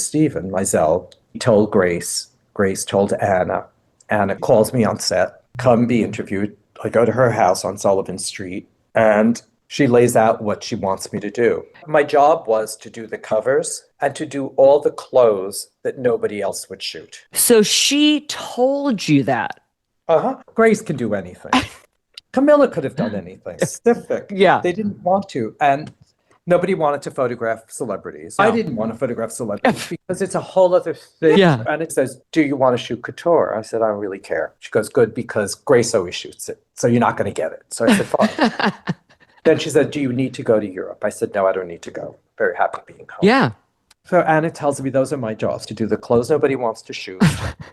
Stephen Meisel told Grace. Grace told Anna. Anna calls me on set, come be interviewed. I go to her house on Sullivan Street, and she lays out what she wants me to do. My job was to do the covers and to do all the clothes that nobody else would shoot. So she told you that? Uh-huh. Grace can do anything. Camilla could have done anything specific. Yeah. They didn't want to. And nobody wanted to photograph celebrities. No. I didn't want to photograph celebrities because it's a whole other thing. Yeah. And it says, do you want to shoot couture? I said, I don't really care. She goes, good, because Grace always shoots it. So you're not going to get it. So I said, fine. Then she said, do you need to go to Europe? I said, no, I don't need to go. Very happy being home. Yeah. So Anna tells me those are my jobs, to do the clothes nobody wants to shoot,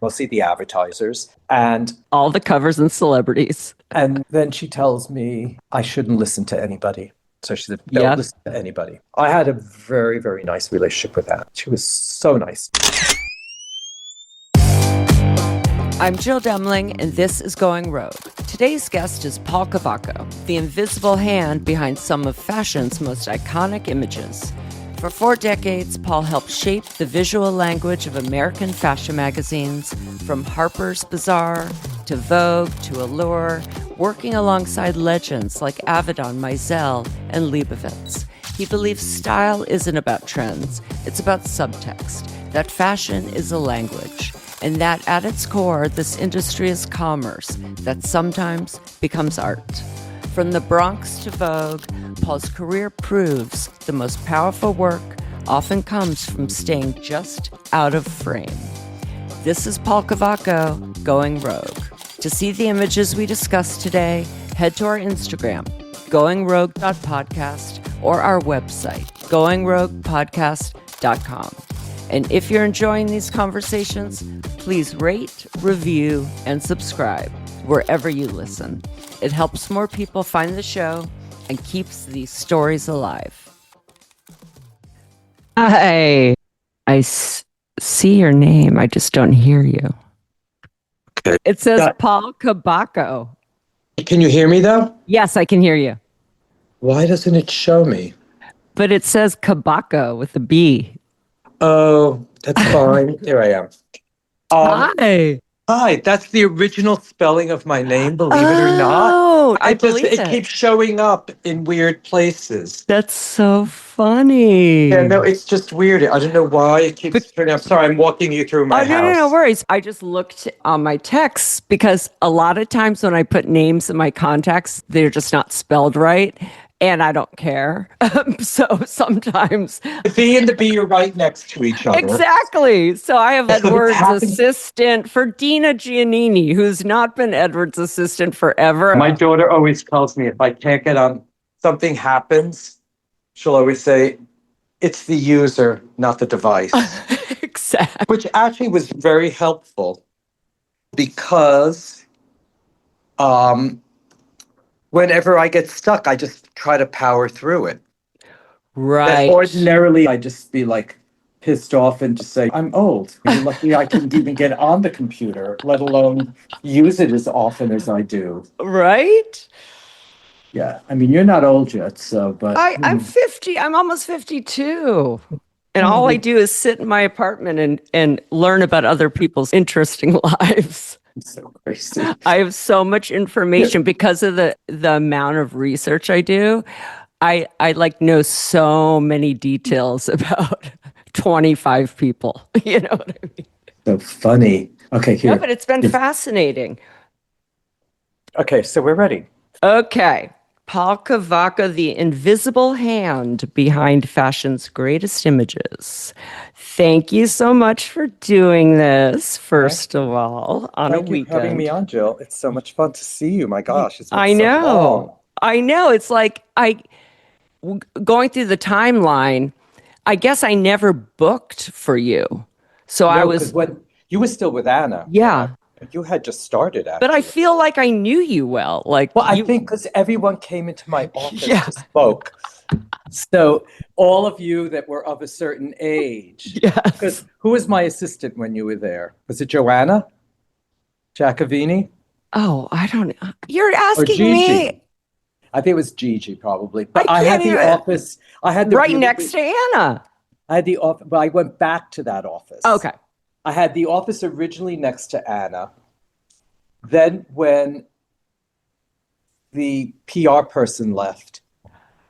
mostly the advertisers, and all the covers and celebrities. And then she tells me I shouldn't listen to anybody. So she said, don't listen to anybody. I had a very, very nice relationship with Anna. She was so nice. I'm Jill Demling, and this is Going Rogue. Today's guest is Paul Cavaco, the invisible hand behind some of fashion's most iconic images. For 4 decades, Paul helped shape the visual language of American fashion magazines, from Harper's Bazaar to Vogue to Allure, working alongside legends like Avedon, Meisel, and Leibovitz. He believes style isn't about trends, it's about subtext, that fashion is a language, and that at its core, this industry is commerce that sometimes becomes art. From the Bronx to Vogue, Paul's career proves the most powerful work often comes from staying just out of frame. This is Paul Cavaco, Going Rogue. To see the images we discussed today, head to our Instagram, goingrogue.podcast, or our website, goingroguepodcast.com. And if you're enjoying these conversations, please rate, review, and subscribe wherever you listen. It helps more people find the show and keeps these stories alive. Hi. See your name. I just don't hear you. Okay. It says Paul Cavaco. Can you hear me, though? Yes, I can hear you. Why doesn't it show me? But it says Cavaco with a B. Oh, that's fine. Here I am. Hi. Hi, that's the original spelling of my name, believe it or not. Oh, I believe it. It keeps showing up in weird places. That's so funny. Yeah, no, it's just weird. I don't know why it keeps turning up. Sorry, I'm walking you through my house. No worries. I just looked on my texts because a lot of times when I put names in my contacts, they're just not spelled right. And I don't care. So sometimes the V and the B are right next to each other. Exactly. So I have Edward's assistant for Dina Giannini, who's not been Edward's assistant forever. My daughter always tells me if I can't get on, something happens, she'll always say, it's the user, not the device. Exactly. Which actually was very helpful because whenever I get stuck, I just try to power through it. Right. And ordinarily, I'd just be like pissed off and just say, I'm old. You're lucky I can even get on the computer, let alone use it as often as I do. Right? Yeah. I mean, you're not old yet, so, but. I'm 50. I'm almost 52. And all I do is sit in my apartment and learn about other people's interesting lives. So crazy. I have so much information because of the amount of research I do. I like know so many details about 25 people. You know what I mean? So funny. Okay, here. Yeah, but it's been fascinating. Okay, so we're ready. Okay. Paul Cavaco, the invisible hand behind fashion's greatest images. Thank you so much for doing this, first of all, on a weekend. Thank you for having me on, Jill. It's so much fun to see you. My gosh. It's been I know. So long. I know. It's like going through the timeline, I guess I never booked for you. So I was. When you were still with Anna. Yeah. You had just started, actually. But I feel like I knew you well. I think because everyone came into my office and spoke. So all of you that were of a certain age. Yes. Because who was my assistant when you were there? Was it Joanna? Jacovini? Oh, I don't know. You're asking me. I think it was Gigi, probably. But I had the office. I had the right next to Anna. I had the office, but I went back to that office. Okay. I had the office originally next to Anna. Then when the PR person left,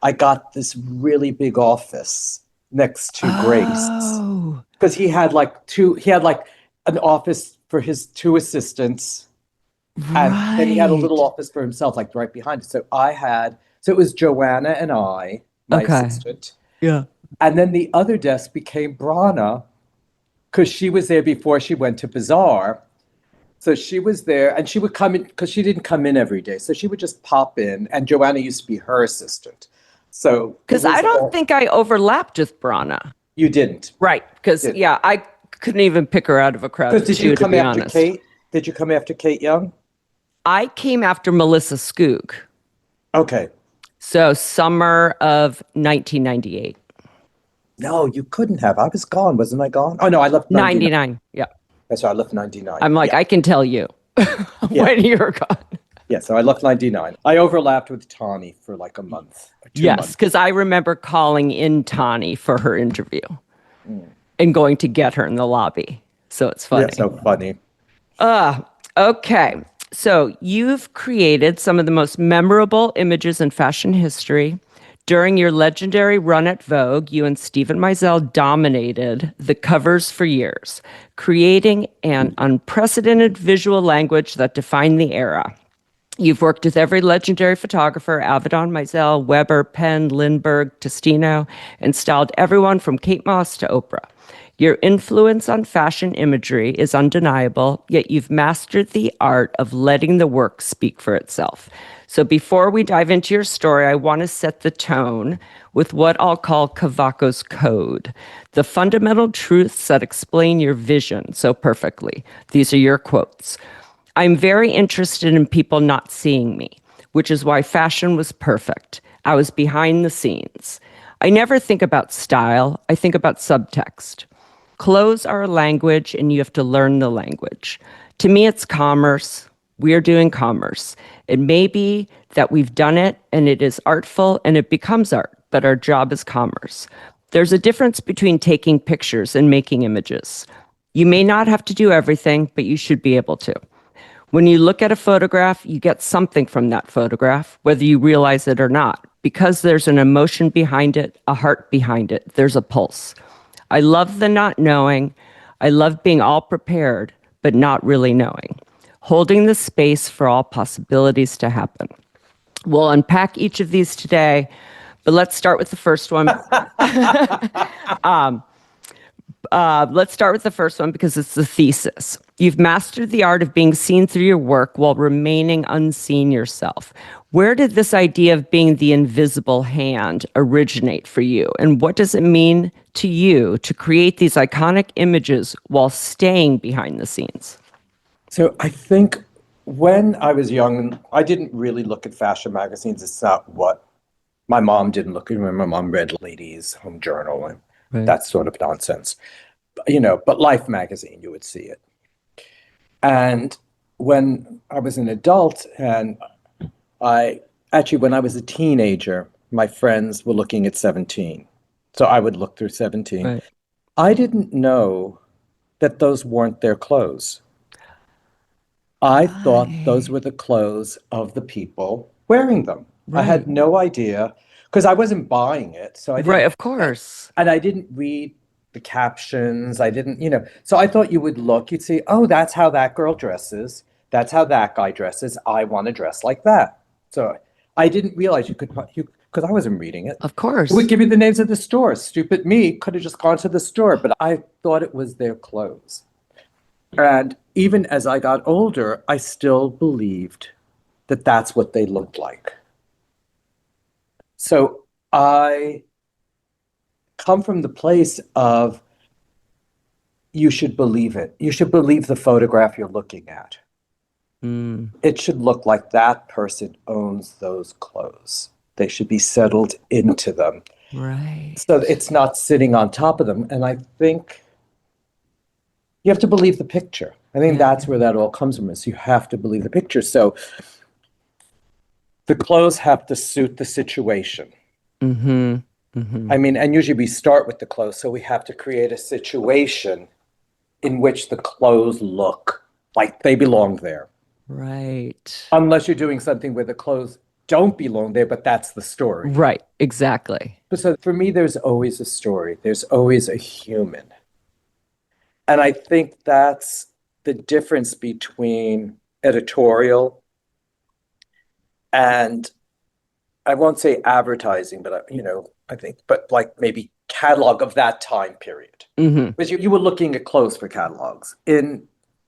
I got this really big office next to Grace. Oh. Because he had an office for his two assistants. And then he had a little Right. office for himself, like right behind it. So it was Joanna and I, my Okay. assistant. Yeah. And then the other desk became Brana, because she was there before she went to Bazaar. So she was there, and she would come in, because she didn't come in every day. So she would just pop in, and Joanna used to be her assistant. So Because I don't think I overlapped with Brana. you didn't. Right. Because, yeah, I couldn't even pick her out of a crowd Because of two, to be honest. Kate? Did you come after Kate Young? I came after Melissa Skoog. Okay. So summer of 1998. No, you couldn't have. I was gone. Wasn't I gone? Oh, no, I left 99. 99. Yeah. That's right. I left 99. I'm like, Yeah. I can tell you when you're gone. Yeah, so I left 99. I overlapped with Tawny for like a month. Or 2 Yes, months. because I remember calling in Tawny for her interview and going to get her in the lobby. So it's funny. Yeah, so funny. Okay. So you've created some of the most memorable images in fashion history. During your legendary run at Vogue, you and Stephen Meisel dominated the covers for years, creating an unprecedented visual language that defined the era. You've worked with every legendary photographer, Avedon, Meisel, Weber, Penn, Lindbergh, Testino, and styled everyone from Kate Moss to Oprah. Your influence on fashion imagery is undeniable, yet you've mastered the art of letting the work speak for itself. So before we dive into your story, I want to set the tone with what I'll call Cavaco's code, the fundamental truths that explain your vision so perfectly. These are your quotes. I'm very interested in people not seeing me, which is why fashion was perfect. I was behind the scenes. I never think about style. I think about subtext. Clothes are a language, and you have to learn the language. To me, it's commerce. We're doing commerce. It may be that we've done it, and it is artful, and it becomes art, but our job is commerce. There's a difference between taking pictures and making images. You may not have to do everything, but you should be able to. When you look at a photograph, you get something from that photograph, whether you realize it or not, because there's an emotion behind it, a heart behind it. There's a pulse. I love the not knowing. I love being all prepared, but not really knowing. Holding the space for all possibilities to happen. We'll unpack each of these today, but let's start with the first one. Let's start with the first one because it's the thesis. You've mastered the art of being seen through your work while remaining unseen yourself. Where did this idea of being the invisible hand originate for you? And what does it mean to you to create these iconic images while staying behind the scenes? So I think when I was young, I didn't really look at fashion magazines. It's not what my mom didn't look at. My mom read Ladies' Home Journal and that sort of nonsense. But Life magazine, you would see it. And when I was an adult, and when I was a teenager, my friends were looking at 17. So I would look through 17. Right. I didn't know that those weren't their clothes. I thought those were the clothes of the people wearing them. Right. I had no idea, because I wasn't buying it. So I didn't, right, of course. And I didn't read the captions. I didn't, so I thought you would look, you'd see, oh, that's how that girl dresses. That's how that guy dresses. I want to dress like that. So I didn't realize you could, because I wasn't reading it. Of course. It would give you the names of the stores. Stupid me could have just gone to the store, but I thought it was their clothes. And even as I got older, I still believed that that's what they looked like. So I come from the place of you should believe it. You should believe the photograph you're looking at. It should look like that person owns those clothes. They should be settled into them. Right. So it's not sitting on top of them. And I think you have to believe the picture. I think that's where that all comes from, is you have to believe the picture. So the clothes have to suit the situation. Mm-hmm. Hmm. I mean, and usually we start with the clothes, so we have to create a situation in which the clothes look like they belong there. Right. Unless you're doing something where the clothes don't belong there, but that's the story. Right. Exactly. But so for me, there's always a story, there's always a human. And I think that's the difference between editorial and I won't say advertising, but I think, but like maybe catalog of that time period. Hmm. Because you were looking at clothes for catalogs.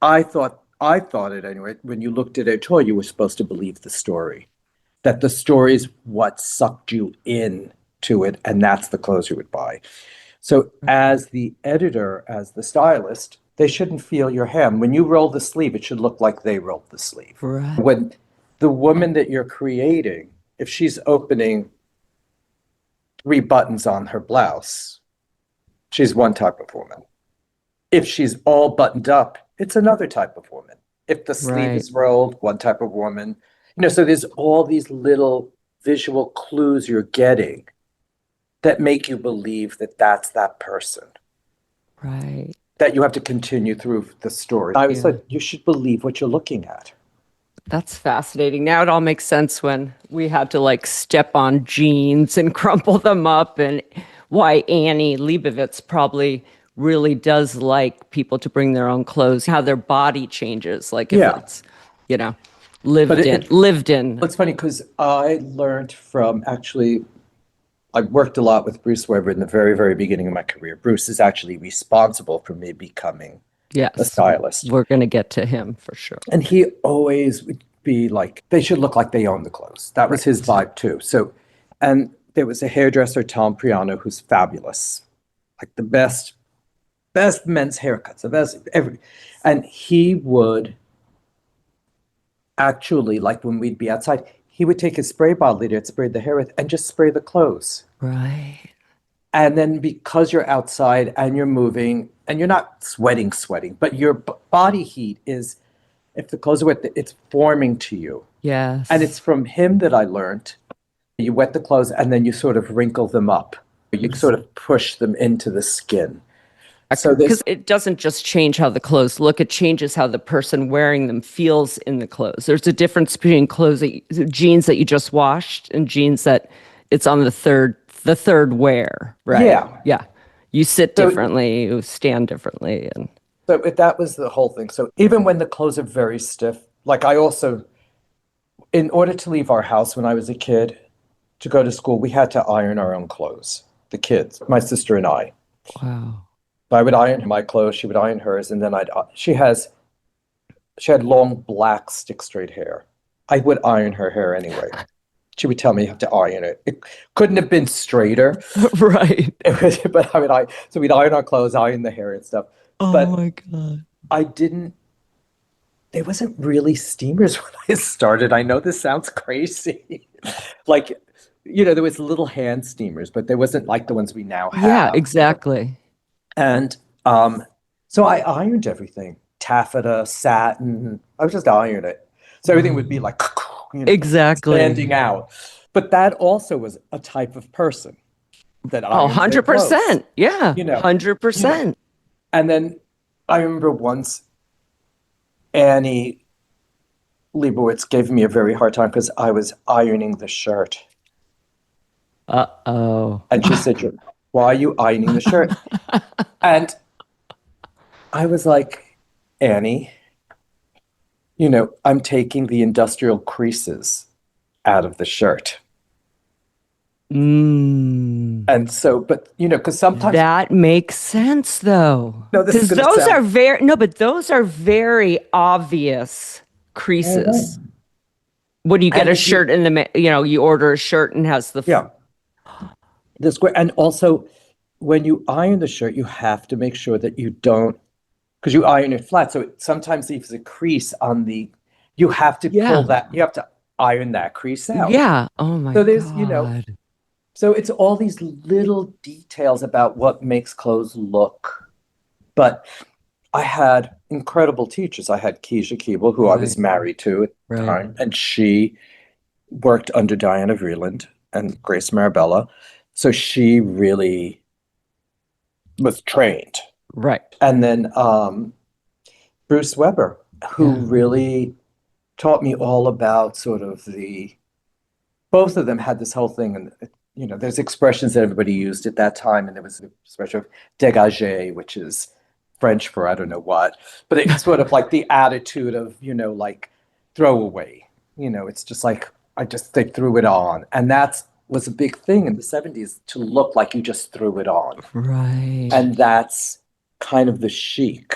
I thought it anyway, when you looked at editorial, you were supposed to believe the story. That the story is what sucked you in to it, and that's the clothes you would buy. So as the editor, as the stylist, they shouldn't feel your hand. When you roll the sleeve, it should look like they rolled the sleeve. Right. When the woman that you're creating, if she's opening 3 buttons on her blouse, she's one type of woman. If she's all buttoned up, it's another type of woman. If the sleeve Right. is rolled, one type of woman. So there's all these little visual clues you're getting that make you believe that that's that person, Right. that you have to continue through the story. I was Yeah. like, you should believe what you're looking at. That's fascinating. Now it all makes sense when we had to like step on jeans and crumple them up, and why Annie Leibovitz probably really does like people to bring their own clothes, how their body changes, like if Yeah. it's, you know, lived But in, lived in. It's funny because I learned from actually, I worked a lot with Bruce Weber in the very, very beginning of my career. Bruce is actually responsible for me becoming a Yes, stylist. we're going to get to him for sure. And he always would be like, they should look like they own the clothes. That was his vibe too. So, and there was a hairdresser, Tom Priano, who's fabulous, like the best men's haircuts, the best and he would actually, like when we'd be outside, he would take his spray bottle that he'd sprayed the hair with and just spray the clothes. Right. And then because you're outside and you're moving and you're not sweating, but your body heat is, if the clothes are wet, it's forming to you. Yes. And it's from him that I learned. You wet the clothes and then you sort of wrinkle them up. You sort of push them into the skin. So because it doesn't just change how the clothes look, it changes how the person wearing them feels in the clothes. There's a difference between jeans that you just washed and jeans that it's on the third wear, right? Yeah. Yeah. You sit differently, you stand differently. And so that was the whole thing. So even when the clothes are very stiff, like I also, in order to leave our house when I was a kid to go to school, we had to iron our own clothes, the kids, my sister and I. wow. I would iron my clothes, she would iron hers, and then she had long black stick straight hair. I would iron her hair anyway. She would tell me you have to iron it. It couldn't have been straighter. Right. But so we'd iron our clothes, iron the hair and stuff. Oh But my God. there wasn't really steamers when I started. I know this sounds crazy. Like, there was little hand steamers, but there wasn't like the ones we now have. Yeah, exactly. And so I ironed everything, taffeta, satin. I would just iron it. So everything would be like, Exactly. standing out. But that also was a type of person that Oh, ironed their clothes. 100%. Yeah. 100%. And then I remember once Annie Leibovitz gave me a very hard time because I was ironing the shirt. Uh-oh. And she said, why are you ironing the shirt? And I was like, Annie, I'm taking the industrial creases out of the shirt. And so, but, because sometimes that makes sense though. No, this is Because gonna those sound- are those are very obvious creases. When you get And a if you- shirt in the, you order a shirt and has the, Yeah. The square. And also, when you iron the shirt, you have to make sure that you don't, because you iron it flat. So it sometimes leaves a crease on you have to Yeah. pull that, you have to iron that crease out. yeah. Oh my So there's, God. So it's all these little details about what makes clothes look. But I had incredible teachers. I had Keisha Keeble, who I was married to at the time, and she worked under Diana Vreeland and Grace Marabella. So she really was trained. Right. And then Bruce Weber, who Yeah. really taught me all about sort of both of them had this whole thing, and there's expressions that everybody used at that time, and there was the expression of dégagé, which is French for I don't know what, but it's sort of like the attitude of, like throw away. It's just like they threw it on, and that was a big thing in the 70s to look like you just threw it on, Right. and that's kind of the chic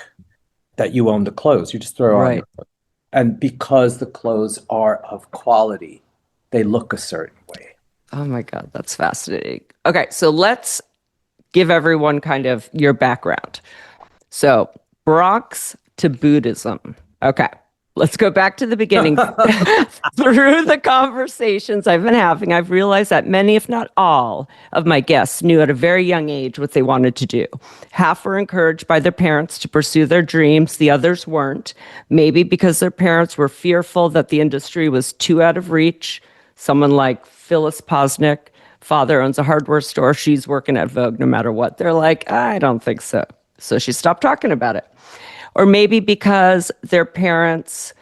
that you own the clothes, you just throw on Right. your clothes. And because the clothes are of quality, they look a certain way. Oh my God, that's fascinating. Okay, so let's give everyone kind of your background. So, Bronx to Buddhism. Okay, let's go back to the beginning. Through the conversations I've been having, I've realized that many, if not all, of my guests knew at a very young age what they wanted to do. Half were encouraged by their parents to pursue their dreams, the others weren't, maybe because their parents were fearful that the industry was too out of reach. Someone like Phyllis Posnick, father owns a hardware store, she's working at Vogue no matter what. They're like, I don't think so. So she stopped talking about it. Or maybe because their parents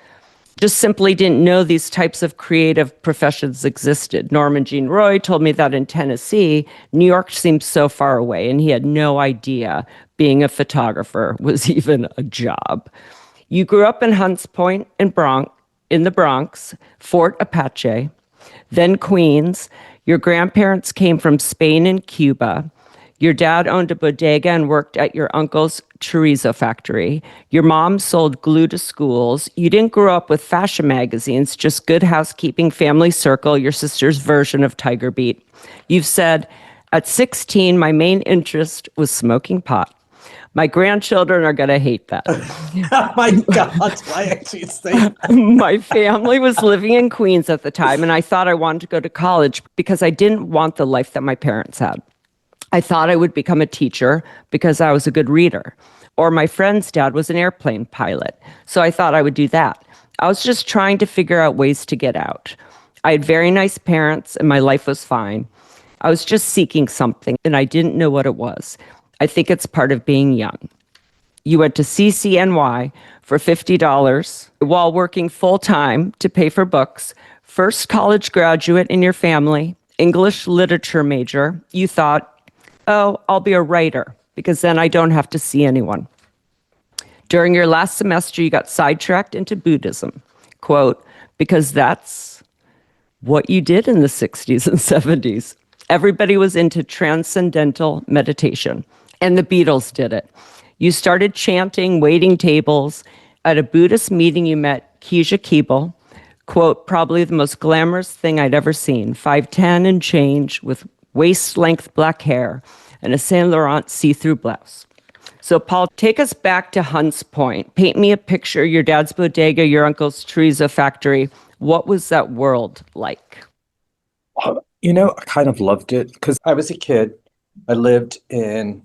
just simply didn't know these types of creative professions existed. Norman Jean Roy told me that in Tennessee, New York seemed so far away, and he had no idea being a photographer was even a job. You grew up in Hunts Point in the Bronx, Fort Apache, then Queens. Your grandparents came from Spain and Cuba. Your dad owned a bodega and worked at your uncle's chorizo factory. Your mom sold glue to schools. You didn't grow up with fashion magazines, just Good Housekeeping, Family Circle, your sister's version of Tiger Beat. You've said, at 16, my main interest was smoking pot. My grandchildren are going to hate that. Oh my God, why actually say that? My family was living in Queens at the time, and I thought I wanted to go to college because I didn't want the life that my parents had. I thought I would become a teacher because I was a good reader. Or my friend's dad was an airplane pilot, so I thought I would do that. I was just trying to figure out ways to get out. I had very nice parents, and my life was fine. I was just seeking something, and I didn't know what it was. I think it's part of being young. You went to CCNY for $50 while working full-time to pay for books. First college graduate in your family, English literature major. You thought, oh, I'll be a writer because then I don't have to see anyone. During your last semester, you got sidetracked into Buddhism. Quote, because that's what you did in the 60s and 70s. Everybody was into transcendental meditation, and the Beatles did it. You started chanting, waiting tables. At a Buddhist meeting, you met Keisha Keeble, quote, probably the most glamorous thing I'd ever seen, 5'10" and change with waist-length black hair and a Saint Laurent see-through blouse. So, Paul, take us back to Hunts Point. Paint me a picture, your dad's bodega, your uncle's chorizo factory. What was that world like? I kind of loved it because I was a kid. I lived in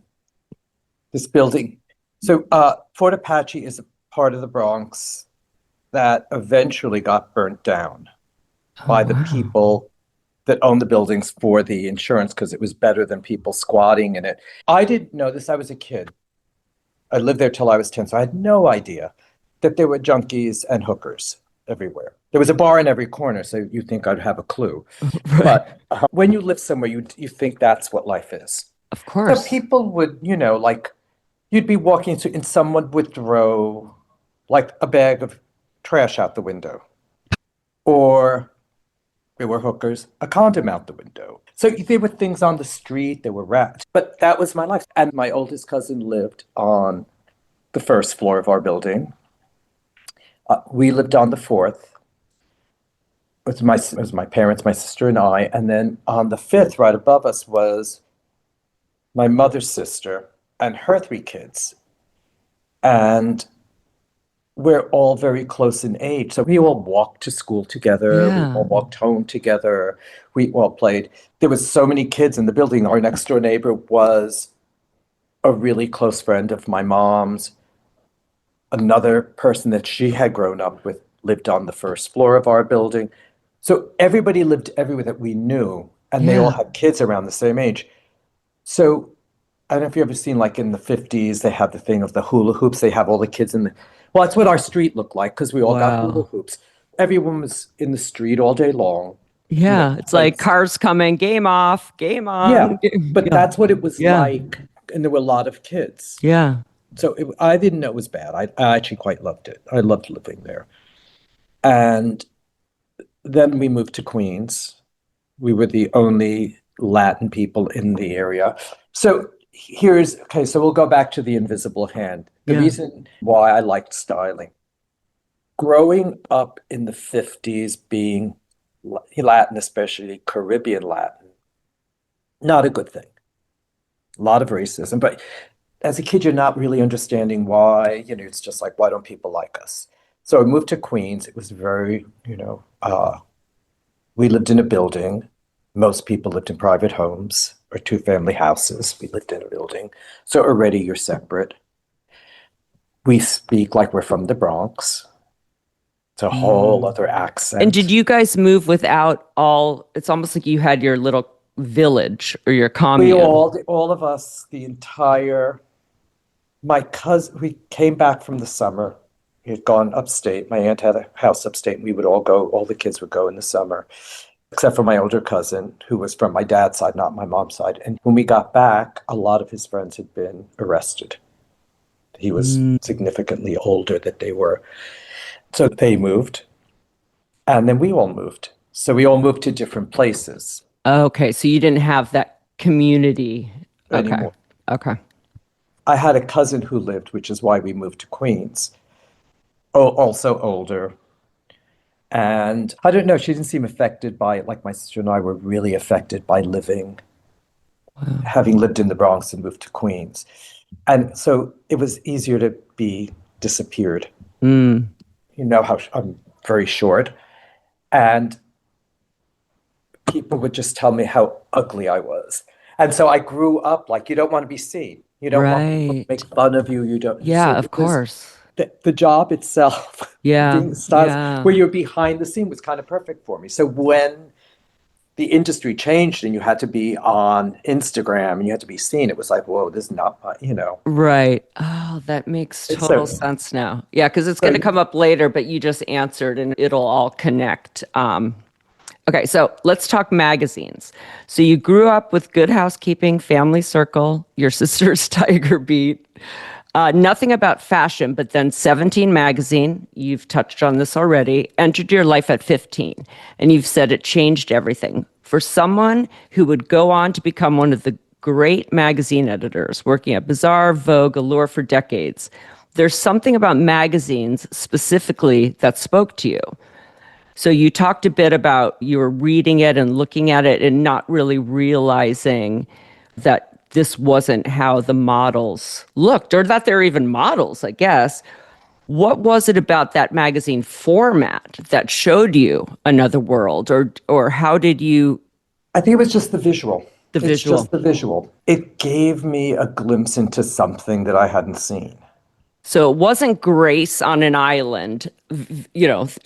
this building. So Fort Apache is a part of the Bronx that eventually got burnt down by the people that owned the buildings for the insurance because it was better than people squatting in it. I didn't know this. I was a kid. I lived there till I was 10, so I had no idea that there were junkies and hookers everywhere. There was a bar in every corner, so you think I'd have a clue. Right. But when you live somewhere, you think that's what life is. Of course. So people would, like you'd be walking and someone would throw like a bag of trash out the window. Or there were hookers, a condom out the window. So there were things on the street, there were rats. But that was my life. And my oldest cousin lived on the first floor of our building. We lived on the fourth. It was my parents, my sister, and I. And then on the fifth, right above us, was my mother's sister and her 3 kids. And we're all very close in age. So we all walked to school together. Yeah. We all walked home together. We all played. There was so many kids in the building. Our next door neighbor was a really close friend of my mom's. Another person that she had grown up with lived on the first floor of our building. So everybody lived everywhere that we knew, and they all had kids around the same age. So I don't know if you've ever seen, like in the 50s, they had the thing of the hula hoops. They have all the kids in the, well, that's what our street looked like because we all got hula Wow. hoops. Everyone was in the street all day long, Yeah, it's like placed. cars coming, game off, game on. Yeah, but Yeah. that's what it was Yeah. like. And there were a lot of kids. Yeah. So I didn't know it was bad. I actually quite loved it. I loved living there. And then we moved to Queens. We were the only Latin people in the area. So okay, so we'll go back to the invisible hand. The Yeah. reason why I liked styling. Growing up in the 50s, being Latin, especially Caribbean Latin, not a good thing. A lot of racism. But as a kid, you're not really understanding why, it's just like, why don't people like us? So I moved to Queens. It was very, we lived in a building. Most people lived in private homes or two-family houses. We lived in a building. So already you're separate. We speak like we're from the Bronx. It's a whole other accent. And did you guys move without it's almost like you had your little village or your commune. All of us, my cousin, we came back from the summer. We had gone upstate. My aunt had a house upstate, and we would all go, all the kids would go in the summer, except for my older cousin, who was from my dad's side, not my mom's side. And when we got back, a lot of his friends had been arrested. He was significantly older than they were. So they moved, and then we all moved. So we all moved to different places. Okay, so you didn't have that community anymore. Okay. I had a cousin who lived, which is why we moved to Queens. Oh, also older. And I don't know, she didn't seem affected by it, like my sister and I were really affected by having lived in the Bronx and moved to Queens. And so it was easier to be disappeared. You know how I'm very short. And people would just tell me how ugly I was. And so I grew up like, you don't want to be seen. You don't want people to make fun of you. You don't. Yeah, so of course. The job itself, Yeah. being stylist, where you're behind the scene was kind of perfect for me. So when the industry changed and you had to be on Instagram and you had to be seen, it was like, whoa, this is not, Right. Oh, that makes total sense now. Yeah, because it's going to come up later, but you just answered and it'll all connect. Okay, so let's talk magazines. So you grew up with Good Housekeeping, Family Circle, your sister's Tiger Beat, nothing about fashion, but then 17 magazine, you've touched on this already, entered your life at 15, and you've said it changed everything. For someone who would go on to become one of the great magazine editors, working at Bazaar, Vogue, Allure for decades, there's something about magazines specifically that spoke to you. So you talked a bit about you were reading it and looking at it and not really realizing that this wasn't how the models looked, or that they're even models, I guess. What was it about that magazine format that showed you another world, or how did you? I think it was just the visual. It's just the visual. It gave me a glimpse into something that I hadn't seen. So it wasn't Grace on an island,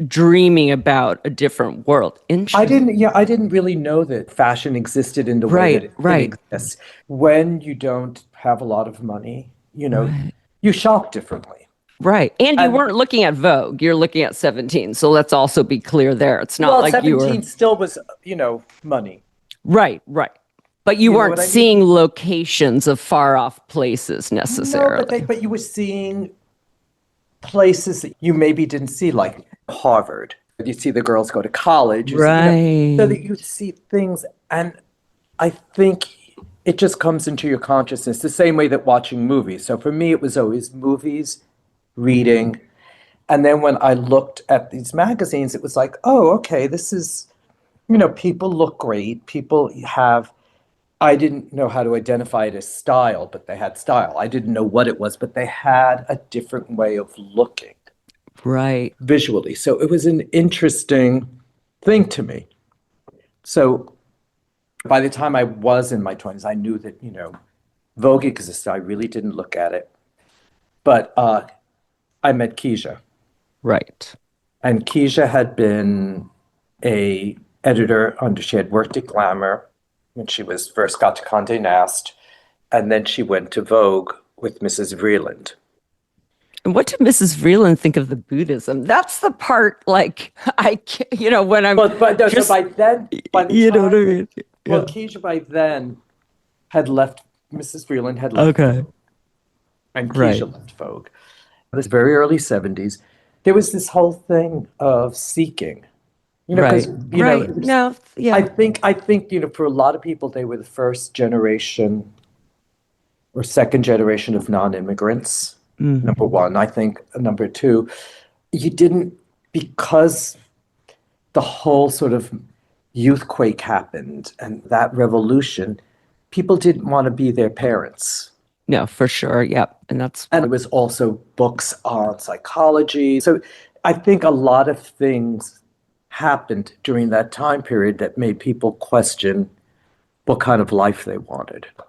dreaming about a different world. I didn't really know that fashion existed in the way that it exists. When you don't have a lot of money, you shop differently. Right. And you weren't looking at Vogue, you're looking at 17. So let's also be clear there. It's not like you were. 17 still was, money. Right. But you weren't seeing locations of far off places necessarily. No, but you were seeing places that you maybe didn't see, like Harvard. You see the girls go to college. Right. So that you see things. And I think it just comes into your consciousness the same way that watching movies. So for me, it was always movies, reading. And then when I looked at these magazines, it was like, oh, okay, this is, people look great. I didn't know how to identify it as style, but they had style. I didn't know what it was, but they had a different way of looking. Right. Visually. So it was an interesting thing to me. So by the time I was in my 20s, I knew that, Vogue existed. I really didn't look at it. But I met Keisha. Right. And Keisha had been a editor she had worked at Glamour when she first got to Condé Nast. And then she went to Vogue with Mrs. Vreeland. And what did Mrs. Vreeland think of the Buddhism? That's the part, like, when I'm But no, just, so by the you know what I time, mean? well, Yeah. Keisha by then had left, Mrs. Vreeland had left Okay. Vogue, and Right. Keisha left Vogue. In this very early 70s, there was this whole thing of seeking, because, Right. Right. it was, No. I Yeah. think, I think, for a lot of people, they were the first generation or second generation of non-immigrants. Number one, I think number two, you didn't, because the whole sort of youth quake happened and that revolution, people didn't want to be their parents. No, for sure. Yep. And And it was also books on psychology. So I think a lot of things happened during that time period that made people question what kind of life they wanted. I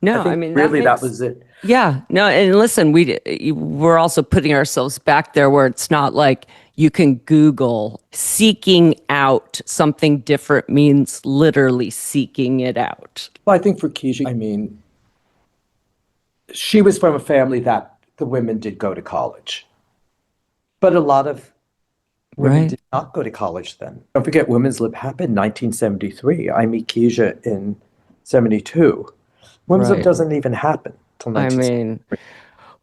no, I think mean, really that was it. yeah, no, and listen, we're also putting ourselves back there where it's not like you can Google seeking out something different means literally seeking it out. Well, I think for Keisha, I mean, she was from a family that the women did go to college, but a lot of women Right. did not go to college then. Don't forget, women's lib happened in 1973. I meet Keisha in 72. Women's lib Right. doesn't even happen till I 1973. mean,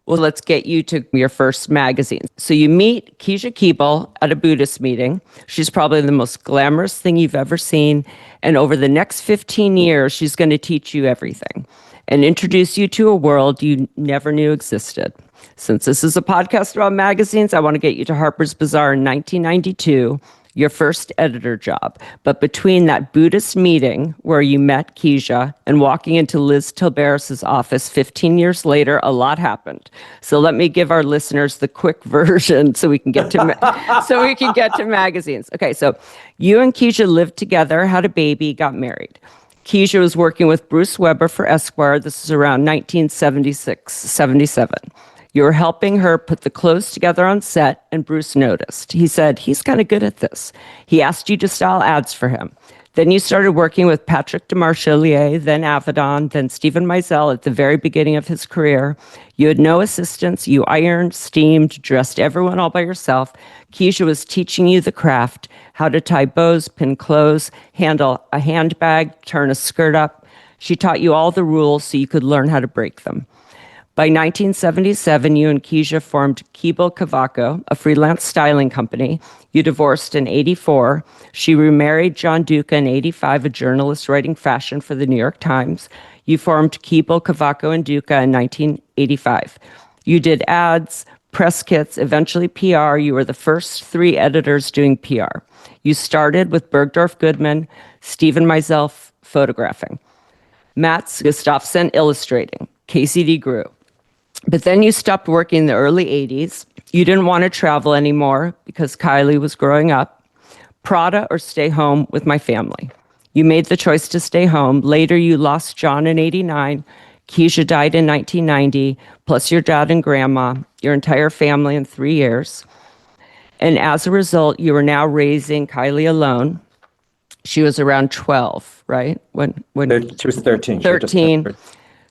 well, let's get you to your first magazine. So you meet Keisha Keeble at a Buddhist meeting. She's probably the most glamorous thing you've ever seen. And over the next 15 years, she's going to teach you everything and introduce you to a world you never knew existed. Since this is a podcast about magazines, I want to get you to Harper's Bazaar in 1992, your first editor job. But between that Buddhist meeting where you met Keisha and walking into Liz Tilberis's office 15 years later, a lot happened. So let me give our listeners the quick version so we can get to magazines. Okay, so you and Keisha lived together, had a baby, got married. Keisha was working with Bruce Weber for Esquire. This is around 1976, 77. You were helping her put the clothes together on set, and Bruce noticed. He said, he's kind of good at this. He asked you to style ads for him. Then you started working with Patrick Demarchelier, then Avedon, then Stephen Meisel at the very beginning of his career. You had no assistants. You ironed, steamed, dressed everyone all by yourself. Keisha was teaching you the craft, how to tie bows, pin clothes, handle a handbag, turn a skirt up. She taught you all the rules so you could learn how to break them. By 1977, you and Keisha formed Cavaco, a freelance styling company. You divorced in 84. She remarried John Duca in 85, a journalist writing fashion for the New York Times. You formed Cavaco and Duca in 1985. You did ads, press kits, eventually PR. You were the first 3 editors doing PR. You started with Bergdorf Goodman, Stephen Meisel photographing, Mats Gustafsson illustrating, KCD grew. But then you stopped working in the early 80s. You didn't want to travel anymore because Kylie was growing up. Prada or stay home with my family. You made the choice to stay home. Later, you lost John in 89. Keisha died in 1990, plus your dad and grandma, your entire family in 3 years. And as a result, you are now raising Kylie alone. She was around 12, right? When She was 13. 13.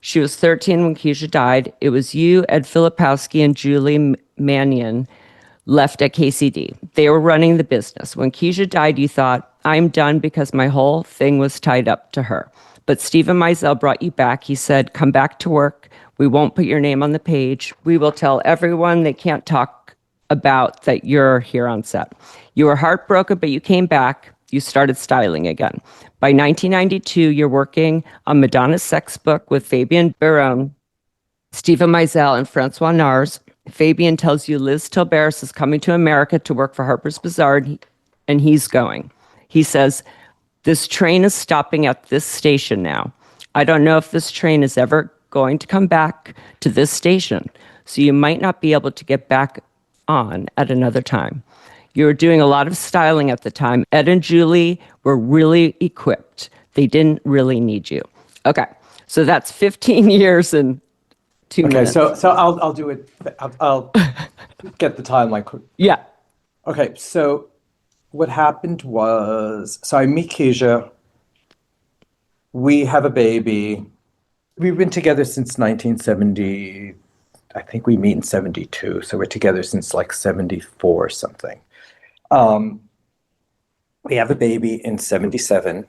She was 13 when Keisha died. It was you, Ed Filipowski, and Julie Mannion left at KCD. They were running the business. When Keisha died, you thought, I'm done because my whole thing was tied up to her. But Stephen Meisel brought you back. He said, come back to work. We won't put your name on the page. We will tell everyone they can't talk about that you're here on set. You were heartbroken, but you came back. You started styling again. By 1992, you're working on Madonna's Sex Book with Fabien Baron, Stephen Meisel, and Francois Nars. Fabien tells you Liz Tilberis is coming to America to work for Harper's Bazaar, and he's going. He says, this train is stopping at this station now. I don't know if this train is ever going to come back to this station, so you might not be able to get back on at another time. You were doing a lot of styling at the time. Ed and Julie were really equipped. They didn't really need you. Okay, so that's 15 years and 2 minutes. So I'll do it. I'll get the timeline quick. Yeah. Okay, so what happened was, so I meet Keisha. We have a baby. We've been together since 1970. I think we meet in 72, so we're together since like 74 or something. Um, we have a baby in 77,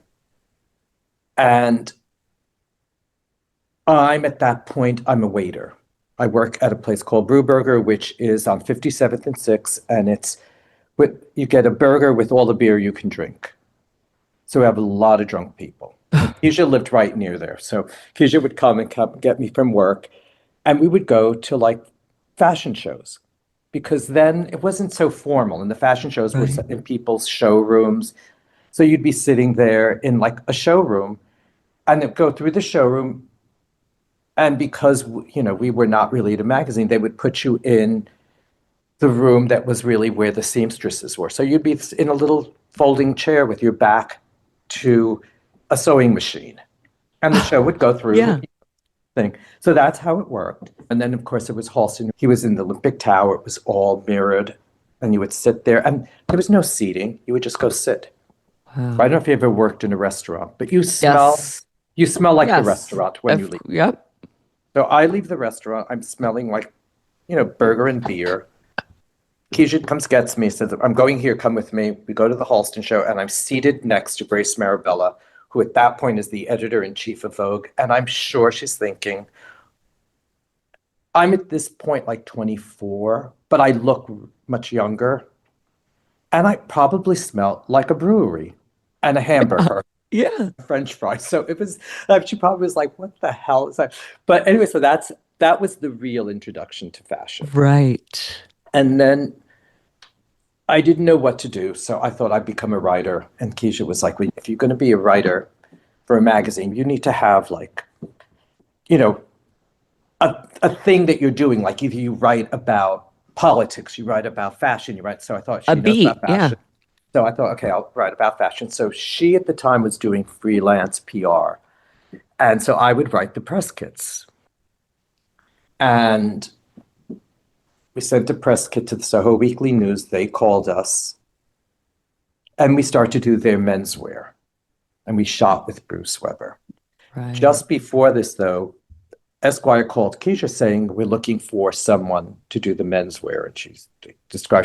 and I'm at that point, I'm a waiter. I work at a place called Brewburger, which is on 57th and 6th, and you get a burger with all the beer you can drink. So we have a lot of drunk people. Keisha lived right near there. So Keisha would come and get me from work, and we would go to like fashion shows because then it wasn't so formal. And the fashion shows were Right. in people's showrooms. So you'd be sitting there in like a showroom and then go through the showroom. And because, we were not really at a magazine, they would put you in the room that was really where the seamstresses were. So you'd be in a little folding chair with your back to a sewing machine. And the show would go through Yeah. the thing. So that's how it worked. And then, of course, it was Halston. He was in the Olympic Tower. It was all mirrored. And you would sit there. And there was no seating. You would just go sit. I Wow. don't know if you ever worked in a restaurant, but Yes. you smell like the Yes. restaurant when you leave. Yep. So I leave the restaurant. I'm smelling like, burger and beer. Keisha comes, gets me, says, I'm going here, come with me. We go to the Halston show, and I'm seated next to Grace Marabella, who at that point is the editor-in-chief of Vogue. And I'm sure she's thinking, I'm at this point like 24, but I look much younger. And I probably smell like a brewery and a hamburger, Yeah. French fries. So it was, she probably was like, what the hell is that? But anyway, so that was the real introduction to fashion. Right. And then I didn't know what to do, so I thought I'd become a writer. And Keisha was like, well, if you're going to be a writer for a magazine, you need to have like, you know, a thing that you're doing. Like either you write about politics, you write about fashion, you write. So I thought A she knows beat. about Yeah. fashion. So I thought, okay, I'll write about fashion. So she at the time was doing freelance PR. And so I would write the press kits. And we sent a press kit to the Soho Weekly News. They called us, and we started to do their menswear. And we shot with Bruce Weber. Right. Just before this, though, Esquire called Keisha saying, we're looking for someone to do the menswear. And she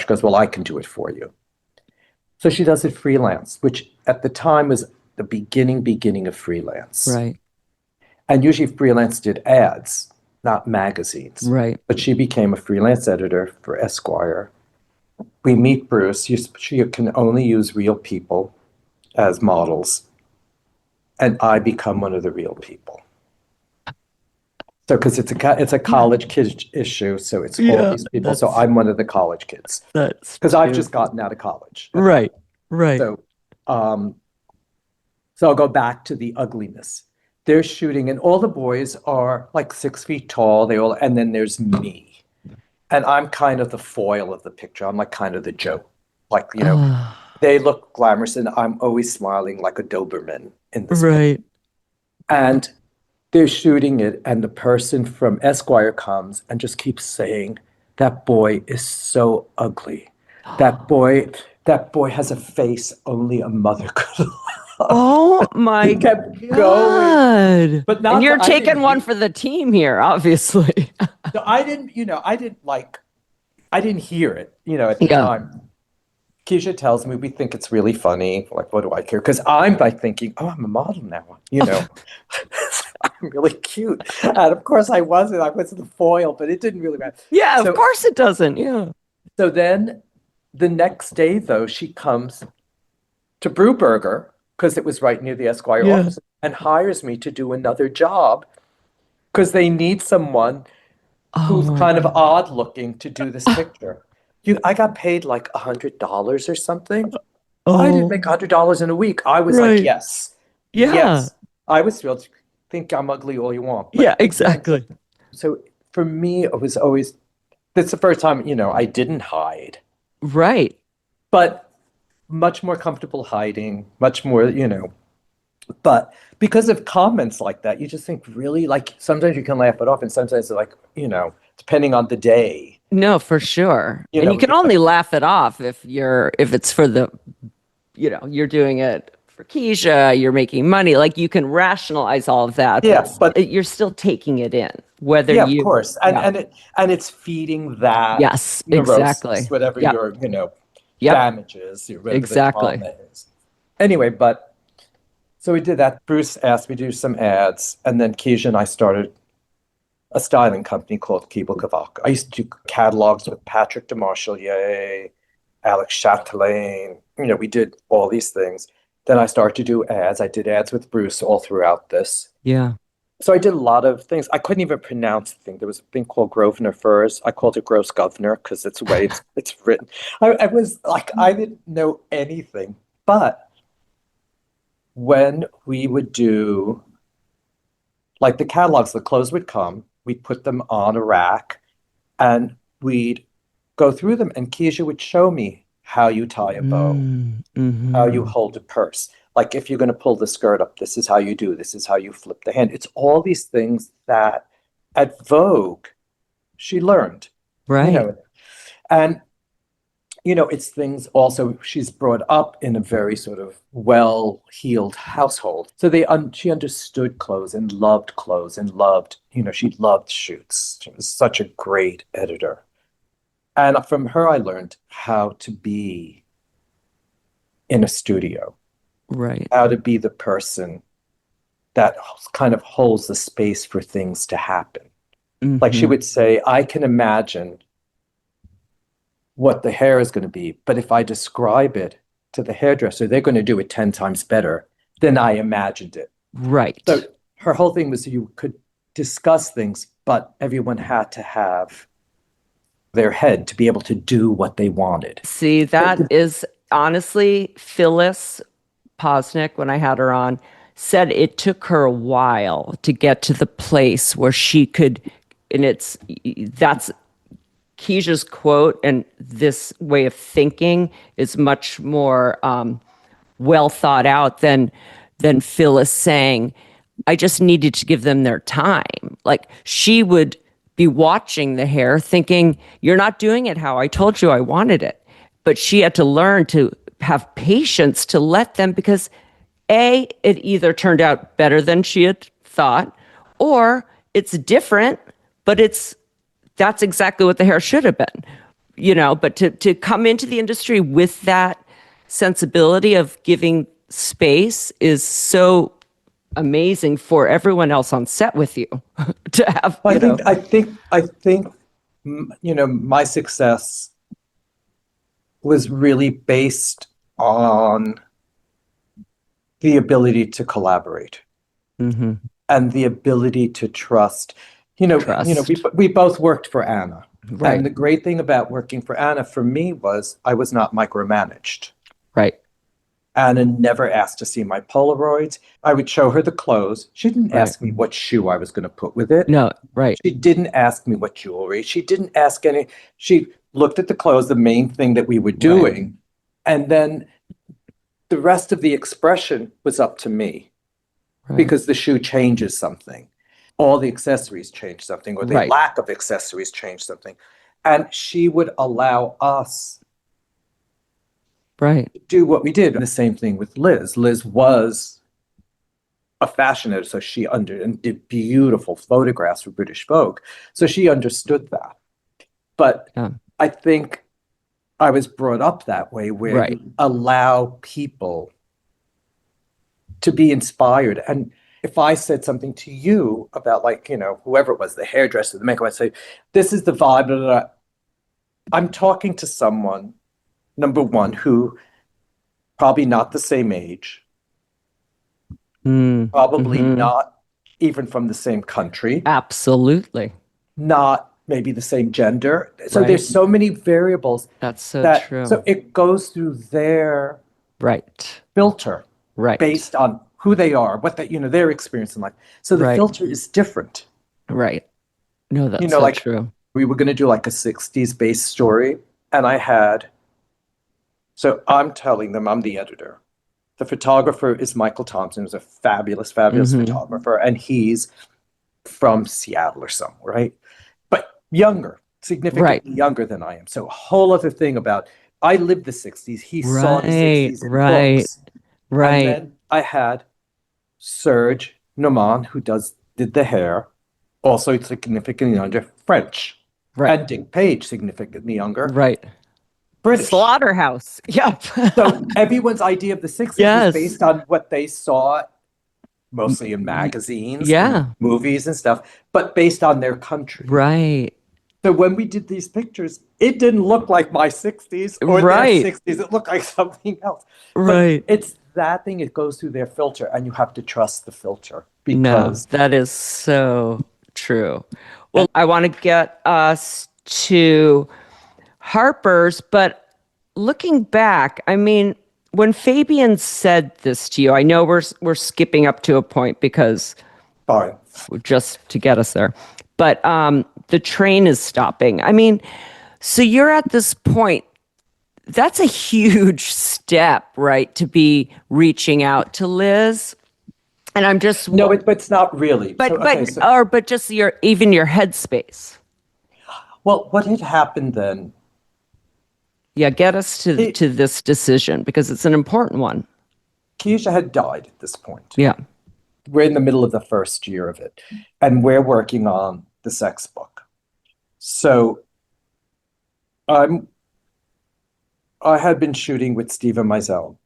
goes, well, I can do it for you. So she does it freelance, which at the time was the beginning of freelance. Right. And usually freelance did ads, not magazines. Right. But she became a freelance editor for Esquire. We meet Bruce. She can only use real people as models. And I become one of the real people. So, because it's a college kid issue, so it's all these people. So I'm one of the college kids. That's because I've just gotten out of college. Right. Right. So, so I'll go back to the ugliness. They're shooting, and all the boys are like 6 feet tall. And then there's me, and I'm kind of the foil of the picture. I'm like kind of the joke, like they look glamorous, and I'm always smiling like a Doberman in this. Right. And they're shooting it, and the person from Esquire comes and just keeps saying, "That boy is so ugly. That boy has a face only a mother could love." Oh my He kept God. going. But not and you're that taking one for the team here, obviously. So I didn't hear it, at the time. Keisha tells me, we think it's really funny. Like, what do I care? Because I'm like thinking, oh, I'm a model now, I'm really cute. And of course I wasn't. I was the foil, but it didn't really matter. Yeah, of course it doesn't. Yeah. So then the next day, though, she comes to Brewburger, because it was right near the Esquire office, and hires me to do another job because they need someone who's kind of odd looking to do this picture. I got paid like $100 or something. I didn't make $100 in a week. I was like, yes. Yeah. Yes. I was thrilled. Think I'm ugly all you want. But, yeah, exactly. So for me, it was always, that's the first time, I didn't hide. Right. But much more comfortable hiding, much more, But because of comments like that, you just think really, like, sometimes you can laugh it off, and sometimes it's like, depending on the day. No, for sure. And you can only laugh it off if it's for the, you're doing it for Keisha, you're making money. Like you can rationalize all of that, Yeah, but you're still taking it in, whether yeah, of you, course. yeah. And it's feeding that Yes, neurosis, exactly. whatever Yep. your, Yep. damages, whatever the Exactly. trauma is. Anyway, but so we did that. Bruce asked me to do some ads, and then Keisha and I started a styling company called Cavaco. I used to do catalogs with Patrick DeMarchelier, Alex Chatelain. We did all these things. Then I started to do ads. I did ads with Bruce all throughout this. Yeah. So I did a lot of things. I couldn't even pronounce the thing. There was a thing called Grosvenor Furs. I called it Gross Governor because it's the way it's written. I was like, I didn't know anything. But when we would do like the catalogs, the clothes would come, we'd put them on a rack, and we'd go through them. And Keisha would show me how you tie a bow, how you hold a purse. Like if you're going to pull the skirt up, this is how you do. This is how you flip the hand. It's all these things that at Vogue she learned, Right. and it's things also she's brought up in a very sort of well-heeled household. So she understood clothes and loved, she loved shoots. She was such a great editor. And from her, I learned how to be in a studio, Right. how to be the person that kind of holds the space for things to happen. Like she would say, I can imagine what the hair is going to be, but if I describe it to the hairdresser, they're going to do it 10 times better than I imagined it. Right. So her whole thing was you could discuss things, but everyone had to have their head to be able to do what they wanted. See, that is honestly, Phyllis Posnick, when I had her on, said it took her a while to get to the place where she could, and that's Keisha's quote, and this way of thinking is much more well thought out than Phyllis saying, I just needed to give them their time. Like she would be watching the hair thinking, you're not doing it how I told you I wanted it. But she had to learn to have patience to let them, because it either turned out better than she had thought, or it's different, but that's exactly what the hair should have been, but to come into the industry with that sensibility of giving space is so amazing for everyone else on set with you to have. I think, my success was really based on the ability to collaborate and the ability to trust. We both worked for Anna. Right. And the great thing about working for Anna for me was I was not micromanaged. Right. Anna never asked to see my Polaroids. I would show her the clothes. She didn't ask me what shoe I was going to put with it. No, right. She didn't ask me what jewelry. She didn't ask any. She looked at the clothes, the main thing that we were doing, and then the rest of the expression was up to me because the shoe changes something. All the accessories change something, or the lack of accessories change something. And she would allow us to do what we did. And the same thing with Liz. Liz was a fashion editor, so she and did beautiful photographs for British Vogue. So she understood that. But I think I was brought up that way, where you allow people to be inspired. And if I said something to you about, like, whoever it was, the hairdresser, the makeup, I'd say, this is the vibe. Blah, blah, blah. I'm talking to someone, number one, who probably not the same age, probably not even from the same country. Absolutely. Not maybe the same gender. So there's so many variables. That's so true. So it goes through their filter based on who they are, what their experience in life. So the filter is different. Right. No, that's so true. We were going to do like a 60s based story, and so I'm telling them I'm the editor. The photographer is Michael Thompson, who's a fabulous, fabulous photographer, and he's from Seattle or somewhere, right? But younger, significantly younger than I am. So a whole other thing about, I lived the 60s. He saw the 60s in books. And Right. then I had Serge Noman, who did the hair, also significantly younger, French. Right. And Dick Page, significantly younger, Right. British. Slaughterhouse. Yep. So everyone's idea of the 60s was Yes. based on what they saw mostly in magazines and Yeah. movies and stuff, but based on their country. Right. So when we did these pictures, it didn't look like my 60s or their Right. 60s. It looked like something else. But Right. it's that thing, it goes through their filter, and you have to trust the filter No, because that is so true. Well, I want to get us to Harper's, but looking back, I mean, when Fabian said this to you, I know we're skipping up to a point because fine. just to get us there, but the train is stopping. I mean, so you're at this point. That's a huge step, right? To be reaching out to Liz. And I'm just No, but it's not really. but So, okay, but so, or but just your even your headspace. well, what had happened then? Yeah, get us to this decision because it's an important one. Keisha had died at this point. Yeah. We're in the middle of the first year of it, and we're working on the sex book. So I had been shooting with Stephen Meisel,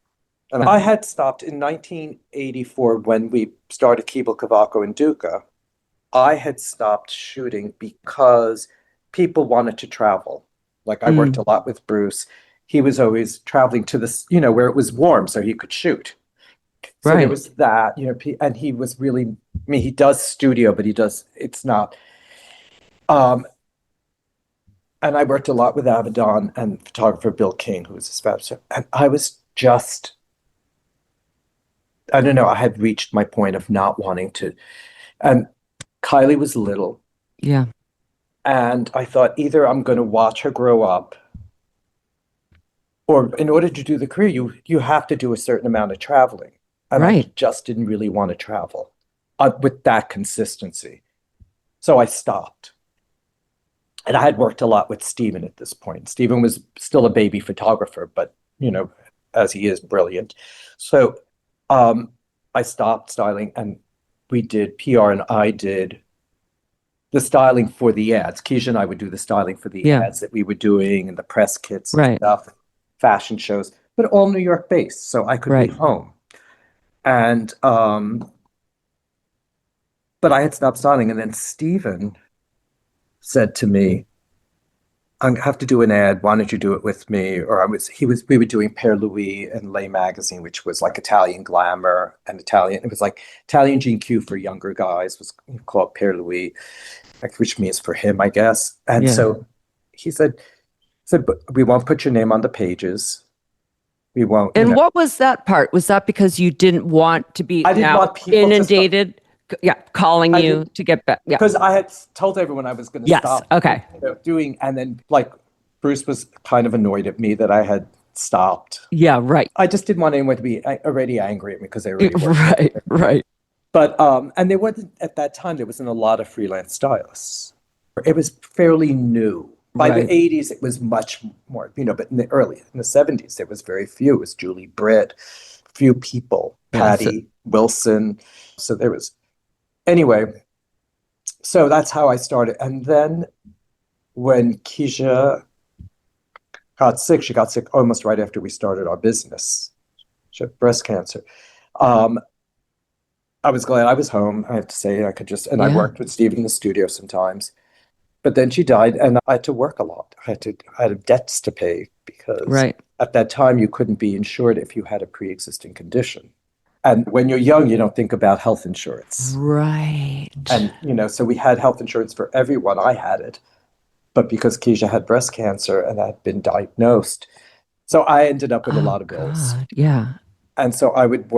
and I had stopped in 1984 when we started Keeble, Cavaco, and Duca. I had stopped shooting because people wanted to travel. Like I worked a lot with Bruce. He was always traveling to this, where it was warm so he could shoot. So there Right. was that, and he was really, I mean, he does studio, but it's not. And I worked a lot with Avedon and photographer Bill King, who was a Spanish. And I was just, I don't know, I had reached my point of not wanting to. And Kylie was little. Yeah. And I thought either I'm going to watch her grow up, or in order to do the career, you have to do a certain amount of traveling. And I Right. just didn't really want to travel with that consistency. So I stopped. And I had worked a lot with Stephen at this point. Stephen was still a baby photographer, but, as he is, brilliant. So I stopped styling, and we did PR, and I did the styling for the ads. Keisha and I would do the styling for the Yeah. ads that we were doing and the press kits and Right. stuff, fashion shows, but all New York based. So I could Right. be home. And, but I had stopped styling. And then Stephen said to me, I have to do an ad. Why don't you do it with me? Or we were doing Père Louis and Lay magazine, which was like Italian glamour and Italian. It was like Italian GQ for younger guys, was called Père Louis, which means for him, I guess. And Yeah. so he said, but we won't put your name on the pages. We won't. And what was that part? Was that because you didn't want to be I didn't now want people inundated? Yeah, calling you to get back. Yeah. because I had told everyone I was going to Yes. stop Okay. doing, and then like Bruce was kind of annoyed at me that I had stopped. Yeah. Right. I just didn't want anyone to be already angry at me because they already were. Right. Right. But and there wasn't at that time. There wasn't a lot of freelance stylists. It was fairly new. By Right. the 80s, it was much more. But in the 70s, there was very few. It was Julie Britt, few people, Patty Wilson. So there was. Anyway, so that's how I started. And then when Keisha got sick, she got sick almost right after we started our business. She had breast cancer. I was glad I was home. I have to say, I worked with Steve in the studio sometimes. But then she died, and I had to work a lot. I had debts to pay because at that time you couldn't be insured if you had a pre-existing condition. And when you're young, you don't think about health insurance. Right. And, so we had health insurance for everyone. I had it. But because Keisha had breast cancer and had been diagnosed, so I ended up with a lot of bills. God. Yeah. And so I would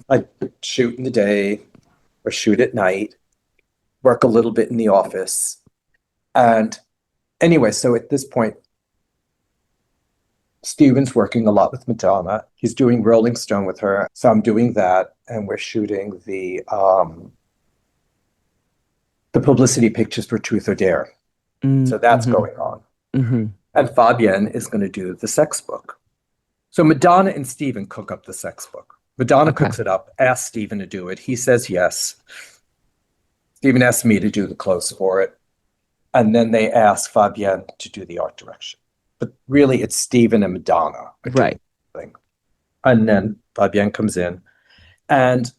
I'd shoot in the day or shoot at night, work a little bit in the office. And anyway, so at this point, Steven's working a lot with Madonna. He's doing Rolling Stone with her. So I'm doing that. And we're shooting the publicity pictures for Truth or Dare. So that's going on. Mm-hmm. And Fabienne is going to do the sex book. So Madonna and Steven cook up the sex book. Madonna Okay. cooks it up, asks Stephen to do it. He says yes. Stephen asked me to do the clothes for it. And then they ask Fabienne to do the art direction. But really, it's Stephen and Madonna are doing Right. the thing. And then Fabienne comes in. And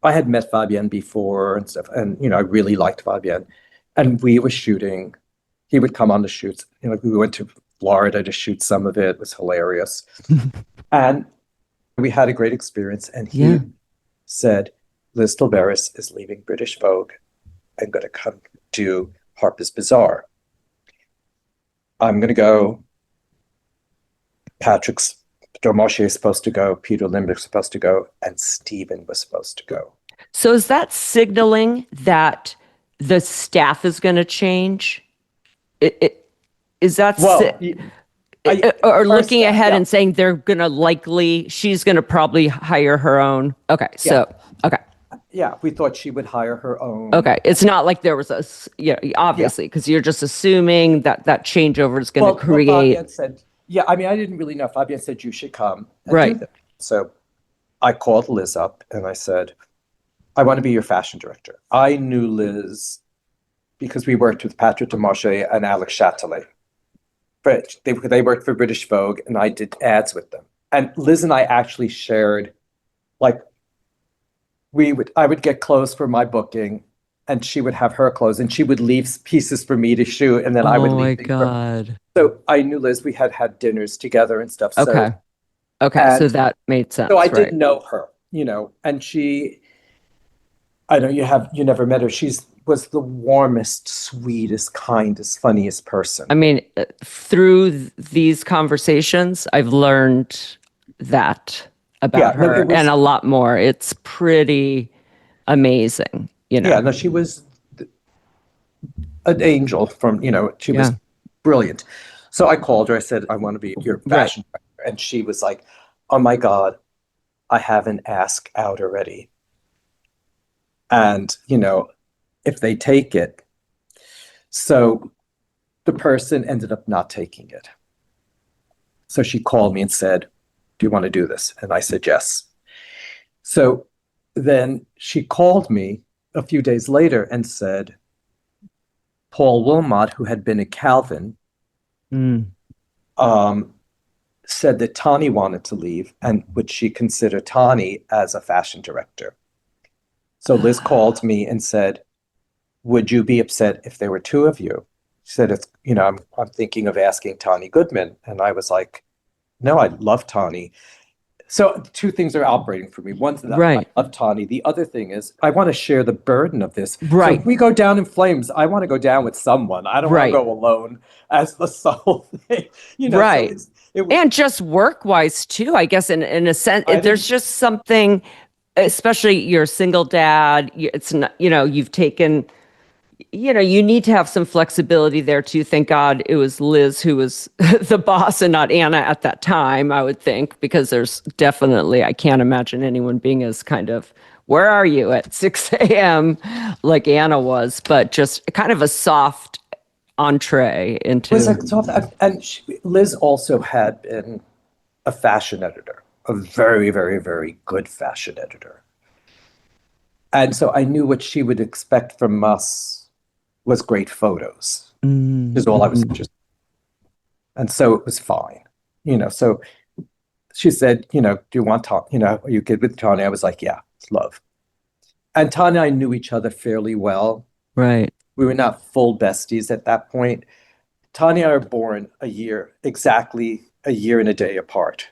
I had met Fabienne before and stuff. And, I really liked Fabienne. And we were shooting. He would come on the shoots. We went to Florida to shoot some of it. It was hilarious. And we had a great experience. And he said, Liz Tilberis is leaving British Vogue and going to come do Harper's Bazaar. I'm going to go. Patrick's Domarche is supposed to go. Peter Limbrick's supposed to go. And Stephen was supposed to go. So is that signaling that the staff is going to change? Is that or looking ahead and saying she's going to probably hire her own? Okay, so, okay. Yeah, we thought she would hire her own. Okay, it's not like there was obviously, because you're just assuming that changeover is going to create. Fabienne said, I didn't really know. Fabienne said you should come and do that. So I called Liz up and I said, I want to be your fashion director. I knew Liz because we worked with Patrick Domarche and Alex Chatelet. But they worked for British Vogue and I did ads with them. And Liz and I actually shared, I would get clothes for my booking and she would have her clothes and she would leave pieces for me to shoot and then I would leave. Oh my God. So I knew Liz, we had dinners together and stuff. Okay. So that made sense. So I did know her, and she, I know you never met her. Was the warmest, sweetest, kindest, funniest person. I mean, through these conversations, I've learned that about her and a lot more. It's pretty amazing, Yeah, no, she was an angel from, she was brilliant. So I called her, I said, I want to be your fashion director. And she was like, oh my God, I have an ask out already. And, if they take it. So the person ended up not taking it. So she called me and said, do you want to do this? And I said, yes. So then she called me a few days later and said, Paul Wilmot, who had been at Calvin, said that Tani wanted to leave and would she consider Tani as a fashion director? So Liz called me and said, would you be upset if there were two of you? She said, I'm thinking of asking Tani Goodman. And I was like, no, I love Tani. So two things are operating for me. One, I love Tani. The other thing is I want to share the burden of this. Right. So if we go down in flames, I want to go down with someone. I don't want to go alone as the sole thing. Right. So and just work-wise too, I guess, in a sense, there's just something, especially you're a single dad. It's not, you've taken... you need to have some flexibility there too. Thank God it was Liz who was the boss and not Anna at that time, I would think, because there's definitely, I can't imagine anyone being as kind of, where are you at 6 a.m. like Anna was, but just kind of a soft entree into... It was like soft, and Liz also had been a fashion editor, a very, very, very good fashion editor. And so I knew what she would expect from us was great photos, is all I was interested in. And so it was fine, so she said, do you want Tani, are you good with Tani? I was like, yeah, it's love. And Tani and I knew each other fairly well. Right. We were not full besties at that point. Tani and I were born exactly a year and a day apart.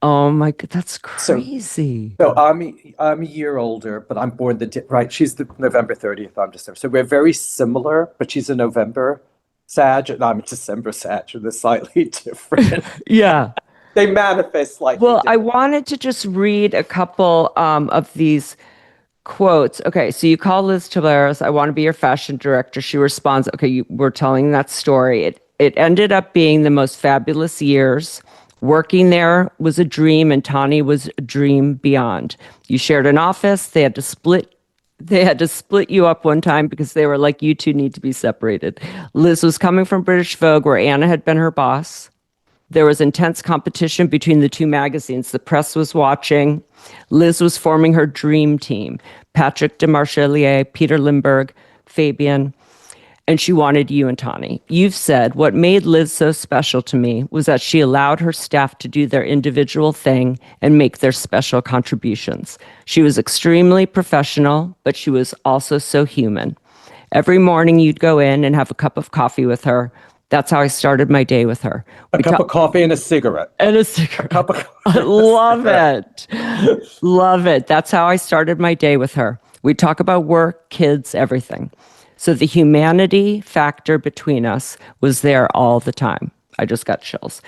Oh my God, that's crazy. So I'm a year older, but I'm born she's the November 30th, I'm December. So we're very similar, but she's a November Sag, and I'm a December Sag, and they're slightly different. Yeah. They manifest slightly different. I wanted to just read a couple of these quotes. Okay, so you call Liz Tilberis, I want to be your fashion director. She responds, okay, we're telling that story. It ended up being the most fabulous years. Working there was a dream, and Tani was a dream beyond. You shared an office. They had to split you up one time because they were like, you two need to be separated. Liz was coming from British Vogue, where Anna had been her boss. There was intense competition between the two magazines. The press was watching. Liz was forming her dream team. Patrick Demarchelier, Peter Limburg, Fabian, and she wanted you and Tawny. You've said what made Liz so special to me was that she allowed her staff to do their individual thing and make their special contributions. She was extremely professional, but she was also so human. Every morning you'd go in and have a cup of coffee with her. That's how I started my day with her. A cup of coffee and a cigarette. And a cigarette. A cup of I love it. Love it. That's how I started my day with her. We'd talk about work, kids, everything. So the humanity factor between us was there all the time. I just got chills.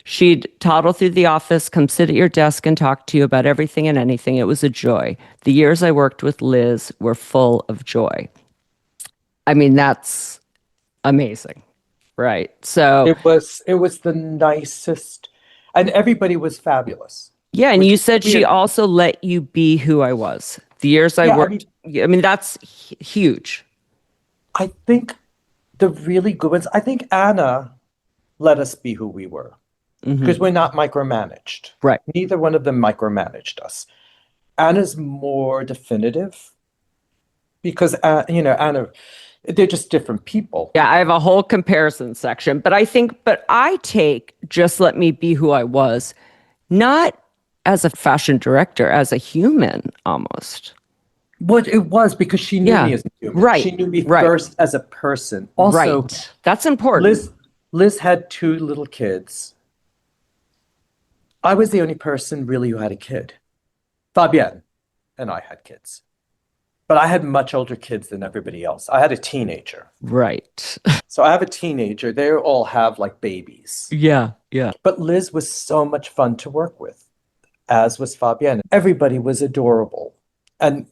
She'd toddle through the office, come sit at your desk and talk to you about everything and anything. It was a joy. The years I worked with Liz were full of joy. I mean, that's amazing, right? So it was the nicest, and everybody was fabulous. Yeah, and you said she also let you be who I was. The years I worked, I mean that's huge. I think the really good ones, I think Anna let us be who we were because we're not micromanaged. Right. Neither one of them micromanaged us. Anna's more definitive because, Anna, they're just different people. Yeah, I have a whole comparison section, but I take just let me be who I was, not as a fashion director, as a human almost. What it was because she knew me as a human. Right. She knew me first as a person. Also, right. That's important. Liz had 2 little kids. I was the only person really who had a kid. Fabienne and I had kids. But I had much older kids than everybody else. I had a teenager. Right. So I have a teenager. They all have like babies. Yeah. But Liz was so much fun to work with, as was Fabienne. Everybody was adorable. And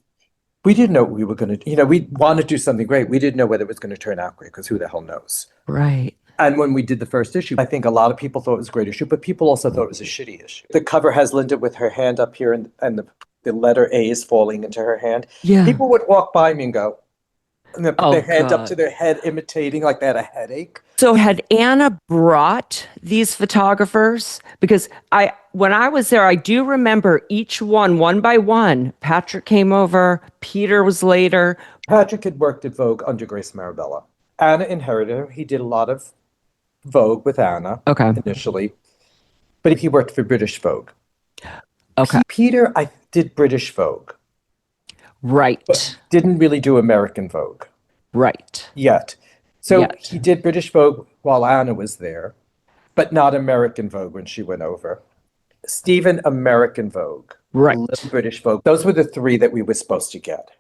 we didn't know what we were going to, we wanted to do something great. We didn't know whether it was going to turn out great because who the hell knows? Right. And when we did the first issue, I think a lot of people thought it was a great issue, but people also thought it was a shitty issue. The cover has Linda with her hand up here and the letter A is falling into her hand. Yeah. People would walk by me and go, and then put their hand God. up to their head, imitating like they had a headache. So had Anna brought these photographers? Because when I was there, I do remember each one by one. Patrick came over. Peter was later. Patrick had worked at Vogue under Grace Marabella. Anna inherited him. He did a lot of Vogue with Anna initially, but he worked for British Vogue. Okay. Peter, I did British Vogue. Right. But didn't really do American Vogue. Right. Yet. So he did British Vogue while Anna was there, but not American Vogue when she went over. Stephen, American Vogue. Right. British Vogue. Those were the 3 that we were supposed to get.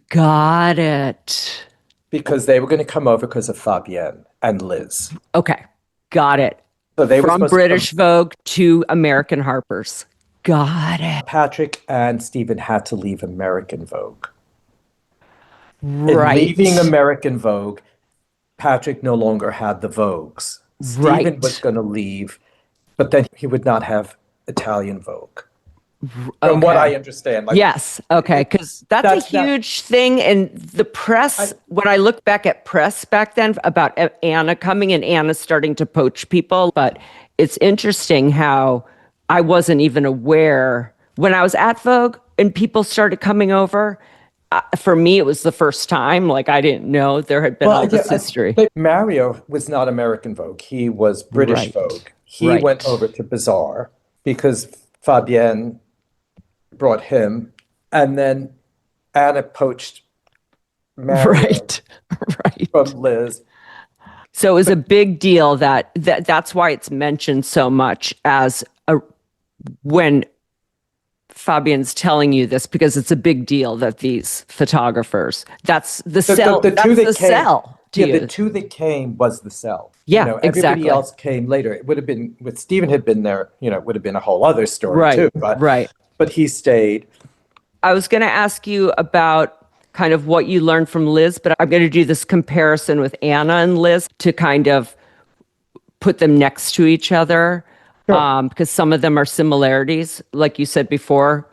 Got it. Because they were going to come over because of Fabienne and Liz. Okay. Got it. So they From were British Vogue to American Harper's. Got it. Patrick and Stephen had to leave American Vogue. Right. In leaving American Vogue, Patrick no longer had the Vogues. Stephen was going to leave, but then he would not have Italian Vogue. From what I understand. Yes. Okay. Because that's a huge thing. And the press, when I look back at press back then about Anna coming and Anna starting to poach people, but it's interesting how I wasn't even aware when I was at Vogue and people started coming over. For me, it was the first time. Like, I didn't know there had been all this history. But Mario was not American Vogue. He was British Vogue. He went over to Bazaar because Fabienne brought him, and then Anna poached Mario from Liz. So it was a big deal that's why it's mentioned so much as when Fabienne's telling you this, because it's a big deal that these photographers, that's the sell. The two that came, sell. The 2 that came was the sell. Yeah, everybody exactly. else came later. It would have been, with Stephen had been there, it would have been a whole other story too. But he stayed. I was going to ask you about kind of what you learned from Liz, but I'm going to do this comparison with Anna and Liz to kind of put them next to each other. Sure. Because some of them are similarities, like you said before,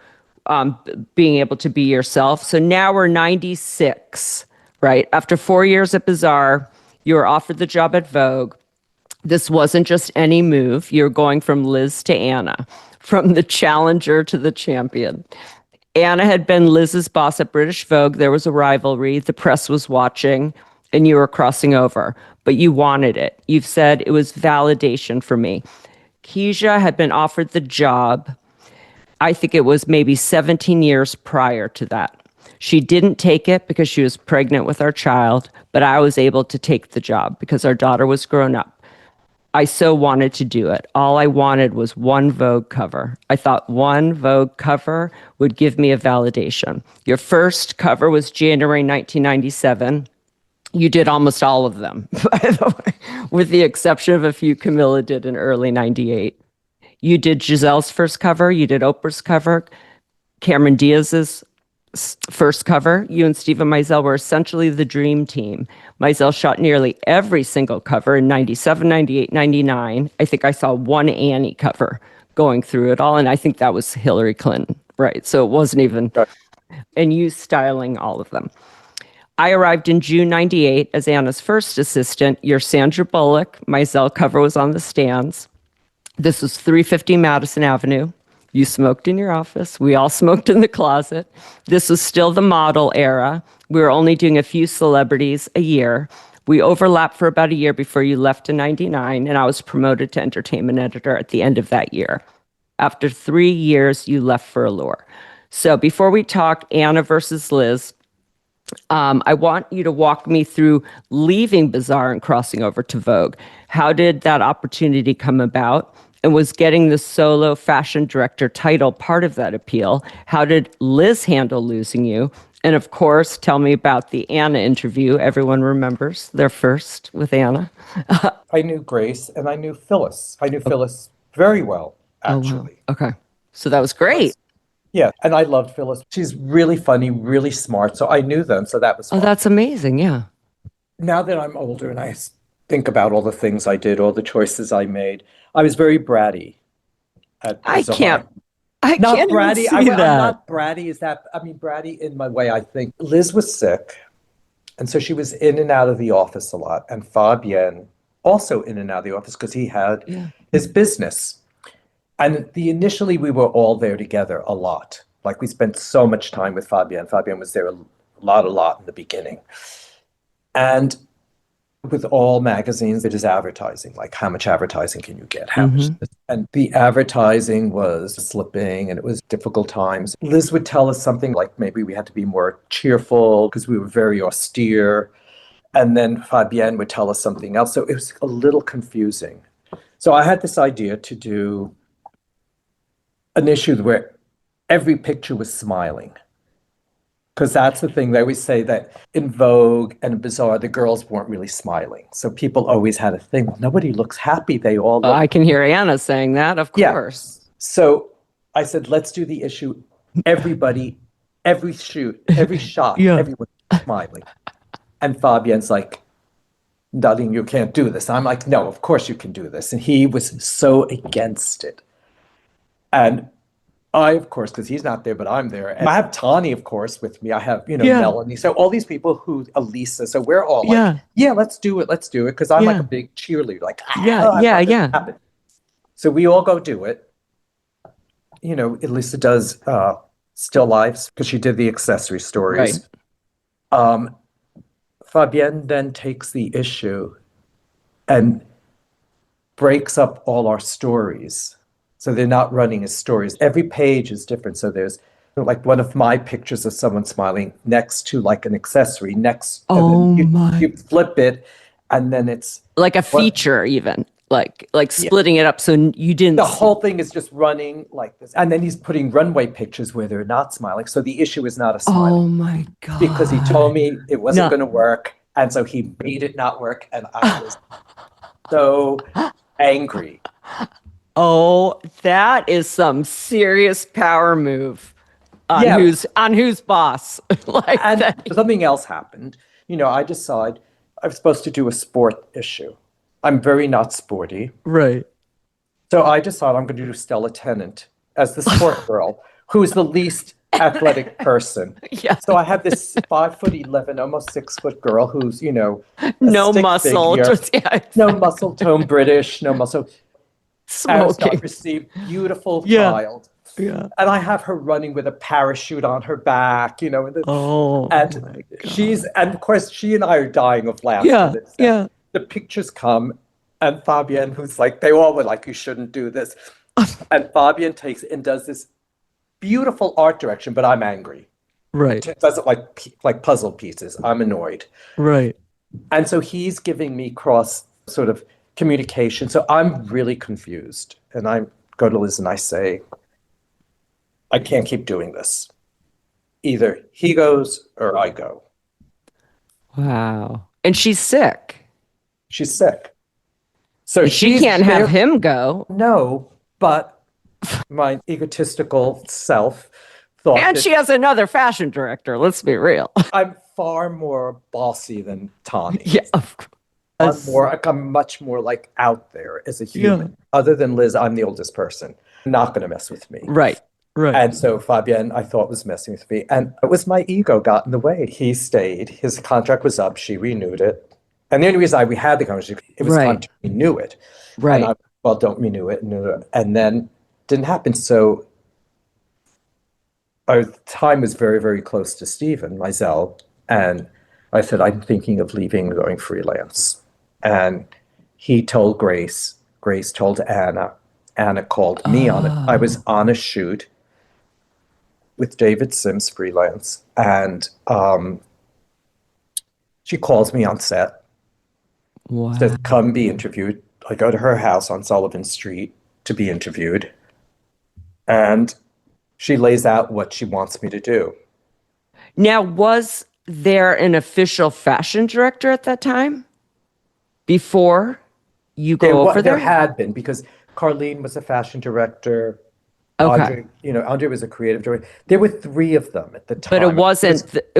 being able to be yourself. So now we're 96, right? After 4 years at Bazaar, you were offered the job at Vogue. This wasn't just any move. You're going from Liz to Anna, from the challenger to the champion. Anna had been Liz's boss at British Vogue. There was a rivalry. The press was watching, and you were crossing over. But you wanted it. You've said it was validation for me. Keisha had been offered the job. I think it was maybe 17 years prior to that. She didn't take it because she was pregnant with our child, but I was able to take the job because our daughter was grown up. I so wanted to do it. All I wanted was one Vogue cover. I thought one Vogue cover would give me a validation. Your first cover was January 1997. You did almost all of them, by the way, with the exception of a few Camilla did in early 98. You did Giselle's first cover. You did Oprah's cover. Cameron Diaz's first cover. You and Stephen Meisel were essentially the dream team. Meisel shot nearly every single cover in 97, 98, 99. I think I saw one Annie cover going through it all, and I think that was Hillary Clinton, right? So it wasn't even, and you styling all of them. I arrived in June 98 as Anna's first assistant. Your Sandra Bullock, Meisel cover was on the stands. This was 350 Madison Avenue. You smoked in your office. We all smoked in the closet. This was still the model era. We were only doing a few celebrities a year. We overlapped for about a year before you left in 99, and I was promoted to entertainment editor at the end of that year. After 3 years, you left for Allure. So before we talk Anna versus Liz, I want you to walk me through leaving Bazaar and crossing over to Vogue. How did that opportunity come about? And was getting the solo fashion director title part of that appeal? How did Liz handle losing you? And of course, tell me about the Anna interview. Everyone remembers their first with Anna. I knew Grace and I knew Phyllis. I knew Phyllis very well, actually. Oh, wow. Okay. So that was great. Yeah, and I loved Phyllis. She's really funny, really smart. So I knew them, so that was fun. Oh, that's amazing, yeah. Now that I'm older and I think about all the things I did, all the choices I made, I was very bratty at Bazaar. I Not can't bratty. even see I'm that. not bratty. Bratty in my way, I think. Liz was sick, and so she was in and out of the office a lot. And Fabienne also in and out of the office because he had his business. And initially we were all there together a lot. Like we spent so much time with Fabienne. Fabienne was there a lot in the beginning. And with all magazines, it is advertising. Like, how much advertising can you get? How much? And the advertising was slipping, and it was difficult times. Liz would tell us something like maybe we had to be more cheerful because we were very austere. And then Fabienne would tell us something else. So it was a little confusing. So I had this idea to do an issue where every picture was smiling. Because that's the thing. They always say that in Vogue and Bazaar, the girls weren't really smiling. So people always had a thing. Well, nobody looks happy. They all look. I can hear Anna saying that, of course. So I said, let's do the issue. Everybody, every shoot, every shot, everyone smiling. And Fabienne's like, darling, you can't do this. I'm like, no, of course you can do this. And he was so against it. And I, of course, because he's not there, but I'm there. And I have Tani, of course, with me. I have, Melanie. So all these people Elisa. So we're all like, let's do it. Let's do it. Because I'm like a big cheerleader. Like, happen. So we all go do it. Elisa does still lives because she did the accessory stories. Right. Fabienne then takes the issue and breaks up all our stories. So they're not running as stories. Every page is different. So there's like one of my pictures of someone smiling next to like an accessory next. You flip it, and then it's like a feature, even like splitting it up. So you didn't. The whole thing is just running like this, and then he's putting runway pictures where they're not smiling. So the issue is not a smile. Oh my God! Because he told me it wasn't going to work, and so he made it not work, and I was so angry. Oh, that is some serious power move on whose boss. Something else happened. I decide I'm supposed to do a sport issue. I'm very not sporty. Right. So I decide I'm going to do Stella Tennant as the sport girl, who's the least athletic person. Yeah. So I have this 5'11", almost 6 foot girl who's, a No stick muscle, figure, just no muscle tone British, no muscle. smoking. Aristocracy, beautiful Yeah. child. Yeah. And I have her running with a parachute on her back, Oh and my God. and of course, she and I are dying of laughter at Yeah. this. And Yeah. the pictures come, and Fabienne, who's like, they all were like, you shouldn't do this. And Fabienne takes it and does this beautiful art direction, but I'm angry. Right. Does it like puzzle pieces. I'm annoyed. Right. And so he's giving me cross sort of communication. So I'm really confused. And I go to Liz and I say, I can't keep doing this. Either he goes or I go. Wow. And she's sick. She's sick. So She can't have him go. No, but my egotistical self thought And that she has another fashion director. Let's be real. I'm far more bossy than Tawny. Yeah, of course. I'm much more like out there as a human. Other than Liz, I'm the oldest person. Not going to mess with me. Right. Right. And so Fabienne, I thought, was messing with me. And it was my ego got in the way. He stayed. His contract was up. She renewed it. And the only reason we had the contract, it was time to renew it. Right. And well, don't renew it. And then didn't happen. So our time was very, very close to Stephen Meisel. And I said, I'm thinking of leaving and going freelance. And he told Grace. Grace told Anna. Anna called me on it. I was on a shoot with David Sims freelance. And she calls me on set. Wow. Says, come be interviewed. I go to her house on Sullivan Street to be interviewed. And she lays out what she wants me to do. Now, was there an official fashion director at that time? Before you go over there? There had been, because Carlene was a fashion director. Okay. Andre was a creative director. There were 3 of them at the time. But it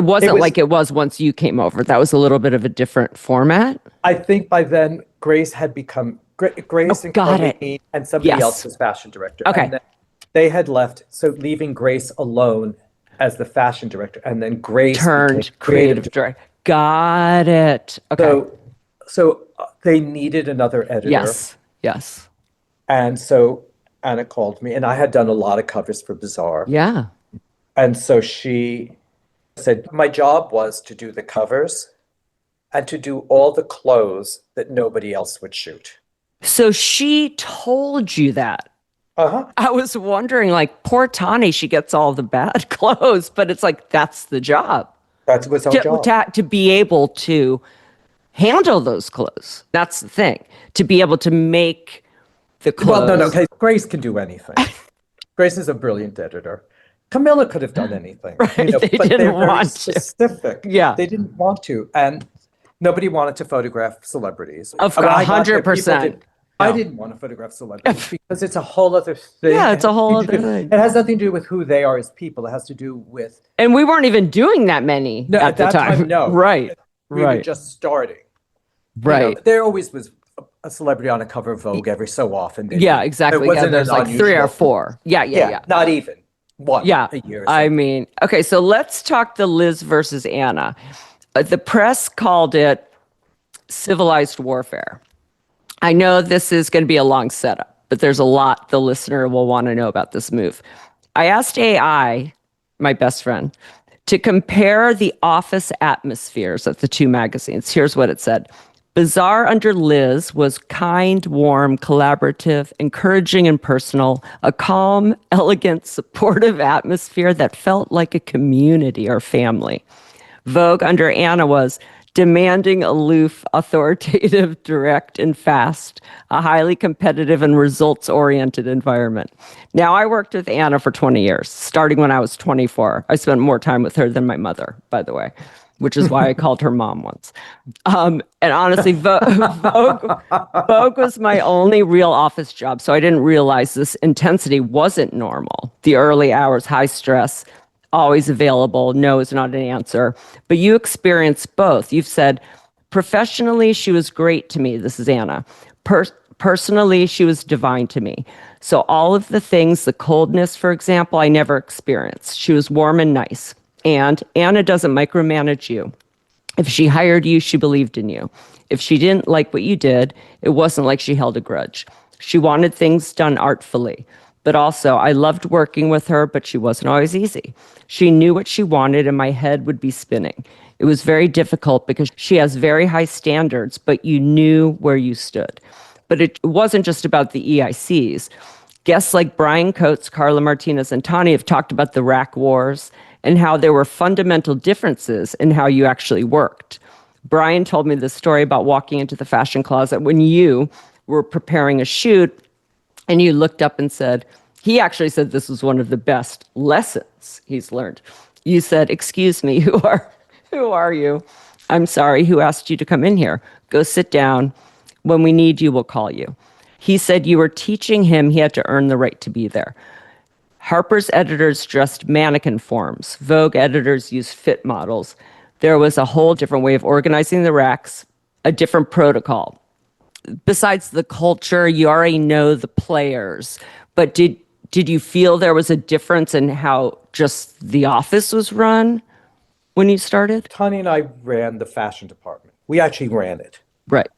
wasn't like it was once you came over. That was a little bit of a different format. I think by then Grace had become Grace and Carlene, and somebody else was fashion director. Okay. And then they had left, so leaving Grace alone as the fashion director, and then Grace turned creative director. Got it. Okay. So they needed another editor. Yes. And so Anna called me, and I had done a lot of covers for Bazaar. Yeah. And so she said, my job was to do the covers and to do all the clothes that nobody else would shoot. So she told you that. Uh-huh. I was wondering, like, poor Tani, she gets all the bad clothes, but it's like, that's the job. That was our job. To be able to handle those clothes. That's the thing. To be able to make the clothes. Well, no. Okay. Grace can do anything. Grace is a brilliant editor. Camilla could have done anything. Right, they but didn't they're very want to. specific. Yeah. They didn't want to. And nobody wanted to photograph celebrities. Of 100%. I didn't want to photograph celebrities because it's a whole other thing. Yeah, it's a whole other thing. It has nothing to do with who they are as people. It has to do with... And we weren't even doing that many at the that time. No. Right. We were just starting. Right. There always was a celebrity on a cover of Vogue every so often. Yeah, exactly. There's like 3 or 4. Yeah. Not even one a year. I mean, okay, so let's talk the Liz versus Anna. The press called it civilized warfare. I know this is going to be a long setup, but there's a lot the listener will want to know about this move. I asked AI, my best friend, to compare the office atmospheres of the 2 magazines. Here's what it said. Bazaar under Liz was kind, warm, collaborative, encouraging, and personal, a calm, elegant, supportive atmosphere that felt like a community or family. Vogue under Anna was demanding, aloof, authoritative, direct, and fast, a highly competitive and results-oriented environment. Now, I worked with Anna for 20 years, starting when I was 24. I spent more time with her than my mother, by the way, which is why I called her mom once. And honestly, Vogue was my only real office job, so I didn't realize this intensity wasn't normal. The early hours, high stress, always available, no is not an answer. But you experienced both. You've said, professionally, she was great to me. This is Anna. Personally, she was divine to me. So all of the things, the coldness, for example, I never experienced. She was warm and nice. And Anna doesn't micromanage you. If she hired you, she believed in you. If she didn't like what you did, it wasn't like she held a grudge. She wanted things done artfully. But also, I loved working with her, but she wasn't always easy. She knew what she wanted, and my head would be spinning. It was very difficult because she has very high standards, but you knew where you stood. But it wasn't just about the EICs. Guests like Brian Coates, Carla Martinez, and Tani have talked about the rack wars and how there were fundamental differences in how you actually worked. Brian told me this story about walking into the fashion closet when you were preparing a shoot and you looked up and said, he actually said this was one of the best lessons he's learned. You said, "Excuse me, who are you? I'm sorry, who asked you to come in here? Go sit down. When we need you, we'll call you." He said you were teaching him he had to earn the right to be there. Harper's editors dressed mannequin forms. Vogue editors used fit models. There was a whole different way of organizing the racks, a different protocol. Besides the culture, you already know the players. But did you feel there was a difference in how just the office was run when you started? Tani and I ran the fashion department. We actually ran it. Right.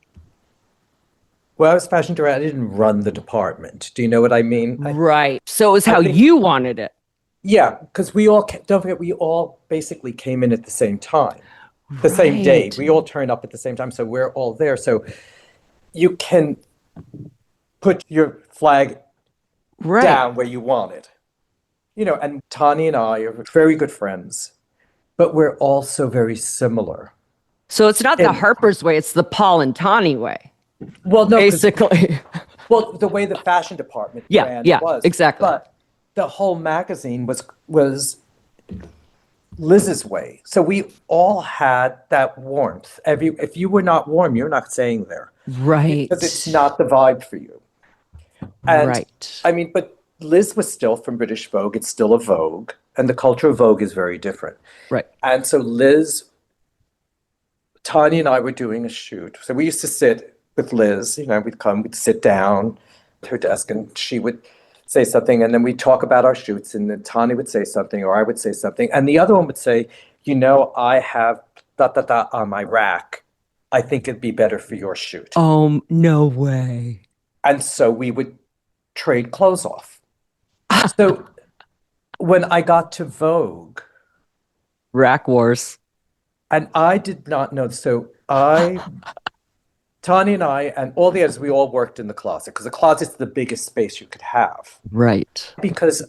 Well, I was fashion director. I didn't run the department. Do you know what I mean? Right. So it was how you wanted it. Yeah, because don't forget, we all basically came in at the same time, the same day. We all turned up at the same time, so we're all there. So you can put your flag down where you want it. And Tani and I are very good friends, but we're also very similar. So it's not the Harper's way, it's the Paul and Tani way. Well, no, basically. Well, the way the fashion department ran was. Exactly. But the whole magazine was Liz's way. So we all had that warmth. If you were not warm, you're not staying there. Right. Because it's not the vibe for you. And, right. I mean, but Liz was still from British Vogue. It's still a Vogue. And the culture of Vogue is very different. Right. And so Tani and I were doing a shoot. So we used to sit with Liz, we'd sit down at her desk and she would say something and then we'd talk about our shoots and then Tani would say something or I would say something and the other one would say, I have on my rack. I think it'd be better for your shoot. Oh, no way. And so we would trade clothes off. So when I got to Vogue. Rack wars. And I did not know. So Tani and I and all the others, we all worked in the closet because the closet's the biggest space you could have. Right. Because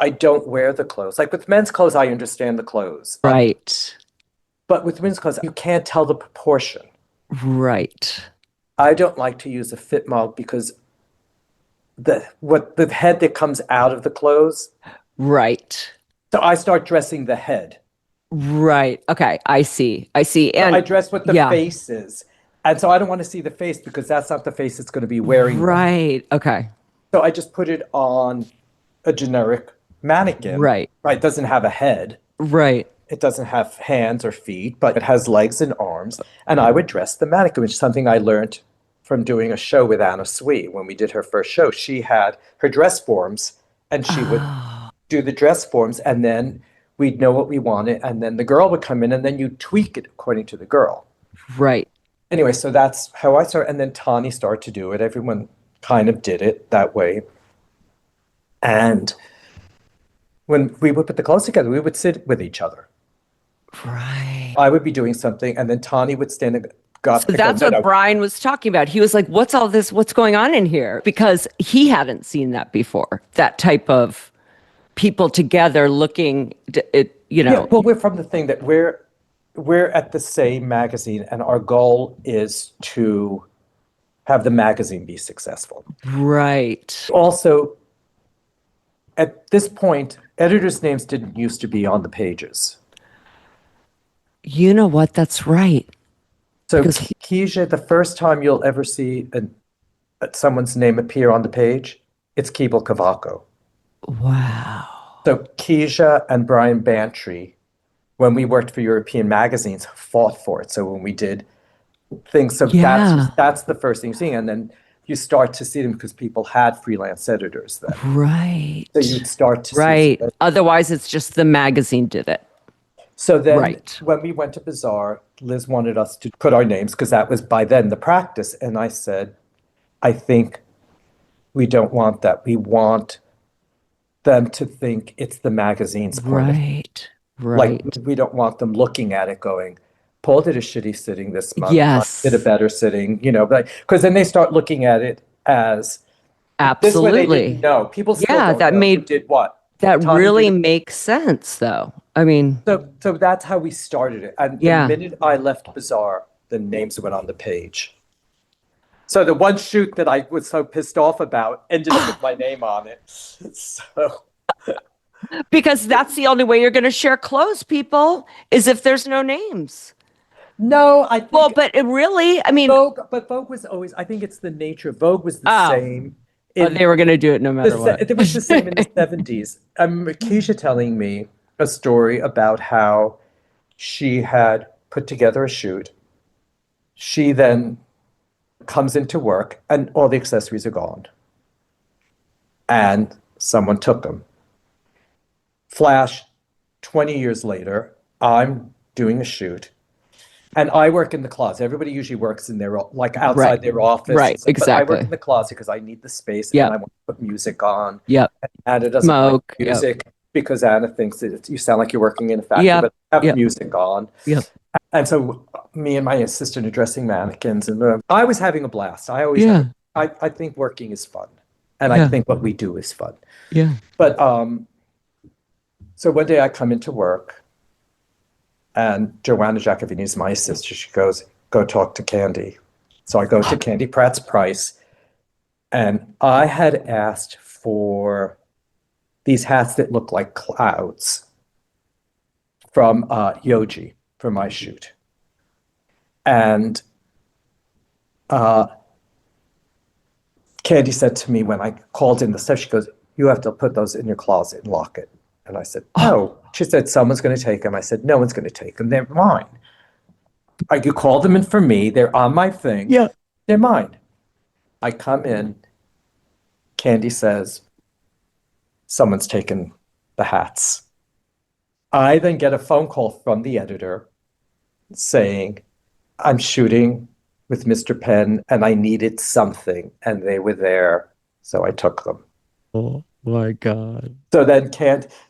I don't wear the clothes. Like with men's clothes, I understand the clothes. Right. But with women's clothes, you can't tell the proportion. Right. I don't like to use a fit model because the head that comes out of the clothes. Right. So I start dressing the head. Right. Okay. I see. And so I dress what the face is. And so I don't want to see the face because that's not the face it's going to be wearing. Right. Okay. So I just put it on a generic mannequin. Right. It doesn't have a head. Right. It doesn't have hands or feet, but it has legs and arms. And I would dress the mannequin, which is something I learned from doing a show with Anna Sui. When we did her first show, she had her dress forms and she would do the dress forms and then we'd know what we wanted. And then the girl would come in and then you tweak it according to the girl. Right. Anyway, so that's how I started. And then Tani started to do it. Everyone kind of did it that way. And when we would put the clothes together, we would sit with each other. Right. I would be doing something, and then Tani would stand and go. So that's what Brian was talking about. He was like, what's all this? What's going on in here? Because he hadn't seen that before, that type of people together looking, Yeah, well, we're from the thing that we're at the same magazine and our goal is to have the magazine be successful. Right. Also, at this point, editors' names didn't used to be on the pages. You know what? That's right. So, Keisha, the first time you'll ever see someone's name appear on the page, it's Keeble Cavaco. Wow. So Keisha and Brian Bantry, when we worked for European magazines, fought for it. So when we did things, so that's the first thing you're seeing. And then you start to see them because people had freelance editors then. Right. So you'd start to see. Right. Otherwise, it's just the magazine did it. So then Right. when we went to Bazaar, Liz wanted us to put our names because that was by then the practice. And I said, I think we don't want that. We want them to think it's the magazine's point of view. Right. Right. Like, we don't want them looking at it going, Paul did a shitty sitting this month. Yes. I did a better sitting, but because then they start looking at it as this way they Absolutely. didn't know. People still Yeah, don't that know who made did what. that Tommy really did- makes sense, though. I mean, So that's how we started it. And Yeah. the minute I left Bazaar, the names went on the page. So the one shoot that I was so pissed off about ended up with my name on it. So because that's the only way you're going to share clothes, people, is if there's no names. no, I think Well, but it really, I mean, Vogue was always, I think it's the nature. Vogue was the same. they were going to do it no matter what. It was the same in the 70s. Keisha telling me a story about how she had put together a shoot. She then comes into work and all the accessories are gone. And someone took them. Flash, 20 years later, I'm doing a shoot. And I work in the closet. Everybody usually works in their, like outside Right. their office. Right, But I exactly. work in the closet because I need the space Yep. and I want to put music on. Yep. Anna doesn't Smoke. like music because Anna thinks that you sound like you're working in a factory, Yep. but have Yep. music on. Yep. And so me and my assistant are dressing mannequins, and I was having a blast. I always, Yeah. I think working is fun, and Yeah. I think what we do is fun. Yeah. But so one day I come into work, and Joanna Giacovini is my sister. She goes, "Go talk to Candy." So I go to Candy Pratt's Price, and I had asked for these hats that look like clouds from Yoji for my shoot. And Candy said to me when I called in the stuff, she goes, "You have to put those in your closet and lock it." And I said, "No." She said, "Someone's going to take them." I said, "No one's going to take them. They're mine. You called them in for me. They're on my thing. Yeah. They're mine." I come in. Candy says, "Someone's taken the hats." I then get a phone call from the editor saying, "I'm shooting with Mr. Penn and I needed something." And they were there. So I took them. Oh my God.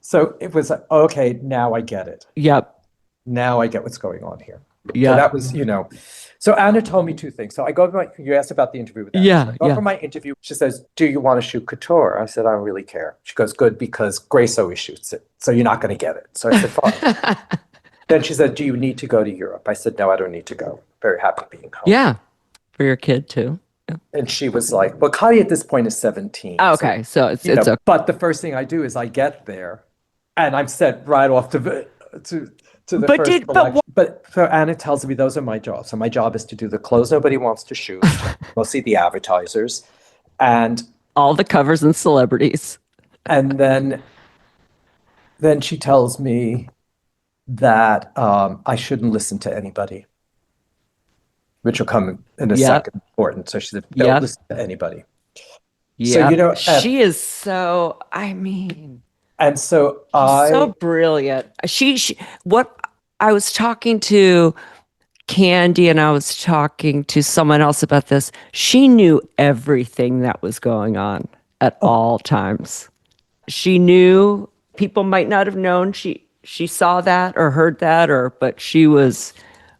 So it was like, okay, now I get it. Yep. Now I get what's going on here. Yeah. So that was, So Anna told me two things. So I go to you asked about the interview with Anna. Yeah, So I go yeah. for my interview. She says, "Do you want to shoot couture?" I said, "I don't really care." She goes, "Good, because Grace always shoots it. So you're not going to get it." So I said, "Fine." Then she said, "Do you need to go to Europe?" I said, "No, I don't need to go. Very happy being home." Yeah. For your kid too. And she was like, well, Connie at this point is 17. Oh, So, okay. So it's okay. But the first thing I do is I get there and I'm set right off to the first selection. But so Anna tells me those are my jobs. So my job is to do the clothes nobody wants to shoot, mostly the advertisers, and all the covers and celebrities. And then she tells me that I shouldn't listen to anybody, which will come in a second important. So she said, "Don't listen to anybody." Yeah. So, she is so, and so so brilliant. What I was talking to Candy and I was talking to someone else about this. She knew everything that was going on at all times. She knew. People might not have known she saw that or heard that, but she was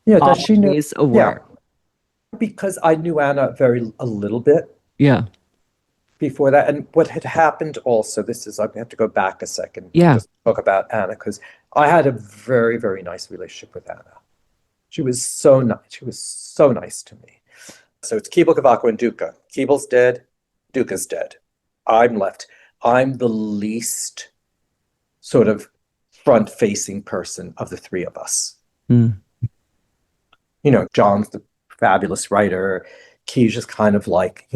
always aware. Yeah. Because I knew Anna a little bit. Yeah. Before that, and what had happened also, I have to go back a second to just talk about Anna, because I had a very, very nice relationship with Anna. She was so nice. She was so nice to me. So it's Keeble, Cavaco, and Duca. Keeble's dead. Duca's dead. I'm left. I'm the least sort of front-facing person of the three of us. Mm. John's the fabulous writer. Keisha's kind of like,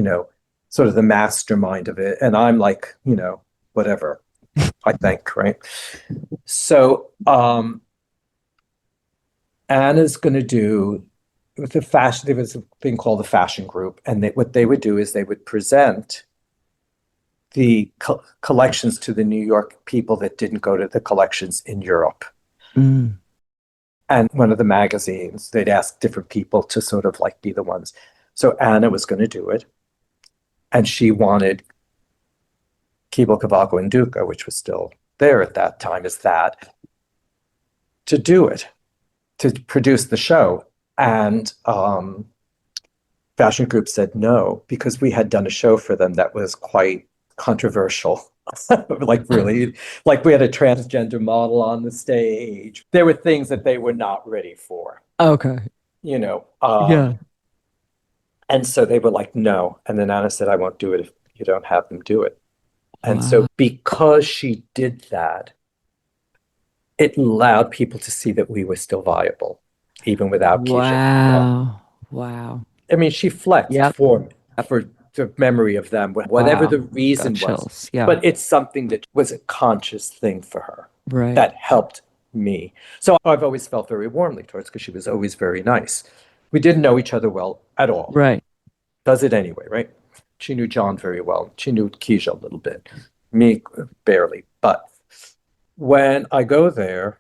sort of the mastermind of it. And I'm like, whatever, I think, right? So Anna's going to do the fashion, there was a thing called the fashion group, and what they would do is they would present the collections to the New York people that didn't go to the collections in Europe. Mm. And one of the magazines, they'd ask different people to sort of like be the ones. So Anna was going to do it, and she wanted Keeble, Cavaco, and Duca, which was still there at that time, as that, to do it, to produce the show. And Fashion Group said no, because we had done a show for them that was quite controversial. Like really, like we had a transgender model on the stage. There were things that they were not ready for, Okay. you know. Yeah. And so they were like, no. And then Anna said, I won't do it if you don't have them do it. And Wow. so because she did that, it allowed people to see that we were still viable, even without Keisha. Wow. Wow. I mean, she flexed Yep. for the memory of them, whatever Wow. the reason Got was. chills. Yeah. But it's something that was a conscious thing for her Right. that helped me. So I've always felt very warmly towards, because she was always very nice. We didn't know each other well at all. Right. Does it anyway, right? She knew John very well. She knew Keisha a little bit, me barely. But when I go there,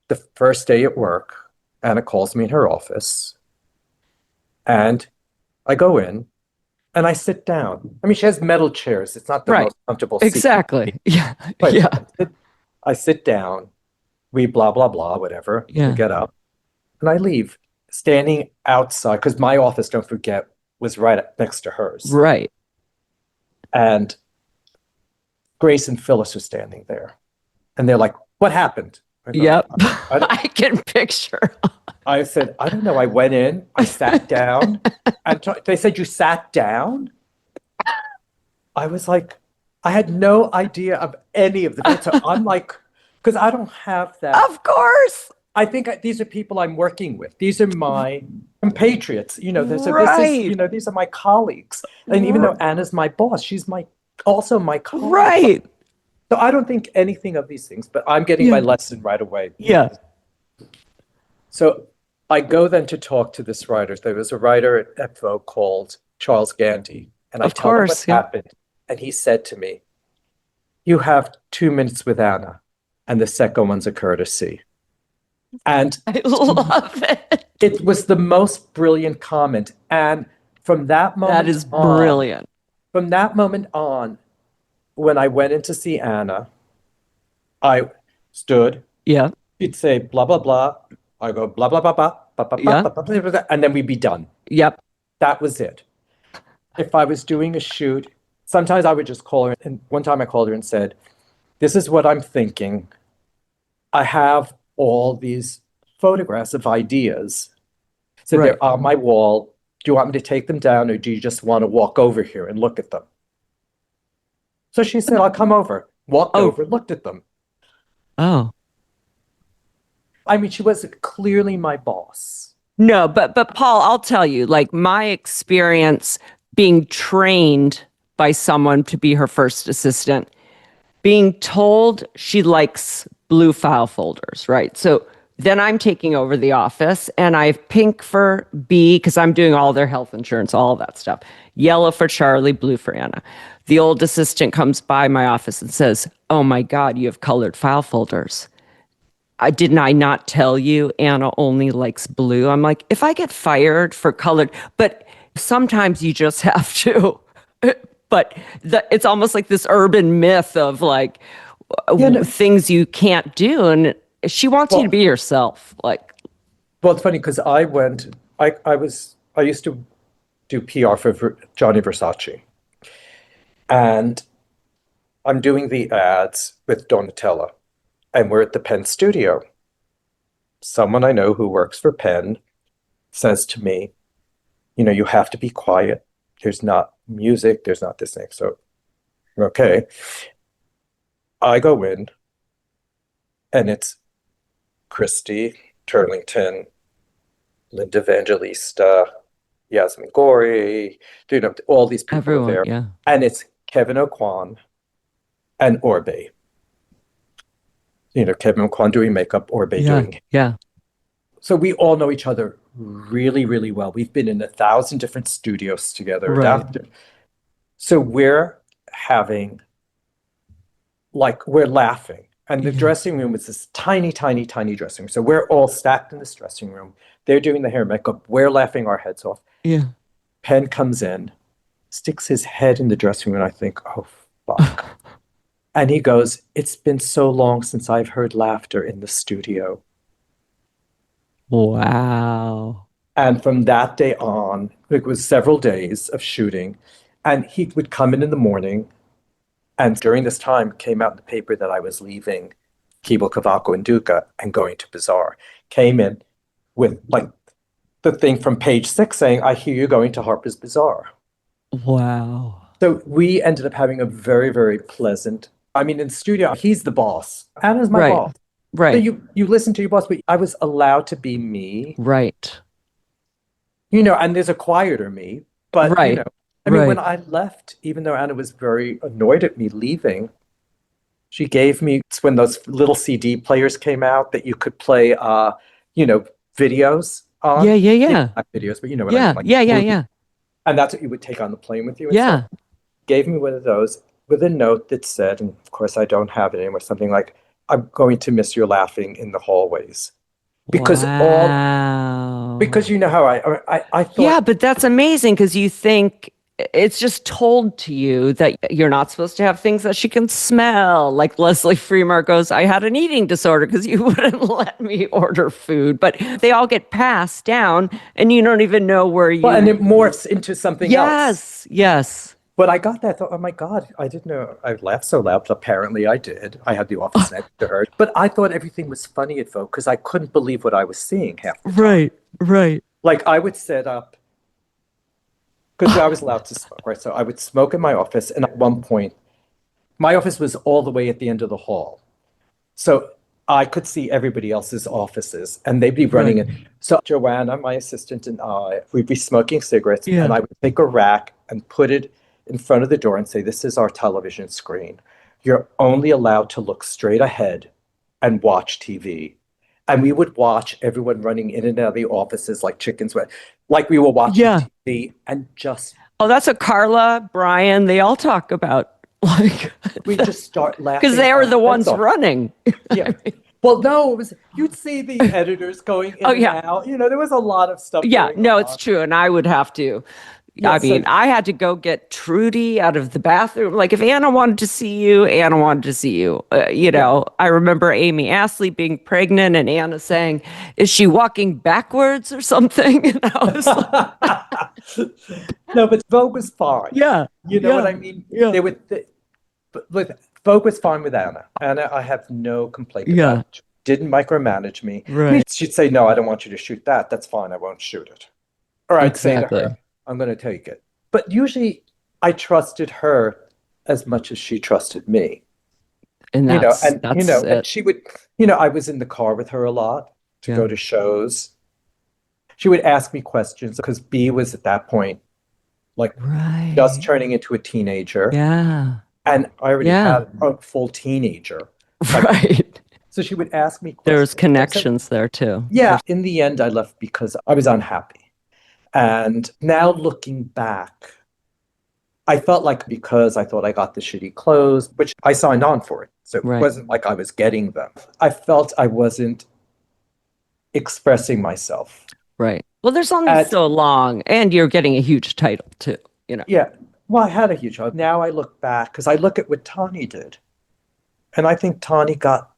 the first day at work, Anna calls me in her office, and I go in and I sit down. I mean, she has metal chairs. It's not the Right. most comfortable seat. Exactly. Yeah. But Yeah. I sit down, we blah, blah, blah, whatever. Yeah. We get up and I leave, standing outside, because my office, don't forget, was right next to hers. Right. And Grace and Phyllis are standing there. And they're like, what happened? I go, Yep. I don't- I can picture. I said, I don't know. I went in, I sat down, and they said, you sat down? I was like, I had no idea of any of the. So I'm like, because I don't have that. Of course. I think these are people I'm working with. These are my compatriots. You know, so this is, Right. you know, these are my colleagues. And even though Anna's my boss, she's also my colleague. Right. So I don't think anything of these things, but I'm getting my lesson right away. Yeah. So I go then to talk to this writer. There was a writer at Vogue called Charles Gandy, and I Of tell him what course, yeah. happened. And he said to me, you have 2 minutes with Anna, and the second one's a courtesy. And I love it. it was the most brilliant comment. And from that moment That is on, brilliant. from that moment on, when I went in to see Anna, I stood, Yeah. she'd say blah, blah, blah. I go blah, blah, blah, blah, blah, blah, Yeah. blah, blah, blah, blah, blah, and then we'd be done. Yep. That was it. If I was doing a shoot, sometimes I would just call her. And one time I called her and said, this is what I'm thinking. I have all these photographs of ideas. So Right. they're on my wall. Do you want me to take them down, or do you just want to walk over here and look at them? So she said, I'll come over. Walked over, looked at them. Oh. I mean, she was clearly my boss. No, but Paul, I'll tell you, like my experience being trained by someone to be her first assistant, being told she likes blue file folders, right? So then I'm taking over the office and I have pink for B because I'm doing all their health insurance, all of that stuff. Yellow for Charlie, blue for Anna. The old assistant comes by my office and says, oh my God, you have colored file folders. Didn't I not tell you Anna only likes blue? I'm like, if I get fired for colored, but sometimes you just have to. But it's almost like this urban myth of like things you can't do. And she wants you to be yourself. Like, well, it's funny because I used to do PR for Gianni Versace. And I'm doing the ads with Donatella. And we're at the Penn studio. Someone I know who works for Penn says to me, you know, you have to be quiet. There's not music. There's not this thing. So, okay. I go in, and it's Christy Turlington, Linda Evangelista, Yasmin Gori, you know, all these people everyone, there. yeah. And it's Kevin O'Quan and Orbe. You know, Kevin O'Quan doing makeup, Orbe doing. Yeah. So we all know each other really, really well. We've been in 1,000 different studios together. Right. So we're having, like, we're laughing. And the Yeah. dressing room is this tiny, tiny, tiny dressing room. So we're all stacked in this dressing room. They're doing the hair and makeup. We're laughing our heads off. Yeah. Penn comes in, sticks his head in the dressing room, and I think, oh, fuck. And he goes, "It's been so long since I've heard laughter in the studio." Wow. And from that day on, it was several days of shooting. And he would come in the morning. And during this time, came out in the paper that I was leaving Keble, Cavaco, and Duca and going to Bazaar. Came in with like the thing from page 6 saying, "I hear you're going to Harper's Bazaar." Wow. So we ended up having a very, very pleasant. I mean, in the studio, he's the boss. Anna's my Right. boss. So Right. you listen to your boss, but I was allowed to be me, Right. and there's a quieter me. But, Right. I mean, when Right. I left, even though Anna was very annoyed at me leaving, she gave me, it's when those little CD players came out that you could play, videos on. Yeah. Yeah. Yeah. Not videos, but you know what I Yeah. mean, like Yeah. Yeah. movies. Yeah. And that's what you would take on the plane with you and stuff. Yeah. Gave me one of those with a note that said, and of course I don't have it anymore, something like, "I'm going to miss your laughing in the hallways." Because Wow. you know how I Yeah, thought, but that's amazing because you think it's just told to you that you're not supposed to have things that she can smell. Like Leslie Freemark goes, "I had an eating disorder because you wouldn't let me order food." But they all get passed down and you don't even know where well, and you. it morphs into something else. Yes, yes. But I got that, I thought, oh my God, I didn't know I laughed so loud. But apparently I did. I had the office next to her. But I thought everything was funny at Vogue because I couldn't believe what I was seeing half the time. Right, right. Like I would set up, because I was allowed to smoke, right? So I would smoke in my office. And at one point, my office was all the way at the end of the hall. So I could see everybody else's offices and they'd be running Right. in. So Joanna, my assistant, and I, we'd be smoking cigarettes Yeah. and I would take a rack and put it in front of the door and say, "This is our television screen. You're only allowed to look straight ahead and watch TV." And we would watch everyone running in and out of the offices like chickens, like we were watching Yeah. TV and just, Oh, that's what Carla, Brian, they all talk about. Like, we just start laughing. because they were our the heads ones off. running. Yeah. Well, no, it was, you'd see the editors going in Oh, and yeah. out. There was a lot of stuff Yeah, going no, on. it's true. And I would have to. Yeah, I so mean, I had to go get Trudy out of the bathroom. Like, if Anna wanted to see you, Anna wanted to see you. I remember Amy Astley being pregnant and Anna saying, "Is she walking backwards or something?" And I was like, no, but Vogue was fine. yeah. You know what I mean? Yeah. They would, but with Vogue was fine with Anna. Anna, I have no complaint Yeah. about it. Didn't micromanage me. I mean, Right. she'd say, "No, I don't want you to shoot that. That's fine. I won't shoot it." Or I'd say to Exactly. her, "I'm going to take it." But usually I trusted her as much as she trusted me. And that's And it. she would, I was in the car with her a lot to Yeah. go to shows. She would ask me questions because B was at that point like Right. just turning into a teenager. Yeah. And I already Yeah. had a full teenager. Like, Right. so she would ask me There's questions. connections there too. Yeah, in the end, I left because I was unhappy. And now looking back, I felt like because I thought I got the shitty clothes, which I signed on for it. So it Right. wasn't like I was getting them. I felt I wasn't expressing myself. Right. Well, there's only At- so long, and you're getting a huge title too. Yeah. Well, I had a huge job. Now I look back because I look at what Tani did. And I think Tani got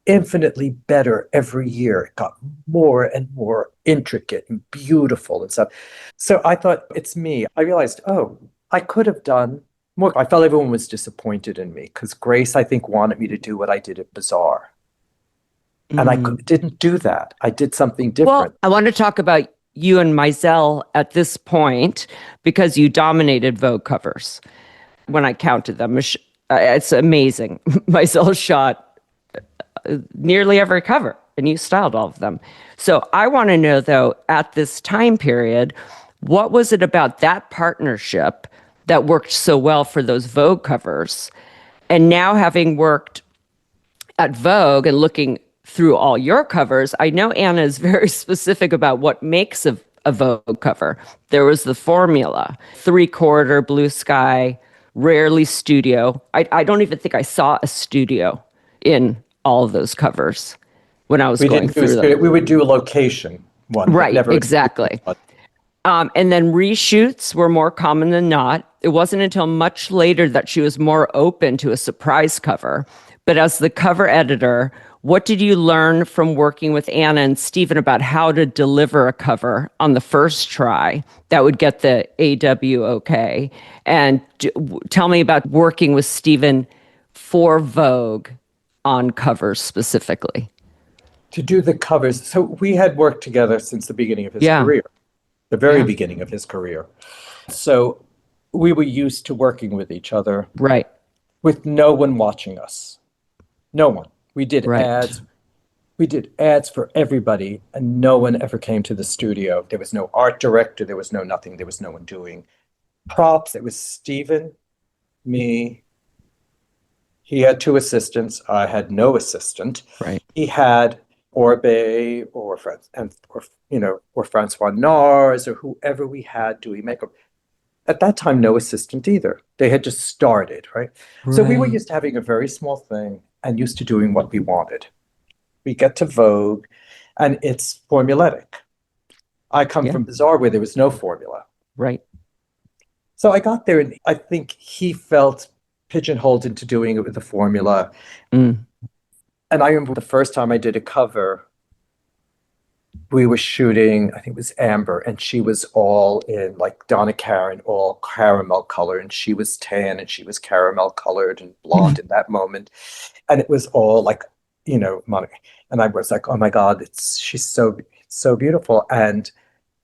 infinitely better every year. It got more and more intricate and beautiful and stuff. So I thought, it's me. I realized, oh, I could have done more. I felt everyone was disappointed in me because Grace, I think, wanted me to do what I did at Bazaar. And I didn't do that. I did something different. Well, I want to talk about you and Meisel at this point because you dominated Vogue covers. When I counted them, it's amazing. Meisel shot nearly every cover and you styled all of them. So I want to know, though, at this time period, what was it about that partnership that worked so well for those Vogue covers? And now having worked at Vogue and looking through all your covers, I know Anna is very specific about what makes a Vogue cover. There was the formula, 3/4 blue sky, rarely studio. I don't even think I saw a studio in all of those covers when I was We going didn't do a through them. studio. We would do a location one, but Right, never. exactly. And then reshoots were more common than not. It wasn't until much later that she was more open to a surprise cover. But as the cover editor, what did you learn from working with Anna and Stephen about how to deliver a cover on the first try that would get the AW okay? And tell me about working with Stephen for Vogue on covers specifically. To do the covers. So we had worked together since the beginning of his Yeah. career, the very Yeah. beginning of his career. So we were used to working with each other Right. with no one watching us. No one. We did Right. ads. We did ads for everybody, and no one ever came to the studio. There was no art director. There was no nothing. There was no one doing props. It was Stephen, me. He had 2 assistants. I had no assistant. Right. He had Orbe or Francois Nars or whoever we had doing makeup. At that time, no assistant either. They had just started, right? So we were Right. used to having a very small thing and used to doing what we wanted. We get to Vogue, and it's formulaic. I come Yeah. from Bazaar where there was no formula. Right. So I got there, and I think he felt pigeonholed into doing it with the formula. Mm. And I remember the first time I did a cover, we were shooting, I think it was Amber, and she was all in like Donna Karan, all caramel color, and she was tan and she was caramel colored and blonde in that moment. And it was all like, Monica. And I was like, oh my God, she's so beautiful. And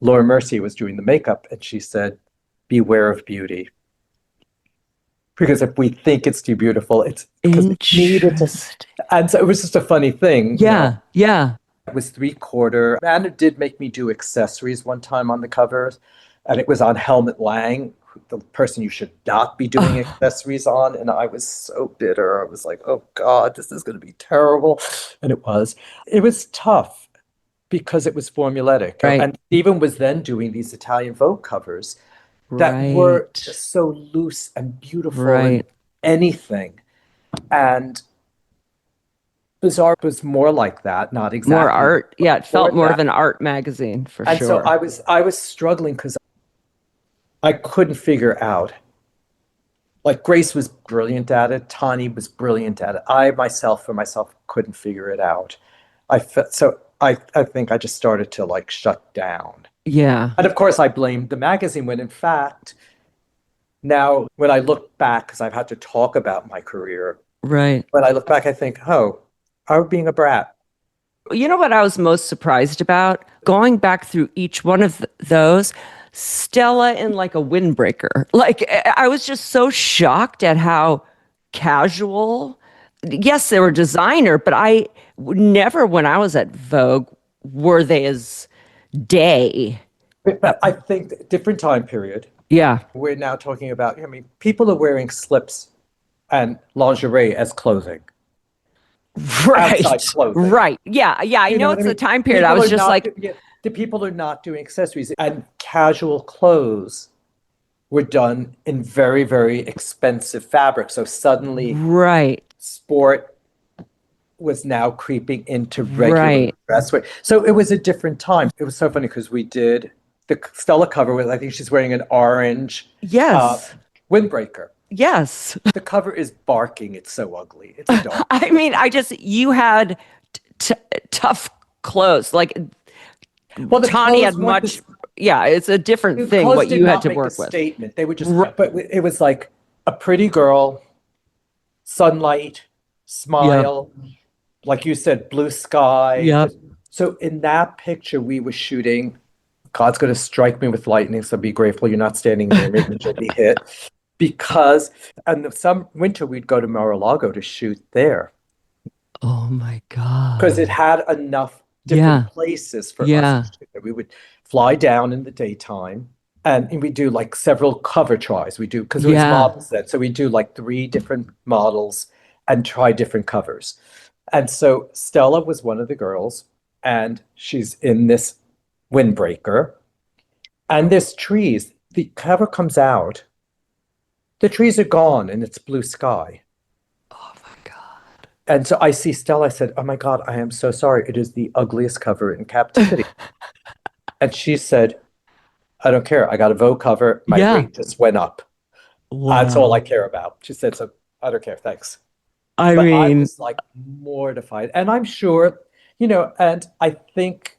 Laura Mercier was doing the makeup, and she said, beware of beauty. Because if we think it's too beautiful, it's because it needed to. And so it was just a funny thing. Yeah. Yeah. It was 3/4. Anna did make me do accessories one time on the covers, and it was on Helmut Lang, the person you should not be doing accessories on. And I was so bitter. I was like, oh God, this is going to be terrible. And it was. It was tough because it was formulaic. Right. And Stephen was then doing these Italian Vogue covers that were Right. just so loose and beautiful and Right. anything. And Bazaar was more like that, not exactly. More art. Yeah, it felt more that. of an art magazine for And sure. so I was struggling because I couldn't figure out. Like Grace was brilliant at it, Tani was brilliant at it. I myself couldn't figure it out. I think I just started to like shut down. Yeah. And of course I blamed the magazine when in fact, now when I look back, because I've had to talk about my career, Right. when I look back, I think, oh, I was being a brat. You know what I was most surprised about? Going back through each one of those, Stella in like a windbreaker. Like, I was just so shocked at how casual. Yes, they were designer, but I never, when I was at Vogue, were they as day. But I think different time period. Yeah. We're now talking about, people are wearing slips and lingerie as clothing. Right. Outside clothing. Right. Yeah. Yeah. I know it's the time period. I People was are just not like, the people are not doing accessories, and casual clothes were done in very, very expensive fabric. So suddenly right. sport was now creeping into regular Right. dress wear. So it was a different time. It was so funny because we did the Stella cover with, I think she's wearing an orange Yes. windbreaker. Yes. The cover is barking. It's so ugly. It's dark. I mean, you had tough clothes. Like, Well, the Tani had clothes weren't much. Yeah, it's a different the thing clothes what did you had not to make work a with. statement. They were just, but it was like a pretty girl, sunlight, smile, like you said, blue sky. Yep. So in that picture, we were shooting. God's going to strike me with lightning, so be grateful you're not standing near me, which will be hit. Because, and some winter we'd go to Mar-a-Lago to shoot there. Oh my God. Because it had enough different places for us to shoot. We would fly down in the daytime, and we do like several cover tries. We do, because it was models then. So we do like 3 different models and try different covers. And so Stella was one of the girls, and she's in this windbreaker, and there's trees. The cover comes out, the trees are gone, and it's blue sky. Oh my God. And so I see Stella, I said, "Oh my God, I am so sorry. It is the ugliest cover in captivity." And she said, "I don't care. I got a Vogue cover. My Yeah. rate just went up. That's all I Wow. care about." She said, "So I don't care. Thanks." I But I mean, was like mortified. And I'm sure, and I think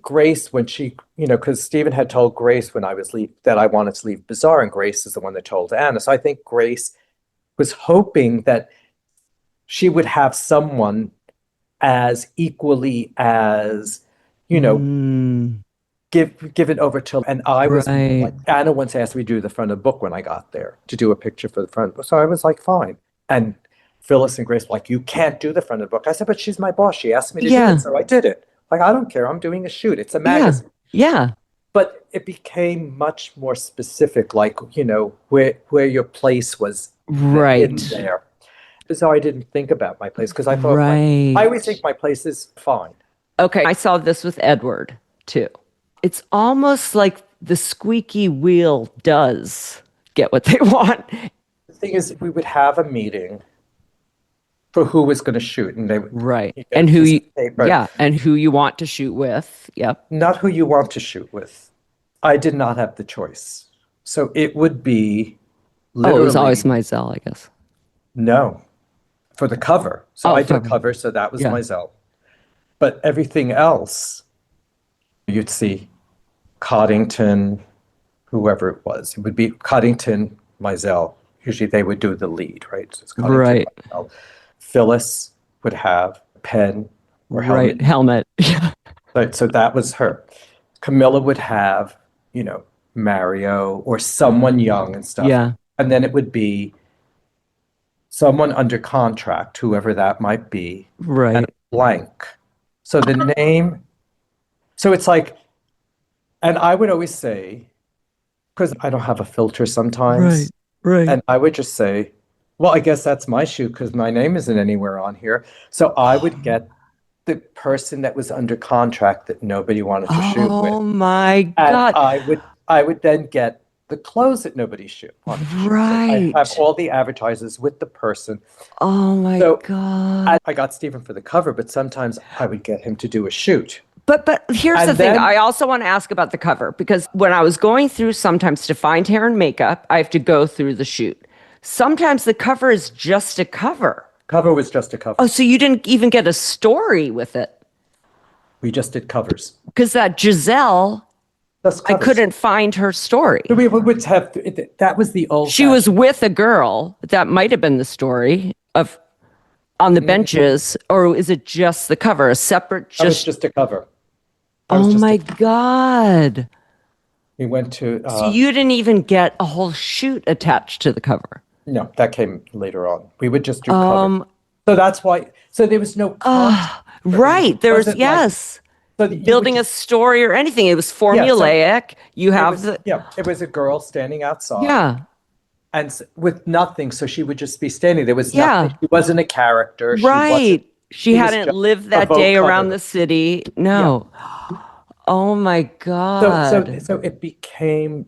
Grace, when she, because Stephen had told Grace when I was that I wanted to leave Bazaar, and Grace is the one that told Anna. So I think Grace was hoping that she would have someone as equally as, you know, mm, give it over to. And I was right. like, Anna once asked me to do the front of the book when I got there to do a picture for the front. So I was like, fine. And Phyllis and Grace were like, "You can't do the front of the book." I said, "But she's my boss. She asked me to do it. Yeah. So I did it." Like, I don't care. I'm doing a shoot. It's a Yeah. magazine. Yeah. But it became much more specific, like, where your place was in Right. there. So I didn't think about my place because I thought I always think Right. my place is fine. Okay. I saw this with Edward too. It's almost like the squeaky wheel does get what they want. The thing is, we would have a meeting for who was going to shoot, and they would Right. you get a And piece of paper, yeah, and who you want to shoot with. Yep. not who you want to shoot with. I did not have the choice. So it would be Oh, it was always literally Meisel, I guess. no for the cover. So Oh, I did a for, cover, so that was yeah. Meisel. But everything else, you'd see Coddington, whoever it was. It would be Coddington, Meisel. Usually they would do the lead, right? So it's Coddington, Right. Meisel. Phyllis would have pen or Right. helmet. Helmet. Yeah. Right, so that was her. Camilla would have, Mario or someone young and stuff. Yeah. And then it would be someone under contract, whoever that might be, and Right. blank. So the name, so it's like, and I would always say, because I don't have a filter Right. sometimes, Right. and I would just say, well, I guess that's my shoot because my name isn't anywhere on here. So I would get the person that was under contract that nobody wanted to shoot with. Oh my And God. I would then get the clothes that nobody wanted to shoot. So I'd have Right. all the advertisers with the person. Oh my So God. I got Stephen for the cover, but sometimes I would get him to do a shoot. But here's the And thing. then I also want to ask about the cover because when I was going through sometimes to find hair and makeup, I have to go through the shoot. Sometimes the cover is just a cover. cover was just a Oh, cover. so you didn't even get a story with it. We just did covers. Because that Giselle, Just I covers. couldn't find her story. We would have, that was the old She was with a girl. That might have been the story of on the benches, or is it just the cover? A separate That was just just a cover. That was oh just my God. we went to So you didn't even get a whole shoot attached to the cover. no, that came later on. We would just do cover. So that's why. So there was no content. Right. There was Wasn't like yes. so that you would Building a just, story or anything. It was yeah. So formulaic. You it have was the it was a girl standing outside yeah. and with nothing. So she would just be standing. There was Yeah. nothing. She wasn't a character. Right. She She was hadn't just lived a that Vogue day around cover. the city. Yeah. No. Oh my God. So it became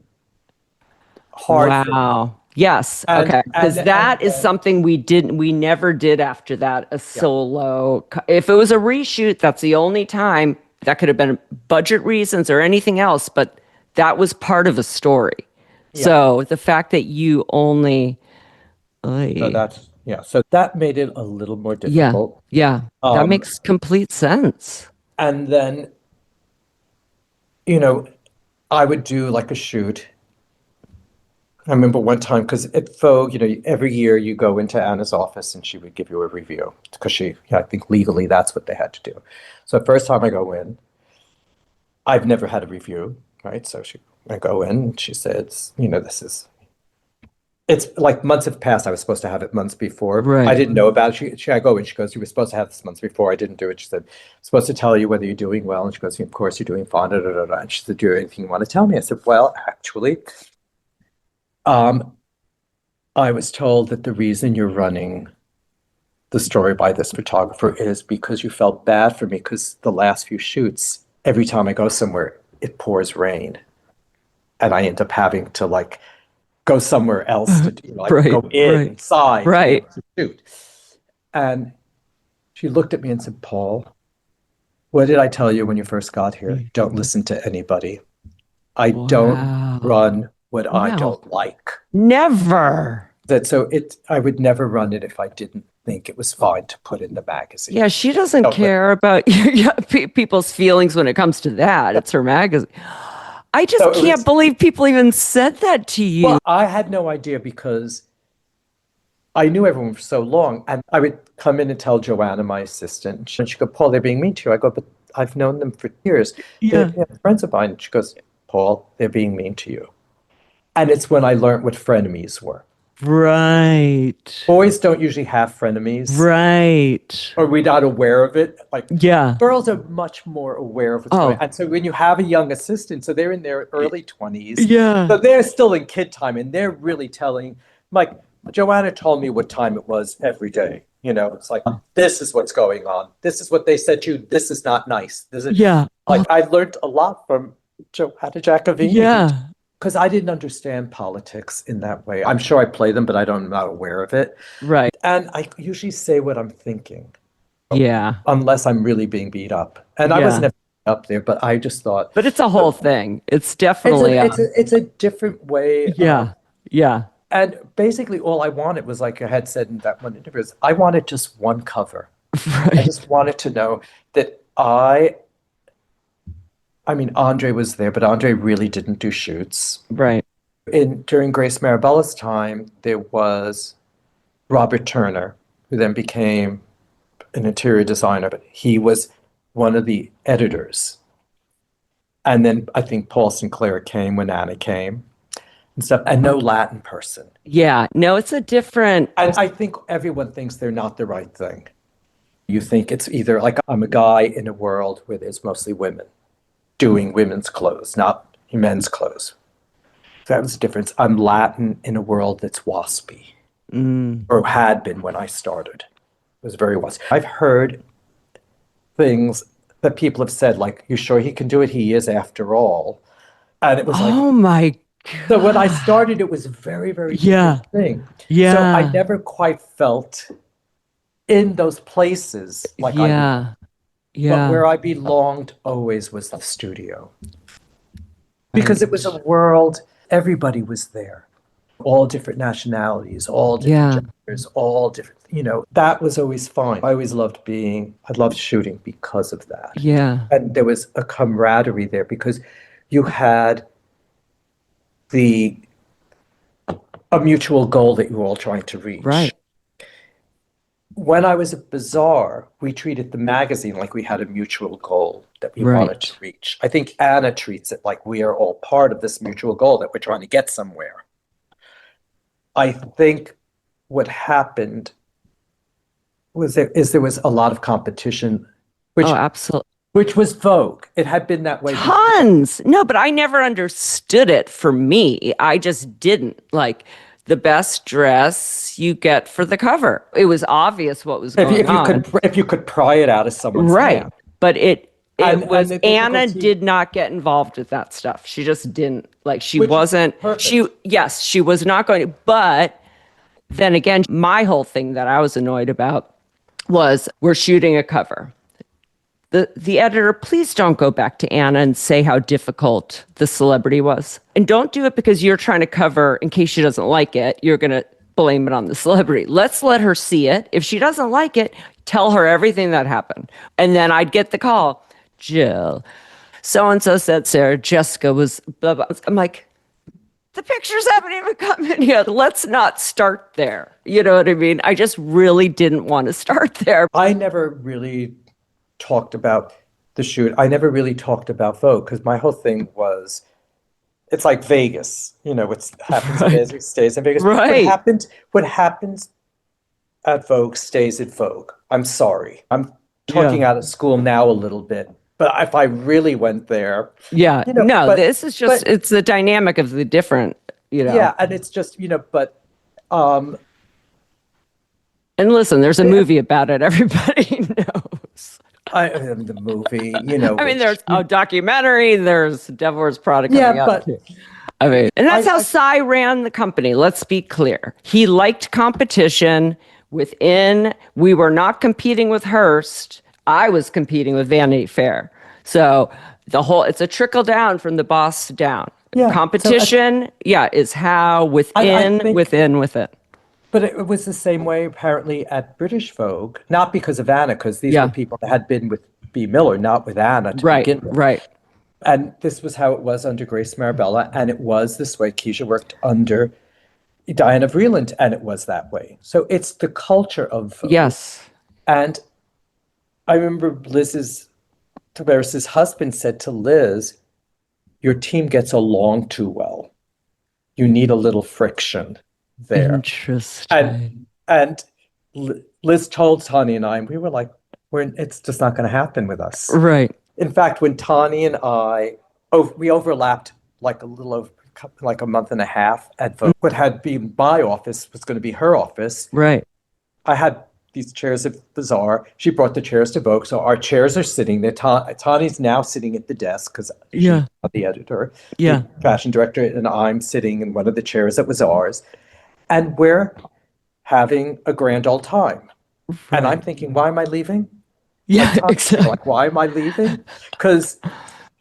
hard for me. Wow. Yes. And Okay. Because that is then something we never did after that. A yeah. solo. If it was a reshoot, that's the only time that could have been budget reasons or anything else, but that was part of a story. Yeah. So the fact that you only, So that's yeah. So that made it a little more yeah, difficult. yeah, that Um, makes complete sense. and then, you know, I would do like a shoot. I remember one time because at Vogue, every year you go into Anna's office and she would give you a review because I think legally that's what they had to do. So the first time I go in, I've never had a review, right? So I go in and she says, it's like months have passed. I was supposed to have it months before. Right. I didn't know about it. I go and she goes, "You were supposed to have this months before." I didn't do it. She said, "Supposed to tell you whether you're doing well." And she goes, "Of course you're doing fine." Da, da, da, da. And she said, "Do you have anything you want to tell me?" I said, "Well, actually, I was told that the reason you're running the story by this photographer is because you felt bad for me because the last few shoots, every time I go somewhere, it pours rain. And I end up having to like go somewhere else to do, like Right, go inside to be right. able to shoot. And she looked at me and said, Paul, what did I tell you when you first got here? Don't listen to anybody. I don't Wow. run what I No. don't like. Never. I would never run it if I didn't think it was fine to put in the magazine. Yeah, she doesn't Don't let- care about people's feelings when it comes to that. It's her magazine. I just So it can't was- believe people even said that to you. Well, I had no idea because I knew everyone for so long. And I would come in and tell Joanna, my assistant, and she'd go, Paul, they're being mean to you. I go, but I've known them for years. Yeah. They're friends of mine. And she goes, Paul, they're being mean to you. And it's when I learned what frenemies were. Right. Boys don't usually have frenemies. Right. Or we're not aware of it. Like Yeah. girls are much more aware of what's going on. And so when you have a young assistant, so they're in their early 20s. Yeah. So they're still in kid time and they're really telling, like, Joanna told me what time it was every day. You know, it's like, this is what's going on. This is what they said to you. This is not nice. This is Yeah. like I learned a lot from Joanna Jacovini. Yeah. Because I didn't understand politics in that way. I'm sure I play them, but I'm not aware of it. Right. And I usually say what I'm thinking. Yeah. Unless I'm really being beat up. And I wasn't up there, but I just thought. But it's a whole thing. It's definitely. It's a different way. Yeah. Yeah. And basically all I wanted was, like I had said in that one interview, is I wanted just one cover. Right. I just wanted to know that I mean, Andre was there, but Andre really didn't do shoots. Right. During Grace Marabella's time, there was Robert Turner, who then became an interior designer, but he was one of the editors. And then I think Paul Sinclair came when Anna came and stuff, and no Latin person. Yeah. No, it's a different. And I think everyone thinks they're not the right thing. You think it's either like I'm a guy in a world where there's mostly women doing women's clothes, not men's clothes. That was the difference. I'm Latin in a world that's waspy, or had been when I started. It was very waspy. I've heard things that people have said, like, you sure he can do it? He is, after all. And it was like, Oh my God. so when I started, it was a very, very Yeah. different thing. Yeah. So I never quite felt in those places like I Yeah. But where I belonged always was the studio. Because it was a world, everybody was there. All different nationalities, all different genders, all different, that was always fine. I always loved I loved shooting because of that. Yeah. And there was a camaraderie there because you had a mutual goal that you were all trying to reach. Right. When I was at Bazaar, we treated the magazine like we had a mutual goal that we wanted to reach. I think Anna treats it like we are all part of this mutual goal that we're trying to get somewhere. I think what happened was there was a lot of competition, Absolutely. which was Vogue. It had been that way. Tons. No, but I never understood it for me. I just didn't. Like, the best dress you get for the cover. It was obvious what was going on. If you could pry it out of someone's hand. But it was the Anna difficulty- did not get involved with that stuff. She just didn't, like, she Which is wasn't perfect. she was not going to. But then again, my whole thing that I was annoyed about was, we're shooting a cover. The editor, please don't go back to Anna and say how difficult the celebrity was. And don't do it because you're trying to cover, in case she doesn't like it, you're going to blame it on the celebrity. Let's let her see it. If she doesn't like it, tell her everything that happened. And then I'd get the call, Jill, so-and-so said Sarah Jessica was blah, blah. I'm like, the pictures haven't even come in yet. Let's not start there. You know what I mean? I just really didn't want to start there. I never really talked about the shoot. I never really talked about Vogue because my whole thing was, it's like Vegas. What happens in Vegas stays in Vegas. Right. What happens at Vogue stays at Vogue. I'm sorry. I'm talking out of school now a little bit. But if I really went there. Yeah. This is just, it's the dynamic of the different, Yeah. And it's just, but And listen, there's a movie about it. Everybody knows. The movie, I mean, which there's a documentary. There's Devil Wears Prada coming yeah, out but too. I mean, and that's how I Cy ran the company. Let's be clear. He liked competition within. We were not competing with Hearst. I was competing with Vanity Fair. So it's a trickle down from the boss down. yeah. Competition, is how I within, think, within. but it was the same way apparently at British Vogue, not because of Anna, because these were Yeah. people that had been with B. Miller, not with Anna to Right, begin with. right. And this was how it was under Grace Marabella, and it was this way. Keisha worked under Diana Vreeland, and it was that way. So it's the culture of Vogue. Yes. And I remember Tavares' husband said to Liz, your team gets along too well. You need a little friction there. Interesting. And Liz told Tani and I, and we were like, it's just not going to happen with us. Right. In fact, when Tani and I, we overlapped like a little over like a month and a half at Vogue. What had been my office was going to be her office. Right. I had these chairs at Bazaar. She brought the chairs to Vogue. So our chairs are sitting there. Tani's now sitting at the desk because she's the editor, the fashion director, and I'm sitting in one of the chairs that was ours. And we're having a grand old time. Right. And I'm thinking, why am I leaving? Yeah, exactly. Like, why am I leaving? Because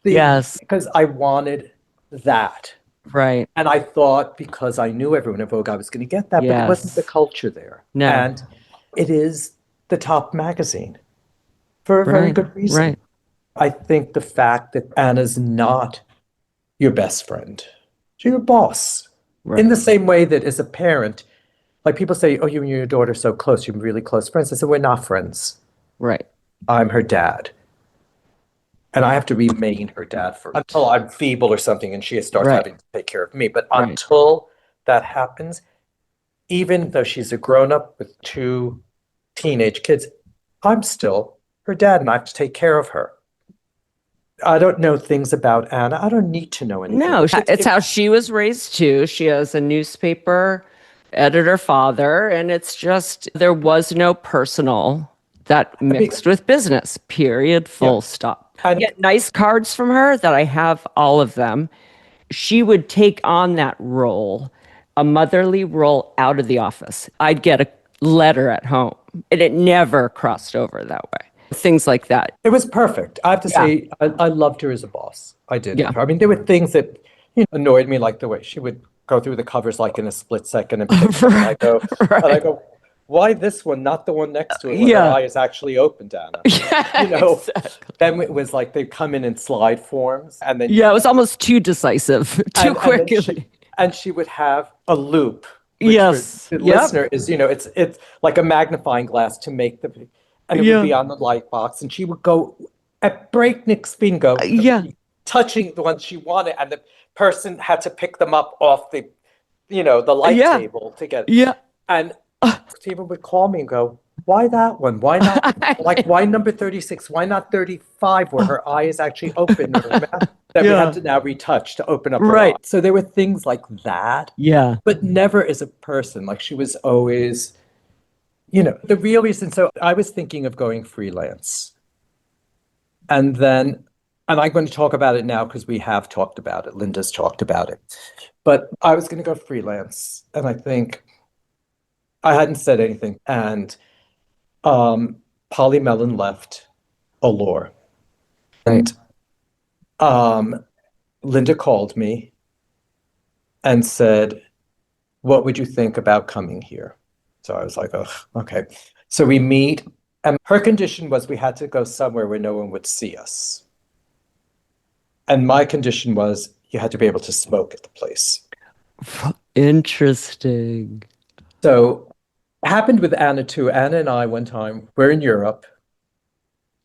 I wanted that. Right. And I thought because I knew everyone at Vogue, I was going to get that, but it wasn't the culture there. No. And it is the top magazine for a very good reason. Right. I think the fact that Anna's not your best friend, she's your boss. Right. In the same way that as a parent, like people say, oh, you and your daughter are so close, you're really close friends. I said, we're not friends. Right. I'm her dad. And I have to remain her dad until I'm feeble or something and she starts having to take care of me. But until that happens, even though she's a grown-up with 2 teenage kids, I'm still her dad and I have to take care of her. I don't know things about Anna. I don't need to know anything. No, it's how she was raised too. She has a newspaper editor father, and it's just there was no personal that mixed with business, period, full stop. I get nice cards from her that I have all of them. She would take on that role, a motherly role out of the office. I'd get a letter at home, and it never crossed over that way. Things like that. It was perfect. I have to say, I loved her as a boss. I did. Yeah. I mean, there were things that annoyed me, like the way she would go through the covers like in a split second and pick them. And I go, why this one, not the one next to it when her eye is actually open, Anna? Exactly. Then it was like they'd come in slide forms. And then it was almost too decisive, too quickly. And she would have a loop. Yes. The listener is, it's like a magnifying glass to make and it would be on the light box. And she would go at breakneck speed, touching the ones she wanted. And the person had to pick them up off the light table to get. Yeah. And Stephen would call me and go, why that one? Why not? Like, why number 36? Why not 35 where her eye is actually open? That we have to now retouch to open up her eye. So there were things like that. Yeah. But never as a person. Like she was always, the real reason. So I was thinking of going freelance. And I'm going to talk about it now because we have talked about it. Linda's talked about it. But I was going to go freelance. And I think I hadn't said anything. And Polly Mellon left Allure. And Linda called me and said, what would you think about coming here? So I was like, oh, okay. So we meet. And her condition was we had to go somewhere where no one would see us. And my condition was you had to be able to smoke at the place. Interesting. So it happened with Anna too. Anna and I one time, we're in Europe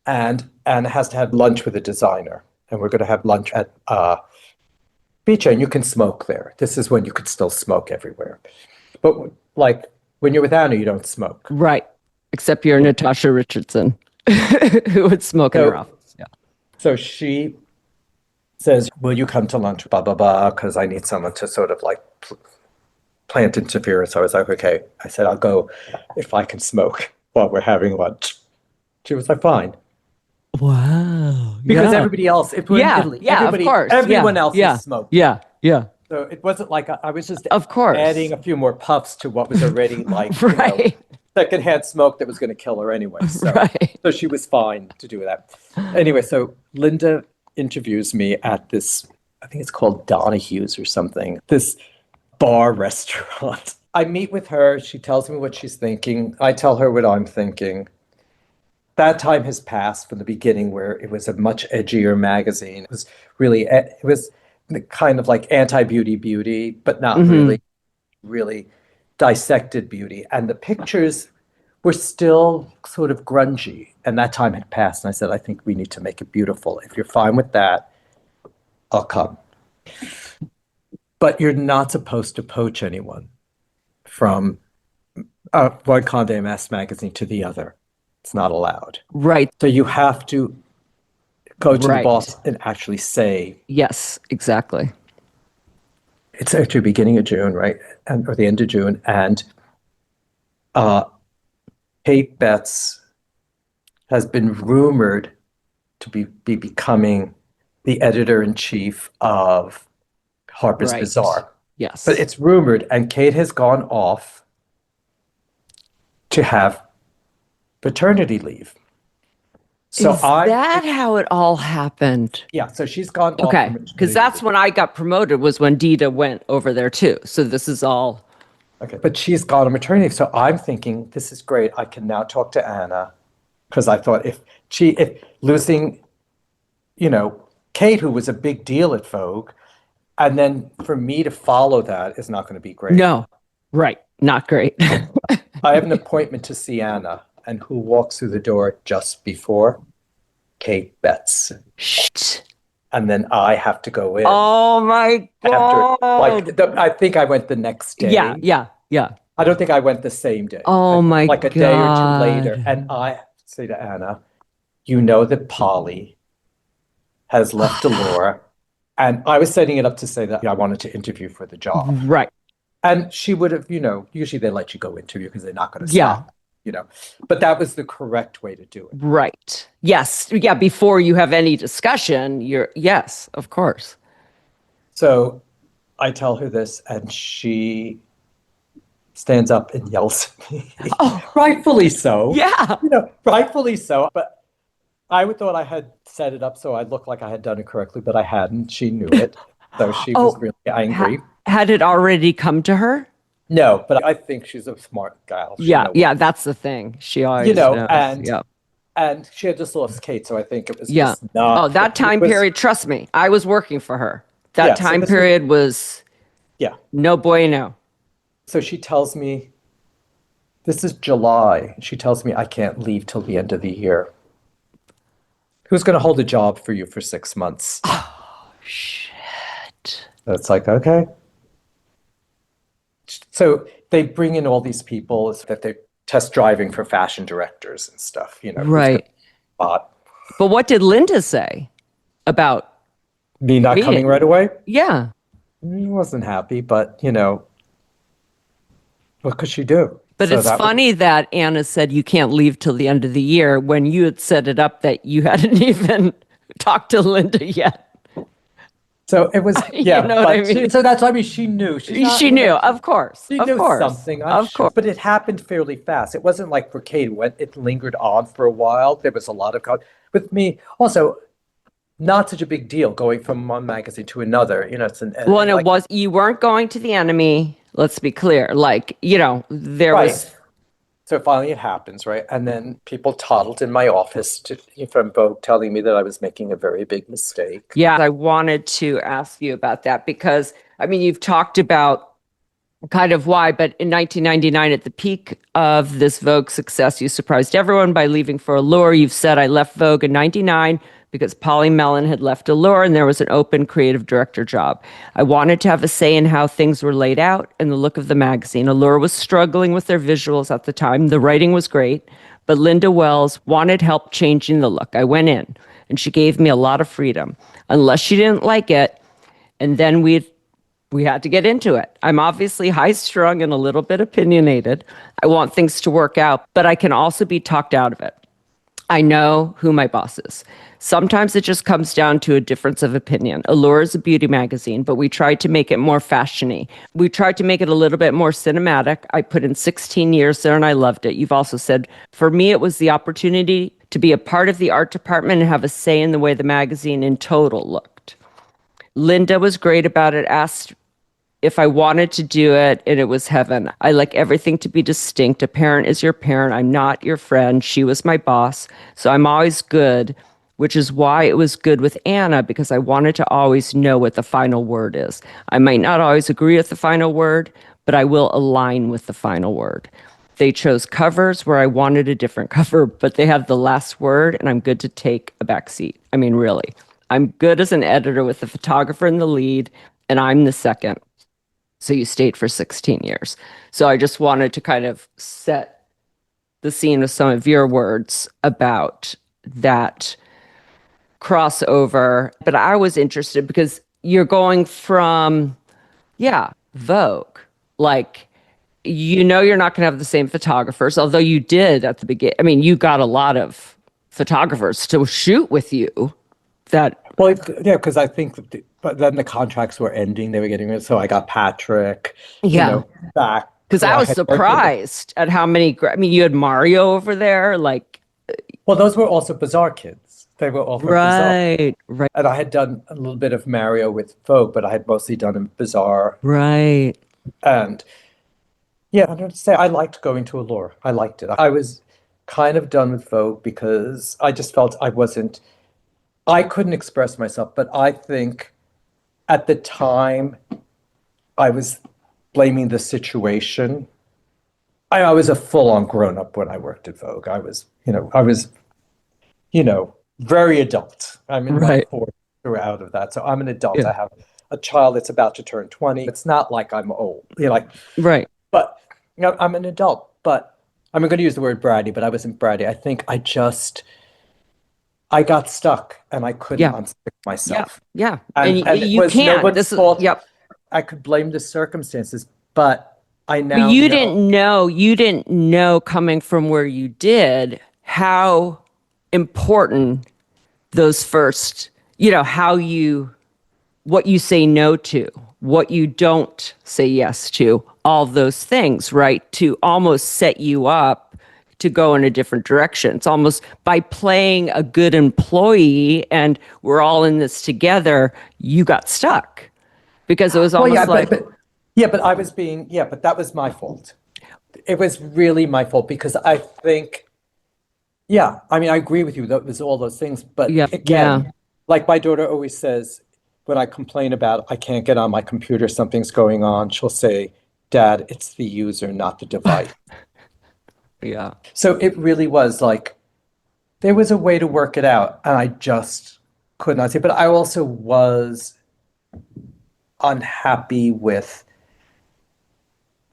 and Anna has to have lunch with a designer. And we're going to have lunch at Beach, and you can smoke there. This is when you could still smoke everywhere. But like when you're with Anna, you don't smoke. Right. Except you're Natasha Richardson, who would smoke in her office. Yeah. So she says, will you come to lunch, blah, blah, blah, because I need someone to sort of like plant interference. I was like, okay. I said, I'll go if I can smoke while we're having lunch. She was like, fine. Wow. Because Yeah. everybody else, if we're in Yeah. Italy, Yeah. Of course. everyone Yeah. else Yeah. is smoking. Yeah. Yeah. So it wasn't like I was just Of course. adding a few more puffs to what was already like, Right. secondhand smoke that was going to kill her anyway. So, Right. so she was fine to do that. Anyway, so Linda interviews me at this, I think it's called Donahue's or something, this bar restaurant. I meet with her. She tells me what she's thinking. I tell her what I'm thinking. That time has passed from the beginning where it was a much edgier magazine. It was kind of like anti-beauty, but not really dissected beauty. And the pictures were still sort of grungy. And that time had passed. And I said, I think we need to make it beautiful. If you're fine with that, I'll come. But you're not supposed to poach anyone from one Condé Nast magazine to the other. It's not allowed. Right. So you have to go to the boss and actually say. Yes, exactly. It's actually beginning of June, right? Or the end of June. And Kate Betts has been rumored to be becoming the editor-in-chief of Harper's Bazaar. Yes. But it's rumored, and Kate has gone off to have paternity leave. So Is that how it all happened? Yeah, so she's gone off. Okay, because that's when I got promoted, was when Dita went over there too. So this is all. Okay, but she's gone on maternity leave. So I'm thinking, this is great. I can now talk to Anna, because I thought if losing, Kate, who was a big deal at Vogue, and then for me to follow that is not going to be great. No, right, not great. I have an appointment to see Anna, and who walks through the door just before? Kate Betts. Shit. And then I have to go in. Oh my God. I think I went the next day. Yeah. I don't think I went the same day. Oh my God. Like a day or two later. And I say to Anna, that Polly has left Allure. And I was setting it up to say that I wanted to interview for the job. Right. And she would have, usually they let you go interview because they're not going to stop. But that was the correct way to do it. Right. Yes. Yeah. Before you have any discussion, yes, of course. So I tell her this, and she stands up and yells at me. Oh, rightfully so. Yeah. Rightfully so. But I thought I had set it up so I looked like I had done it correctly, but I hadn't. She knew it. So she was really angry. Had it already come to her? No, but I think she's a smart gal. Yeah, that's the thing. She always knows. And she had just lost Kate, so I think it was just not. Oh, that time period, trust me, I was working for her. That time period was no bueno. So she tells me, this is July. She tells me I can't leave till the end of the year. Who's going to hold a job for you for 6 months? Oh, shit. It's like, okay. So they bring in all these people that they're test driving for fashion directors and stuff, Right. But what did Linda say about me not coming right away? Yeah. I wasn't happy, but, what could she do? But so it's funny that Anna said you can't leave till the end of the year when you had set it up that you hadn't even talked to Linda yet. So it was, you know what I mean? So that's why she knew. She knew, of course. She knew something. Of course. But it happened fairly fast. It wasn't like for Kate, it lingered on for a while. There was a lot of, with me, also, not such a big deal going from one magazine to another. You weren't going to the Enemy, let's be clear. There was. So finally it happens, right? And then people toddled in my office from Vogue telling me that I was making a very big mistake. Yeah, I wanted to ask you about that because, you've talked about kind of why, but in 1999, at the peak of this Vogue success, you surprised everyone by leaving for Allure. You've said, I left Vogue in 99 because Polly Mellon had left Allure and there was an open creative director job. I wanted to have a say in how things were laid out and the look of the magazine. Allure was struggling with their visuals at the time. The writing was great, but Linda Wells wanted help changing the look. I went in and she gave me a lot of freedom. Unless she didn't like it, and then we'd We had to get into it. I'm obviously high strung and a little bit opinionated. I want things to work out, but I can also be talked out of it. I know who my boss is. Sometimes it just comes down to a difference of opinion. Allure is a beauty magazine, but we tried to make it more fashiony. We tried to make it a little bit more cinematic. I put in 16 years there and I loved it. You've also said, for me, it was the opportunity to be a part of the art department and have a say in the way the magazine in total looked. Linda was great about it, asked if I wanted to do it, and it was heaven. I like everything to be distinct. A parent is your parent. I'm not your friend. She was my boss. So I'm always good, which is why it was good with Anna, because I wanted to always know what the final word is. I might not always agree with the final word, but I will align with the final word. They chose covers where I wanted a different cover, but they have the last word, and I'm good to take a back seat. I mean, really. I'm good as an editor with the photographer in the lead, and I'm the second. So you stayed for 16 years. So I just wanted to kind of set the scene with some of your words about that crossover. But I was interested because you're going from, Vogue. Like, you're not going to have the same photographers, although you did at the beginning. I mean, you got a lot of photographers to shoot with you that. Well, yeah, because I think, but then the contracts were ending; they were getting rid. So I got Patrick, back. Because I was surprised at how many. I mean, you had Mario over there, like. Well, those were also Bazaar kids. They were all from right, Bazaar. right. And I had done a little bit of Mario with Vogue, but I had mostly done in Bazaar. Right. And yeah, I don't say I liked going to Allure. I liked it. I was kind of done with Vogue because I just felt I couldn't express myself, but I think at the time I was blaming the situation. I was a full-on grown-up when I worked at Vogue. I was very adult. I'm in my 40s throughout of that. So I'm an adult. Yeah. I have a child that's about to turn 20. It's not like I'm old. Right. But I'm an adult. But I'm going to use the word bratty, but I wasn't bratty. I think I got stuck and I couldn't unstick myself. Yeah. And you can't. Nobody's fault. I could blame the circumstances, but I now But you didn't know coming from where you did how important those first, what you say no to, what you don't say yes to, all those things, right? To almost set you up to go in a different direction. It's almost by playing a good employee and we're all in this together, you got stuck because it was almost but I was but that was my fault. It was really my fault because I think, I mean, I agree with you. That was all those things. But again, like my daughter always says, when I complain about I can't get on my computer, something's going on, she'll say, Dad, it's the user, not the device. Yeah. So it really was like, there was a way to work it out. And I just could not see. But I also was unhappy with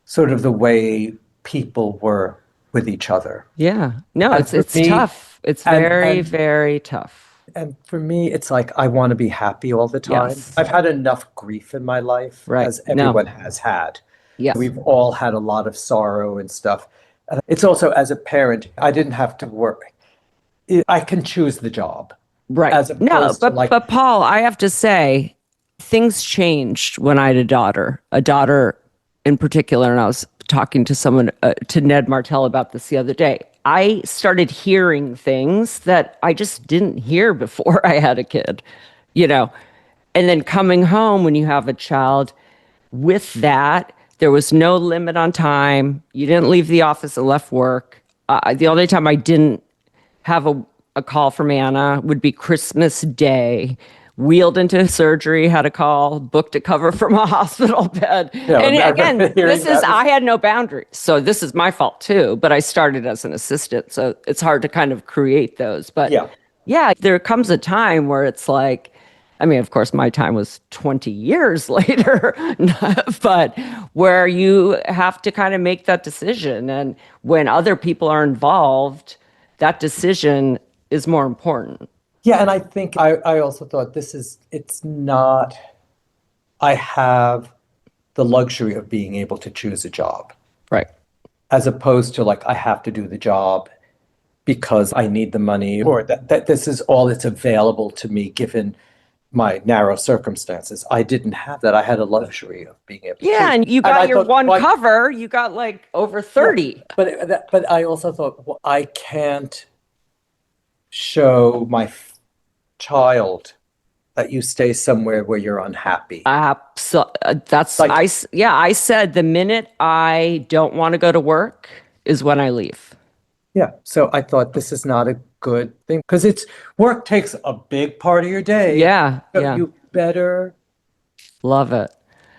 sort of the way people were with each other. Yeah. No, it's tough. It's very, very tough. And for me, it's like, I want to be happy all the time. Yes. I've had enough grief in my life, as everyone has had. Yes. We've all had a lot of sorrow and stuff. And it's also, as a parent, I didn't have to work. I can choose the job. Right. But Paul, I have to say, things changed when I had a daughter in particular, and I was talking to someone, to Ned Martell about this the other day. I started hearing things that I just didn't hear before I had a kid, and then coming home when you have a child with that, there was no limit on time. You didn't leave the office and left work. The only time I didn't have a call from Anna would be Christmas Day. Wheeled into surgery, had a call, booked a cover from a hospital bed. Yeah, and again, I had no boundaries. So this is my fault too, but I started as an assistant. So it's hard to kind of create those. But there comes a time where it's like, I mean, of course, my time was 20 years later, but where you have to kind of make that decision. And when other people are involved, that decision is more important. Yeah, and I think I also thought it's not, I have the luxury of being able to choose a job, Right. as opposed to like, I have to do the job because I need the money, or that this is all that's available to me given my narrow circumstances. I didn't have that. I had a luxury of being able to Yeah, choose. and you And got I your thought, one why, cover, you got like over yeah, 30. but I also thought, well, I can't show my child that you stay somewhere where you're unhappy. Like, Yeah, I said the minute I don't want to go to work is when I leave. yeah. So I thought this is not a good thing because it's work takes a big part of your day. Yeah, So yeah. you better Love it.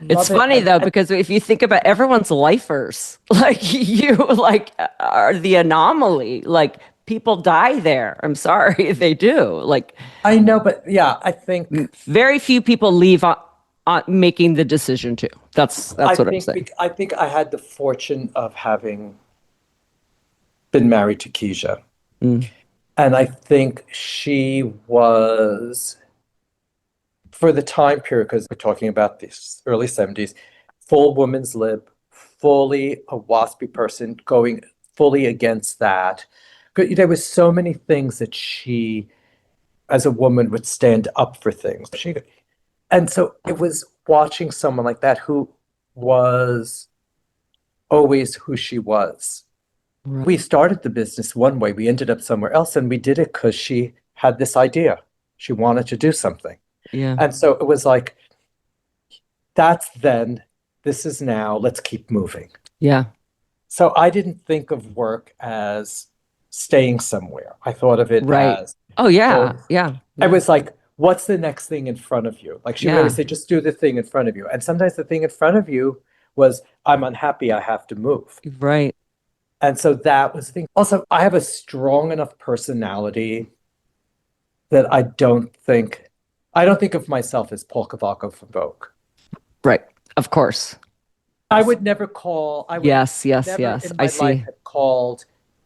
It's love it. funny though, because if you think about everyone's lifers, like you like are the anomaly. Like people die there. I'm sorry, they do. Like I know, but yeah, I think very few people leave on making the decision to. That's what I'm saying. I think I had the fortune of having been married to Keisha. Mm. And I think she was, for the time period, because we're talking about the early 70s, full woman's lib, fully a waspy person, going fully against that. There was so many things that she, as a woman, would stand up for things. And so it was watching someone like that who was always who she was. Right. We started the business one way, we ended up somewhere else, and we did it because she had this idea. She wanted to do something. Yeah. And so it was like, that's then, this is now, let's keep moving. Yeah. So I didn't think of work as staying somewhere. I thought of it Right. as, Oh yeah. oh, Yeah. I was like, what's the next thing in front of you? Like she would always say, just do the thing in front of you. And sometimes the thing in front of you was, I'm unhappy, I have to move. Right. And so that was the thing. Also, I have a strong enough personality that I don't think of myself as Paul Cavaco from Vogue. Right. Of course. I would never call, I would Yes. never in I my see. life have called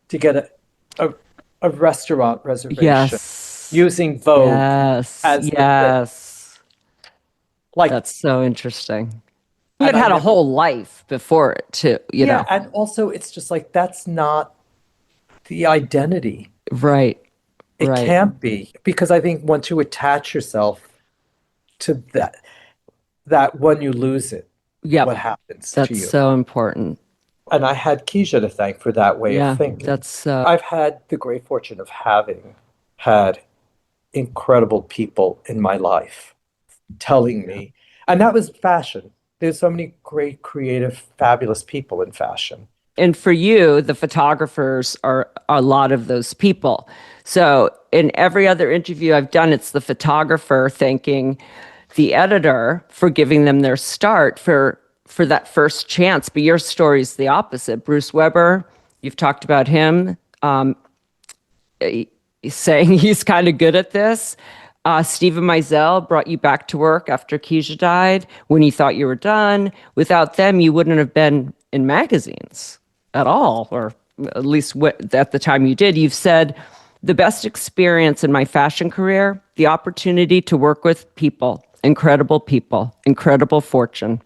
to get a restaurant reservation Yes. using Vogue Yes. as the thing. Yes. Like, That's so interesting. You and had I had a never, whole life before it too, you yeah, know. and also it's just like that's not the identity. Right. It Right. can't be because I think once you attach yourself to that when you lose it, what Yep. happens to That's you? so important. And I had Keisha to thank for that way of Yeah. thinking. That's I've had the great fortune of having had incredible people in my life telling me, and that was fashion. There's so many great, creative, fabulous people in fashion. and for you, the photographers are a lot of those people. So in every other interview I've done, it's the photographer thanking the editor for giving them their start for that first chance. But your story's the opposite. Bruce Weber, you've talked about him saying he's kind of good at this. Stephen Meisel brought you back to work after Keisha died when you thought you were done. Without them, you wouldn't have been in magazines at all, or at least at the time you did. You've said, the best experience in my fashion career, the opportunity to work with people, incredible fortune.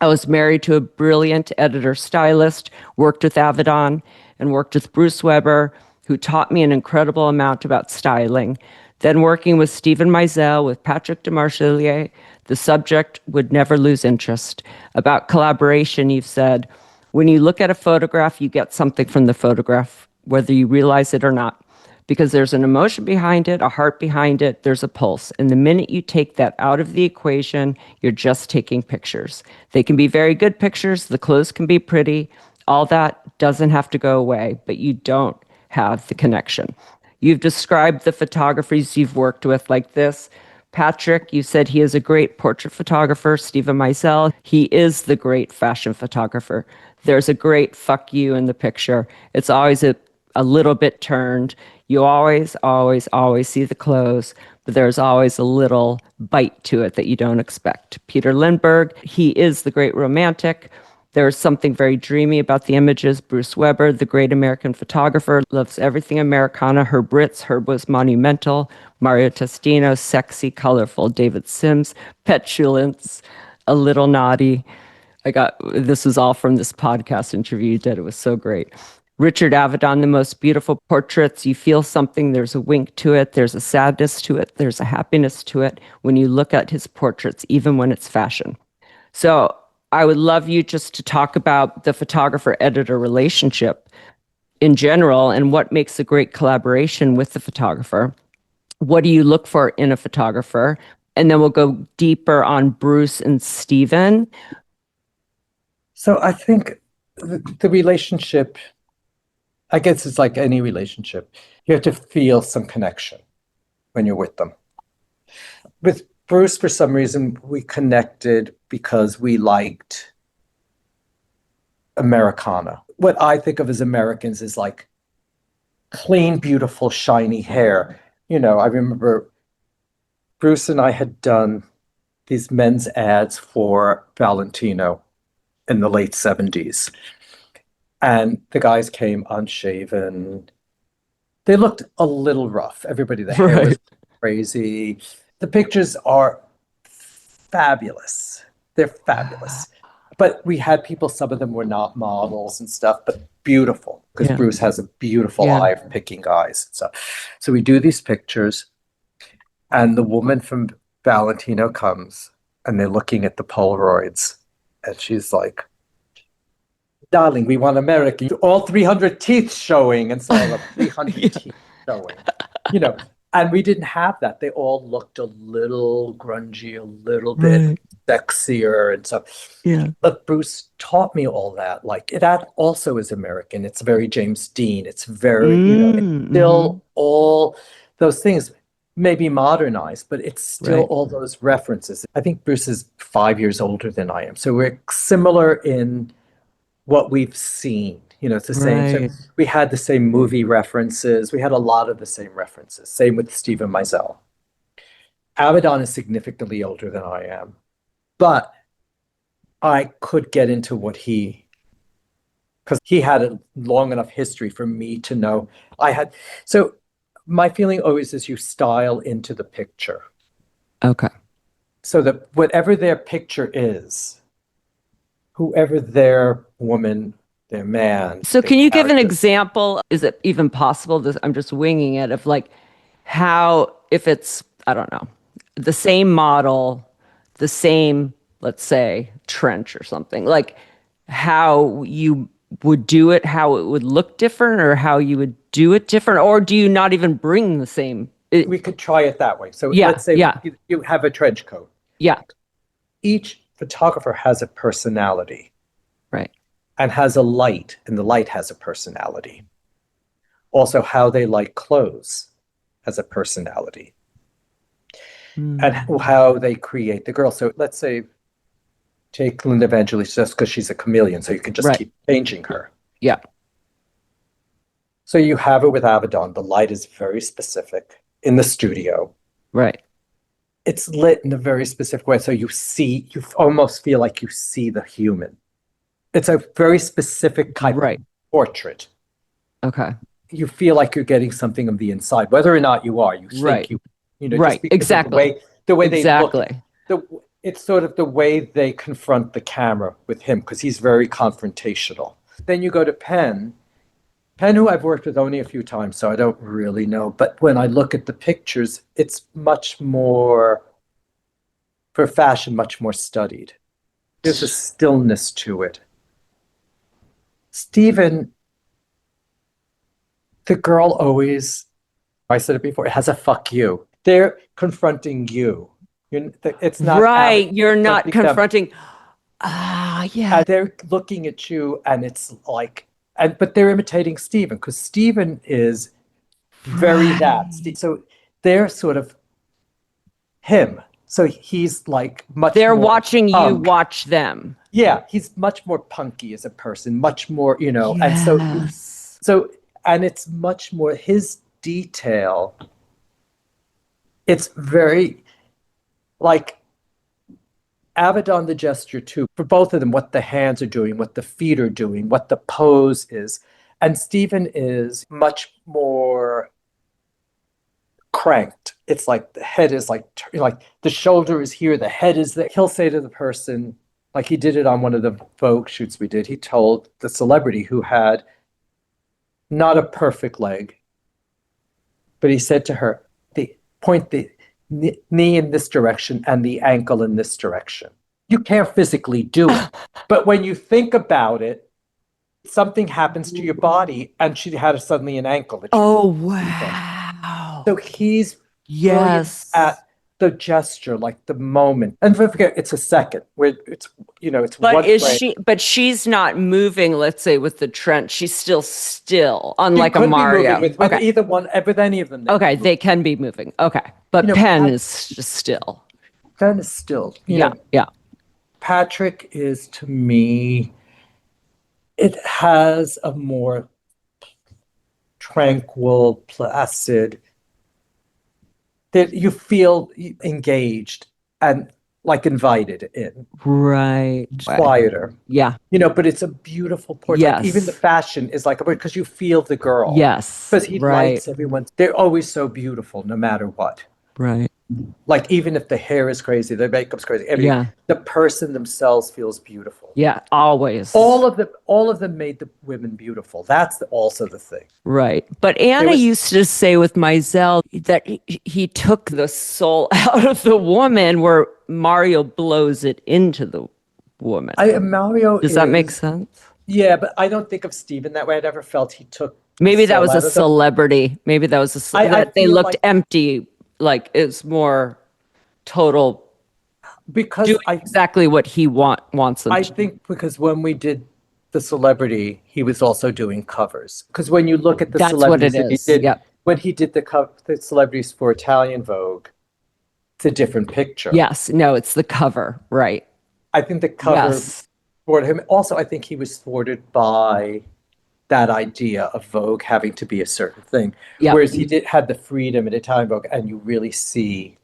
I was married to a brilliant editor stylist, worked with Avedon, and worked with Bruce Weber, who taught me an incredible amount about styling. Then working with Stephen Meisel, with Patrick Demarchelier, the subject would never lose interest. About collaboration, you've said, when you look at a photograph, you get something from the photograph, whether you realize it or not, because there's an emotion behind it, a heart behind it, there's a pulse. And the minute you take that out of the equation, you're just taking pictures. They can be very good pictures, the clothes can be pretty, all that doesn't have to go away, but you don't have the connection. You've described the photographers you've worked with like this. Patrick, you said he is a great portrait photographer. Stephen Meisel, he is the great fashion photographer. There's a great fuck you in the picture. It's always a little bit turned. You always see the clothes, but there's always a little bite to it that you don't expect. Peter Lindbergh, he is the great romantic. There's something very dreamy about the images. Bruce Weber, the great American photographer, loves everything Americana. Herb Ritz, Herb was monumental. Mario Testino, sexy, colorful. David Sims, petulance, a little naughty. This was all from this podcast interview you did. It was so great. Richard Avedon, the most beautiful portraits. You feel something. There's a wink to it. There's a sadness to it. There's a happiness to it when you look at his portraits, even when it's fashion. So I would love you just to talk about the photographer-editor relationship in general and what makes a great collaboration with the photographer. What do you look for in a photographer? And then we'll go deeper on Bruce and Stephen. So I think the relationship, I guess it's like any relationship. You have to feel some connection when you're with them. With Bruce, for some reason, we connected because we liked Americana. What I think of as Americans is like clean, beautiful, shiny hair. I remember Bruce and I had done these men's ads for Valentino in the late 70s. And the guys came unshaven. They looked a little rough. The hair was crazy. The pictures are fabulous. They're fabulous. But we had people, some of them were not models and stuff, but beautiful, because Bruce has a beautiful eye for picking guys and stuff. So we do these pictures, and the woman from Valentino comes, and they're looking at the Polaroids, and she's like, darling, we want American. All 300 teeth showing, and so I have 300 teeth showing. And we didn't have that. They all looked a little grungy, a little bit sexier and stuff. Yeah. But Bruce taught me all that. Like, that also is American. It's very James Dean. It's very, it's still all those things, maybe modernized, but it's still all those references. I think Bruce is 5 years older than I am. So we're similar in what we've seen. It's the same. So we had the same movie references. We had a lot of the same references. Same with Stephen Meisel. Avedon is significantly older than I am, but I could get into because he had a long enough history for me to know So my feeling always is you style into the picture. Okay. So that whatever their picture is, whoever their woman, their man. So can you give an example? Is it even possible? I'm just winging it, of like how, if it's, I don't know, the same model, the same, let's say, trench or something, like how you would do it, how it would look different, or how you would do it different, or do you not even bring the same? We could try it that way. So let's say you have a trench coat. Yeah. Each photographer has a personality. Right. And has a light, and the light has a personality. Also, how they like clothes has a personality. And how they create the girl. So let's say, take Linda Evangelista, just because she's a chameleon, so you can just keep changing her. Yeah. So you have it with Avedon. The light is very specific in the studio. Right. It's lit in a very specific way. So you almost feel like you see the human. It's a very specific type of portrait. Okay. You feel like you're getting something of the inside, whether or not you are. You think just exactly. The way they look. It's sort of the way they confront the camera with him, because he's very confrontational. Then you go to Penn, who I've worked with only a few times, so I don't really know. But when I look at the pictures, it's much more, for fashion, much more studied. There's a stillness to it. Stephen, the girl always, I said it before, it has a fuck you. They're confronting you. It's not right. You're not confronting. They're looking at you, and it's like, but they're imitating Stephen, because Stephen is very that. So they're sort of him. So he's like much. They're more watching punk. You watch them. Yeah, he's much more punky as a person, much more, Yes. and and it's much more his detail. It's very like Avedon, the gesture too, for both of them, what the hands are doing, what the feet are doing, what the pose is. And Stephen is much more cranked. It's like the head is like the shoulder is here, the head is there. He'll say to the person, Like he did it on one of the Vogue shoots we did. He told the celebrity who had not a perfect leg, but he said to her, point the knee in this direction and the ankle in this direction. You can't physically do it. But when you think about it, something happens to your body, and she had suddenly an ankle. Oh, wow. So he's yes at the gesture, like the moment. And don't forget, it's a second where it's, it's but one is frame. she but she's not moving, let's say, with the trench. She's still She unlike a could be Mario. moving with either one, with any of them. Okay, they can be moving. Okay. But Penn is just still. Penn is still. Yeah. Patrick is, to me, it has a more tranquil, placid, that you feel engaged and like invited in. Right. Quieter. Yeah. But it's a beautiful portrait. Yes. Like, even the fashion is like, because you feel the girl. Yes. Because he likes everyone. They're always so beautiful, no matter what. Right. Like, even if the hair is crazy, the makeup's crazy, the person themselves feels beautiful. Yeah, always. All of them made the women beautiful. That's also the thing. Right. But Anna used to say with Meisel that he took the soul out of the woman, where Mario blows it into the woman. Does that make sense? Yeah, but I don't think of Stephen that way. I never felt he took. Maybe that was a celebrity. Maybe that was that they looked empty. Like it's more total, because exactly what he wants them. I think because when we did the celebrity, he was also doing covers. Because when you look at the celebrities what it is. When he did the celebrities for Italian Vogue, it's a different picture. Yes, no, it's the cover, right? I think the cover thwarted him. Also, I think he was thwarted by that idea of Vogue having to be a certain thing. Whereas he had the freedom in Italian Vogue, and you really see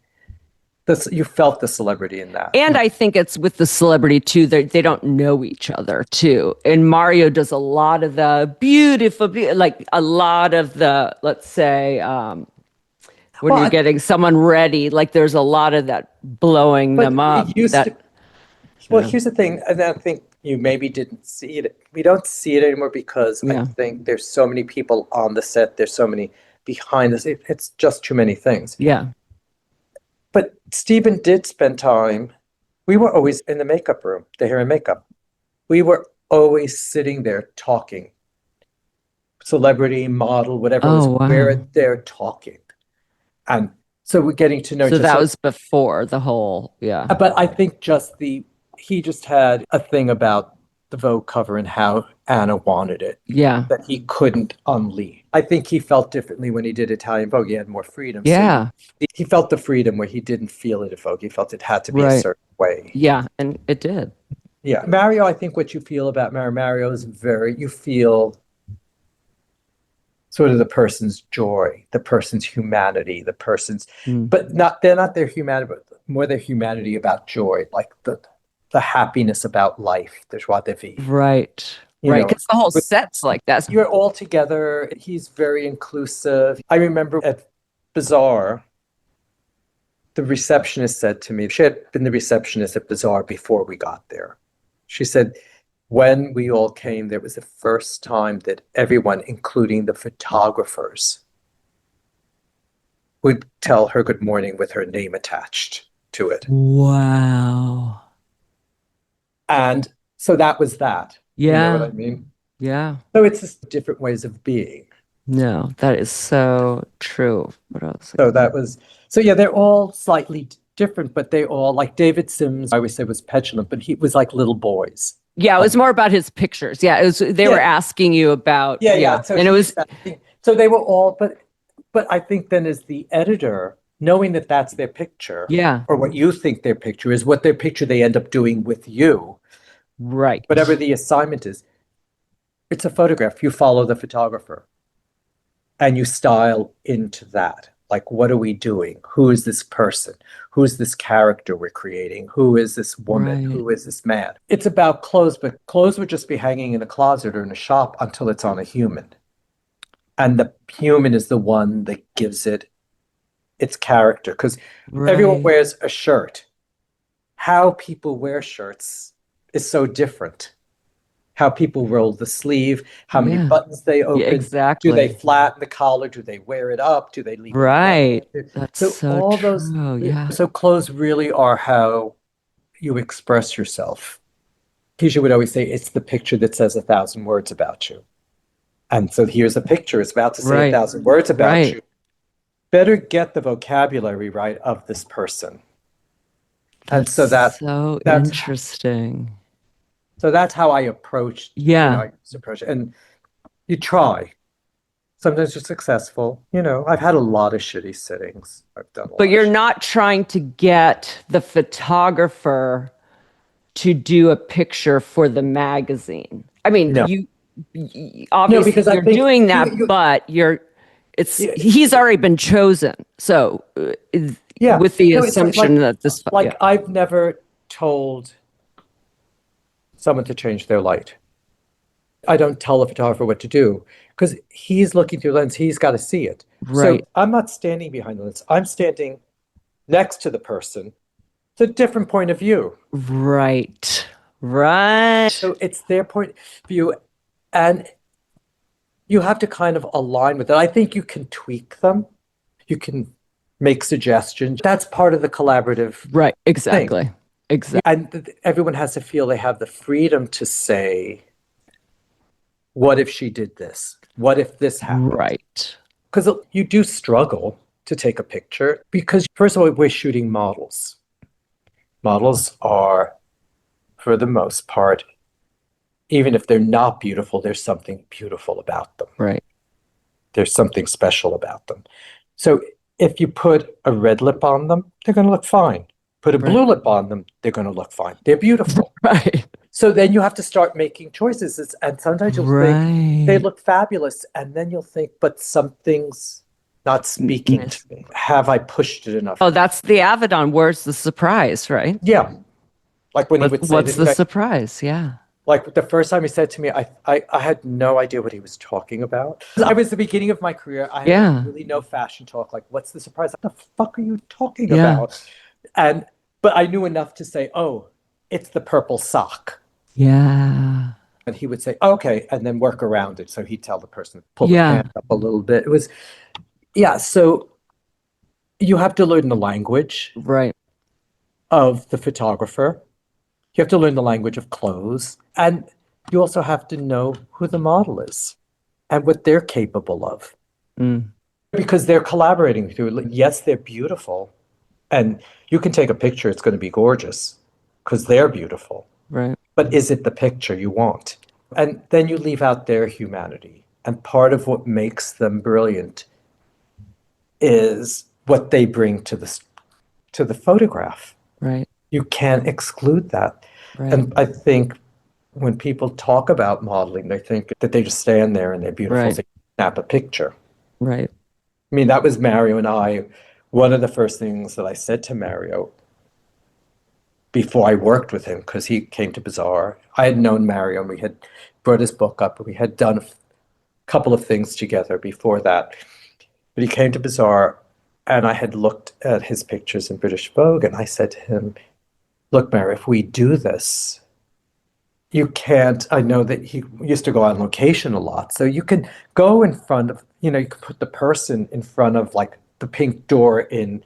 this, you felt the celebrity in that. And I think it's with the celebrity too, they don't know each other too. And Mario does a lot of the beautiful, like a lot of the, let's say, when you're getting someone ready, like there's a lot of that blowing them up. Here's the thing, and I think you maybe didn't see it. We don't see it anymore because I think there's so many people on the set. There's so many behind us. It's just too many things. Yeah. But Stephen did spend time. We were always in the makeup room, the hair and makeup. We were always sitting there talking. Celebrity, model, whatever. We're there talking. And so we're getting to know each other. So that was before the whole, But I think he just had a thing about the Vogue cover and how Anna wanted it. Yeah. That he couldn't unleash. I think he felt differently when he did Italian Vogue. He had more freedom. Yeah. So he felt the freedom where he didn't feel it at Vogue. He felt it had to be a certain way. Yeah, and it did. Yeah. Mario, I think what you feel about Mario is you feel sort of the person's joy, the person's humanity, the person's, but they're not their humanity, but more their humanity about joy, like the happiness about life, the joie de vivre. Right. Right, because the whole set's like that. You're all together. He's very inclusive. I remember at Bazaar, the receptionist said to me, she had been the receptionist at Bazaar before we got there. She said, when we all came, there was the first time that everyone, including the photographers, would tell her good morning with her name attached to it. Wow. And so that was that. Yeah. You know what I mean? Yeah. So it's just different ways of being. No, that is so true. What else? They're all slightly different, but they all, like David Sims, I always say was petulant, but he was like little boys. Yeah, it was more about his pictures. Yeah, they were asking you about. Yeah. So and it was. So they were all, but I think then as the editor, knowing that that's their picture, or what you think their picture is, what their picture they end up doing with you. Right. Whatever the assignment is, it's a photograph. You follow the photographer and you style into that. Like, what are we doing? Who is this person? Who's this character we're creating? Who is this woman? Who is this man? It's about clothes, but clothes would just be hanging in a closet or in a shop until it's on a human. And the human is the one that gives it its character. Because everyone wears a shirt. How people wear shirts is so different. How people roll the sleeve, how many Yeah. buttons they Yeah, open, do they exactly. flatten the collar, do they wear it up, do they leave it Right. naked? That's So so all those, true. Yeah. so clothes really are how you express yourself. Keisha would always say, it's the picture that says 1,000 words about you. And so here's a picture, it's about to say a Right. thousand words about Right. you. Better get the vocabulary right of this person. And That's so that's interesting. so that's how I approach, Yeah. I just approach it. And you try. Sometimes you're successful. I've had a lot of shitty sittings. I've done a But lot of you're shit. not trying to get the photographer to do a picture for the magazine. I mean, No. No, obviously because I you're think doing that, but you he's already been chosen. So yeah. with the No, it's assumption that this, yeah, I've never told someone to change their light. I don't tell the photographer what to do because he's looking through the lens. He's got to see it. So right, I'm not standing behind the lens. I'm standing next to the person. It's a different point of view. right, right, So it's their point of view, and you have to kind of align with it. I think you can tweak them. You can make suggestions. That's part of the collaborative right, thing. exactly, exactly, And everyone has to feel they have the freedom to say, what if she did this? What if this happened? right, Because you do struggle to take a picture because, first of all, we're shooting models. Models are, for the most part, even if they're not beautiful, there's something beautiful about them. right, There's something special about them. So if you put a red lip on them, they're going to look fine. Put a right, blue lip on them, they're going to look fine. They're beautiful. right, So then you have to start making choices. And sometimes you'll think they right. look fabulous. And then you'll think, but something's not speaking to Miss- me. Have I pushed it enough? Oh, that's the Avedon. Where's the surprise, right? Yeah. Like when he would say What's to the me, surprise? Yeah. like the first time he said to me, I had no idea what he was talking about. I was the beginning of my career. I had Yeah. really no fashion talk. Like, what's the surprise? What the fuck are you talking Yeah. about? But I knew enough to say, oh, it's the purple sock. Yeah. And he would say, okay, and then work around it. So he'd tell the person to pull the Yeah. pants up a little bit. It was, yeah. So you have to learn the language Right. of the photographer. You have to learn the language of clothes. And you also have to know who the model is and what they're capable of. Mm. Because they're collaborating with you. Like, yes, they're beautiful. And you can take a picture, it's going to be gorgeous because they're beautiful. Right. But is it the picture you want? And then you leave out their humanity. And part of what makes them brilliant is what they bring to the photograph. Right. You can't exclude that. Right. And I think when people talk about modeling, they think that they just stand there and they're beautiful. Right. They snap a picture. Right. I mean, that was Mario and I. One of the first things that I said to Mario before I worked with him, because he came to Bazaar, I had known Mario and we had brought his book up and we had done a couple of things together before that. But he came to Bazaar and I had looked at his pictures in British Vogue and I said to him, look, Mario, if we do this, you can't. I know that he used to go on location a lot. So you can go in front of, you can put the person in front of like the pink door in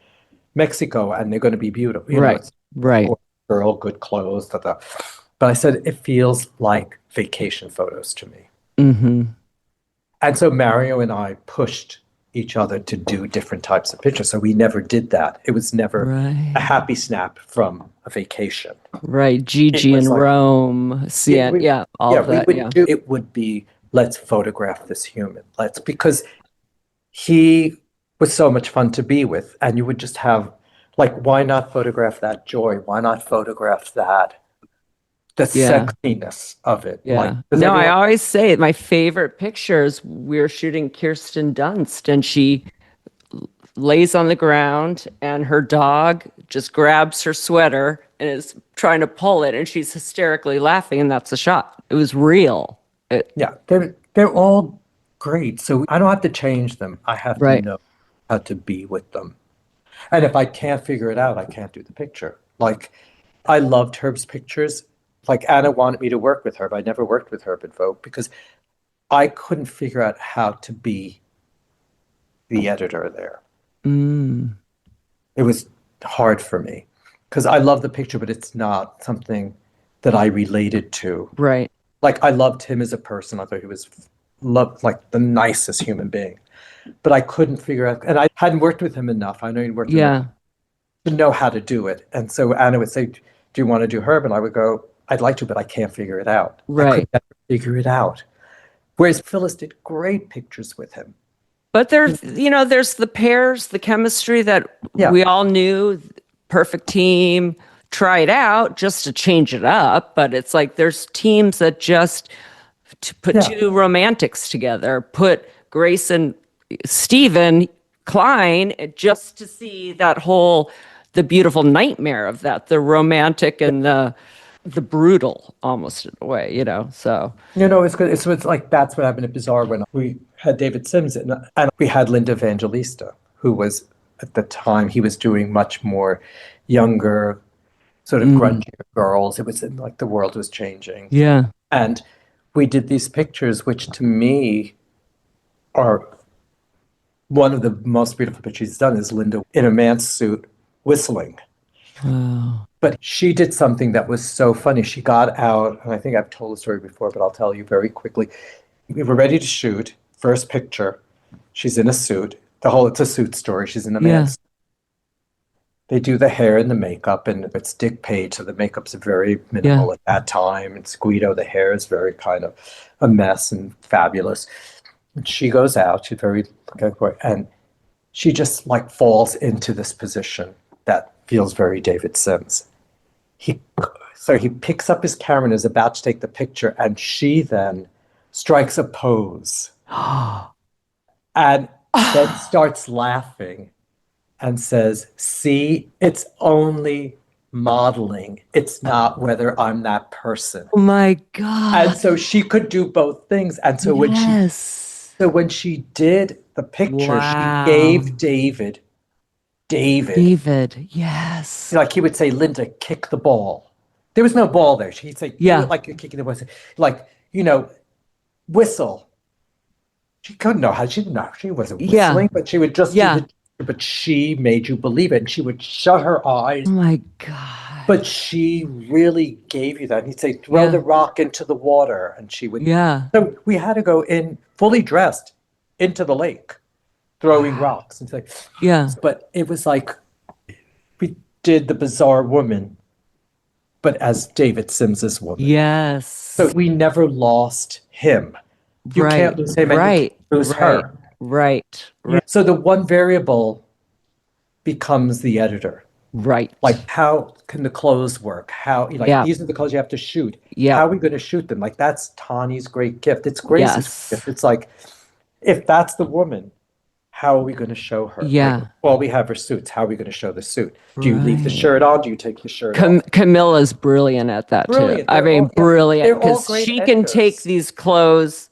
Mexico and they're going to be beautiful. Right. It's Right. girl, good clothes, da, da. But I said, it feels like vacation photos to me. Mm-hmm. And so Mario and I pushed each other to do different types of pictures. So we never did that. It was never Right. a happy snap from a vacation. Right. Gigi was in like- Rome. Yeah, Yeah. All yeah, of that. we would Yeah. do it would be let's photograph this human. Because he was so much fun to be with, and you would just have like, why not photograph that joy? Why not photograph that the Yeah. sexiness of it? Yeah. Like, does No, I everyone- always say my favorite pictures, we're shooting Kirsten Dunst and she lays on the ground and her dog just grabs her sweater and is trying to pull it and she's hysterically laughing and that's the shot. It was real. yeah, they're all great. So I don't have to change them. I have Right. to know how to be with them. And if I can't figure it out, I can't do the picture. Like, I loved Herb's pictures Like Anna wanted me to work with her, but I never worked with her at Vogue because I couldn't figure out how to be the editor there. Mm. It was hard for me because I love the picture, but it's not something that I related to. Right. Like I loved him as a person. I thought he was loved like the nicest human being. But I couldn't figure out, and I hadn't worked with him enough. I know he'd worked enough to know how to do it. And so Anna would say, "Do you want to do Herb?" And I would go, "I'd like to, but I can't figure it out." I Right. could never figure it out. Whereas Phyllis did great pictures with him. But there's, there's the pairs, the chemistry that we all knew, perfect team, try it out just to change it up. But it's like there's teams that just to put two romantics together, put Grace and Stephen Klein just to see that the beautiful nightmare of that, the romantic and the brutal almost in a way, so. It's good. It's like that's what happened at Bazaar when we had David Sims and we had Linda Evangelista, who was at the time, he was doing much more younger, sort of grungier girls. It was like the world was changing. Yeah. And we did these pictures, which to me are one of the most beautiful pictures he's done is Linda in a man's suit whistling. Oh. But she did something that was so funny. She got out, and I think I've told the story before, but I'll tell you very quickly. We were ready to shoot. First picture, she's in a suit. It's a suit story. She's in a man's suit. They do the hair and the makeup, and it's Dick Page, so the makeup's very minimal at that time. It's Guido, the hair is very kind of a mess and fabulous. And she goes out, she's very, and she just like falls into this position that feels very David Sims. So he picks up his camera and is about to take the picture, and she then strikes a pose and then starts laughing and says, "See, it's only modeling. It's not whether I'm that person." Oh my God. And so she could do both things. And so when she did the picture, she gave David, yes. like he would say, "Linda, kick the ball." There was no ball there. He'd say, "Do it like you're kicking the ball." Like, whistle. She couldn't know how. She didn't know. She wasn't whistling, but she would just do the, but she made you believe it. And she would shut her eyes. Oh my God. But she really gave you that. And he'd say, "Throw the rock into the water." And she would. Yeah. So we had to go in fully dressed into the lake, throwing rocks. And But it was like we did the Bazaar woman, but as David Sims's woman. Yes. So we never lost him. You can't lose him and you lose her. Right. So the one variable becomes the editor. Right. Like, how can the clothes work? These are the clothes you have to shoot. Yeah. How are we going to shoot them? Like, that's Tani's great gift. It's Grace's gift. It's like, if that's the woman, how are we going to show her? Yeah. We have her suits. How are we going to show the suit? Do you leave the shirt on? Do you take the shirt off? Camilla's brilliant at that too. I mean, brilliant, because she can take these clothes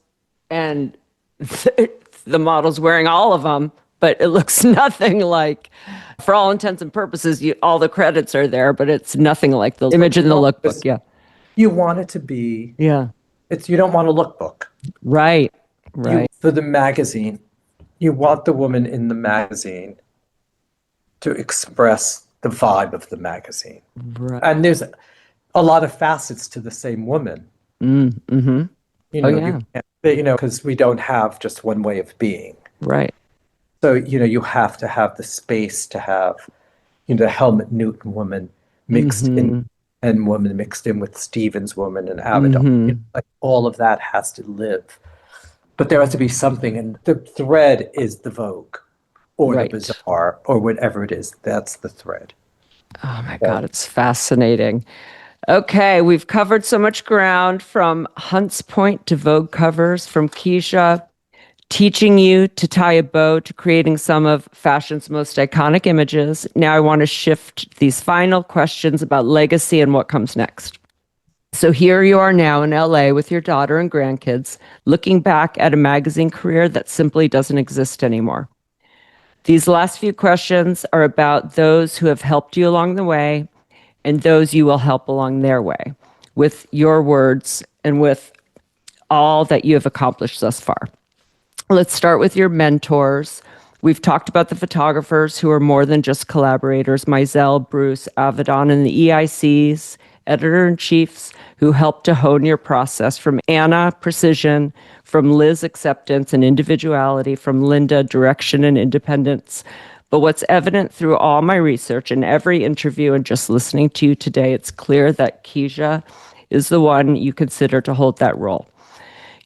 and the model's wearing all of them, but it looks nothing like, for all intents and purposes, all the credits are there, but it's nothing like the image in the lookbook. Yeah. You want it to be. Yeah. You don't want a lookbook. Right. For the magazine, you want the woman in the magazine to express the vibe of the magazine. Right. And there's a lot of facets to the same woman. Mm-hmm. Because we don't have just one way of being. Right. So, you have to have the space to have, the Helmut Newton woman mixed in, and woman mixed in with Stevens woman and Avedon. Like all of that has to live. But there has to be something, and the thread is the Vogue or the Bazaar or whatever it is. That's the thread. Oh my God, it's fascinating. Okay, we've covered so much ground, from Hunts Point to Vogue covers, from Keisha teaching you to tie a bow to creating some of fashion's most iconic images. Now I want to shift these final questions about legacy and what comes next. So here you are now in LA with your daughter and grandkids, looking back at a magazine career that simply doesn't exist anymore. These last few questions are about those who have helped you along the way and those you will help along their way. with your words and with all that you have accomplished thus far. Let's start with your mentors. We've talked about the photographers who are more than just collaborators, Meisel, Bruce, Avedon, and the EICs, editor-in-chiefs, who helped to hone your process, from Anna, precision, from Liz, acceptance and individuality, from Linda, direction and independence. But what's evident through all my research and every interview and just listening to you today, it's clear that Keisha is the one you consider to hold that role.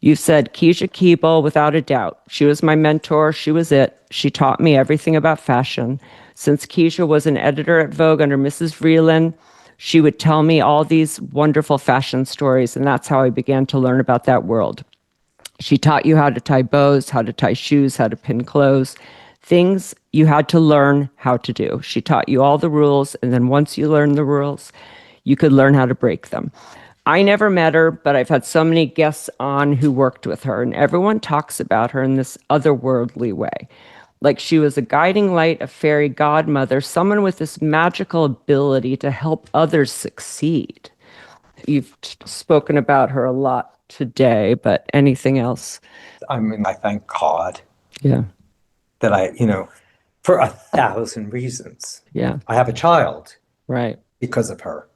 You said Keisha Keeble, without a doubt. She was my mentor. She was it. She taught me everything about fashion. Since Keisha was an editor at Vogue under Mrs. Vreeland, she would tell me all these wonderful fashion stories, and that's how I began to learn about that world. She taught you how to tie bows, how to tie shoes, how to pin clothes, things you had to learn how to do. She taught you all the rules, and then once you learned the rules, you could learn how to break them. I never met her, but I've had so many guests on who worked with her, and everyone talks about her in this otherworldly way. Like she was a guiding light, a fairy godmother, someone with this magical ability to help others succeed. You've spoken about her a lot today, but anything else? I mean, I thank God Yeah. that for 1,000 reasons. Yeah. I have a child Right. because of her.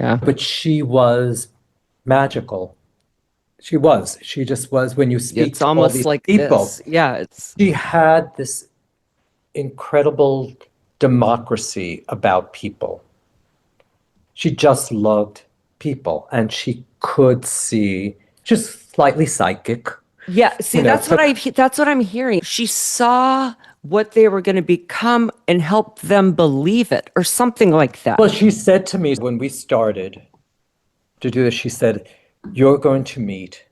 Yeah. But she was magical. She was. She just was. When you speak It's to all almost these like people, this. Yeah. It's she had this incredible democracy about people. She just loved people, and she could see, just slightly psychic. yeah. See, that's what I'm hearing. She saw what they were going to become and help them believe it, or something like that. Well, she said to me when we started to do this, she said, "You're going to meet